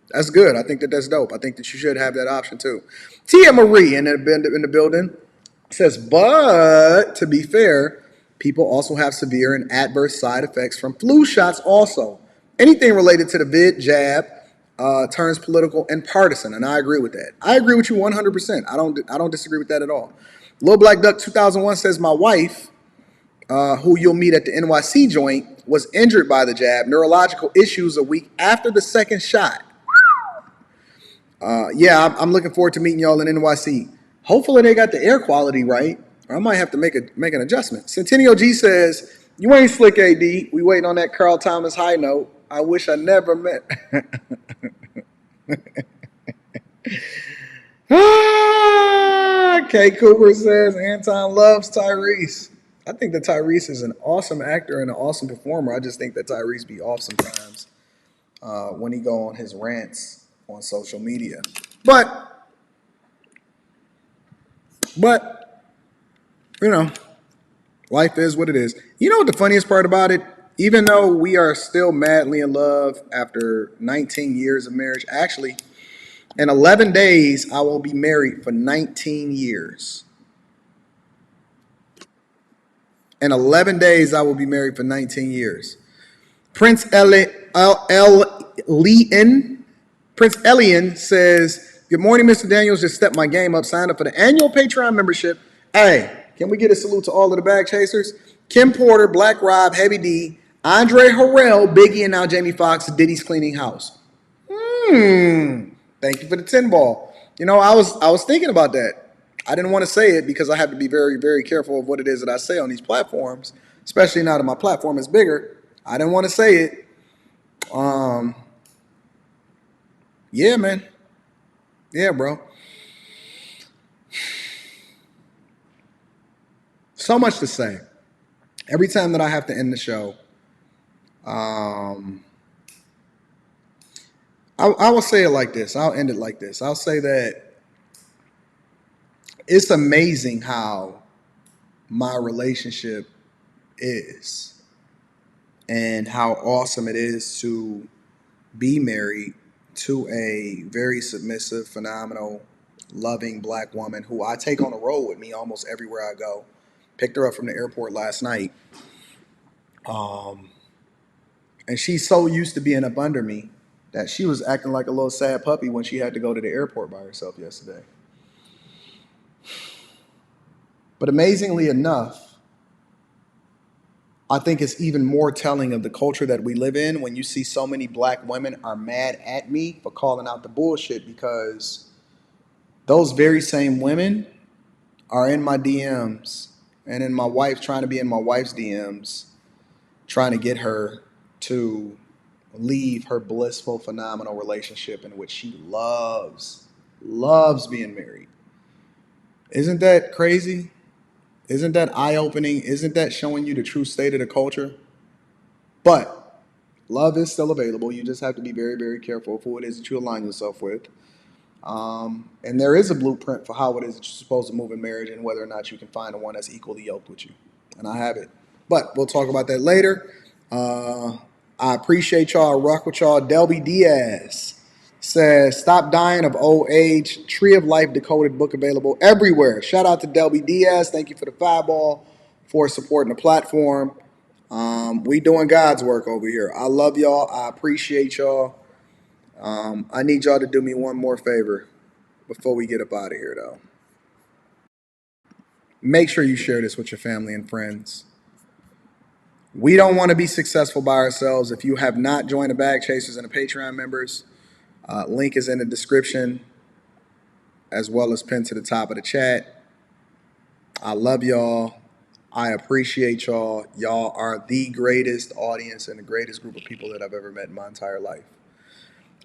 That's good. I think that's dope. I think that you should have that option too. Tia Marie in the building says, but to be fair, people also have severe and adverse side effects from flu shots also. Anything related to the vid jab turns political and partisan, and I agree with that. I agree with you 100%. I don't disagree with that at all. Lil Black Duck 2001 says, my wife, who you'll meet at the NYC joint, was injured by the jab, neurological issues a week after the second shot. Yeah, I'm looking forward to meeting y'all in NYC. Hopefully they got the air quality right, or I might have to make an adjustment. Centennial G says, you ain't slick, AD. We waiting on that Carl Thomas high note. I wish I never met. K Cooper says, Anton loves Tyrese. I think that Tyrese is an awesome actor and an awesome performer. I just think that Tyrese be off sometimes when he go on his rants on social media. But you know, life is what it is. You know what the funniest part about it? Even though we are still madly in love after 19 years of marriage, actually, in 11 days, I will be married for 19 years. In 11 days, I will be married for 19 years. Prince Elian says, good morning, Mr. Daniels. Just stepped my game up. Signed up for the annual Patreon membership. Hey, can we get a salute to all of the bag chasers? Kim Porter, Black Rob, Heavy D, Andre Harrell, Biggie, and now Jamie Foxx, Diddy's Cleaning House. Thank you for the 10 ball. You know, I was thinking about that. I didn't want to say it because I have to be very, very careful of what it is that I say on these platforms, especially now that my platform is bigger. I didn't want to say it. Yeah, man. Yeah, bro. So much to say. Every time that I have to end the show, I will say it like this. I'll end it like this. I'll say that it's amazing how my relationship is and how awesome it is to be married to a very submissive, phenomenal, loving Black woman who I take on the road with me almost everywhere I go. Picked her up from the airport last night. And she's so used to being up under me that she was acting like a little sad puppy when she had to go to the airport by herself yesterday. But amazingly enough, I think it's even more telling of the culture that we live in when you see so many Black women are mad at me for calling out the bullshit, because those very same women are in my DMs and in my wife, trying to be in my wife's DMs, trying to get her to leave her blissful, phenomenal relationship in which she loves being married. Isn't that crazy? Isn't that eye-opening? Isn't that showing you the true state of the culture? But love is still available. You just have to be very, very careful of who it is that you align yourself with. And there is a blueprint for how it is that you're supposed to move in marriage and whether or not you can find the one that's equally yoked with you. And I have it. But we'll talk about that later. I appreciate y'all. I rock with y'all. Delby Diaz says, stop dying of old age. Tree of Life decoded book available everywhere. Shout out to Delby Diaz. Thank you for the fireball, for supporting the platform. We doing God's work over here. I love y'all. I appreciate y'all. I need y'all to do me one more favor before we get up out of here, though. Make sure you share this with your family and friends. We don't want to be successful by ourselves. If you have not joined the Bag Chasers and the Patreon members, link is in the description as well as pinned to the top of the chat. I love y'all. I appreciate y'all. Y'all are the greatest audience and the greatest group of people that I've ever met in my entire life.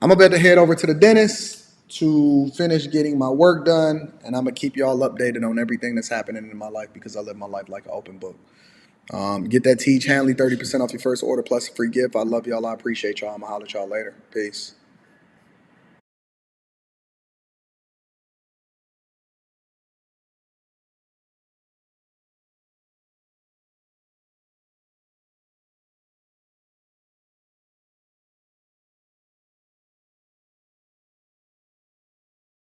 I'm about to head over to the dentist to finish getting my work done, and I'm going to keep y'all updated on everything that's happening in my life because I live my life like an open book. Get that Teach Hanley 30% off your first order plus a free gift. I love y'all. I appreciate y'all. I'm going to holler at y'all later. Peace.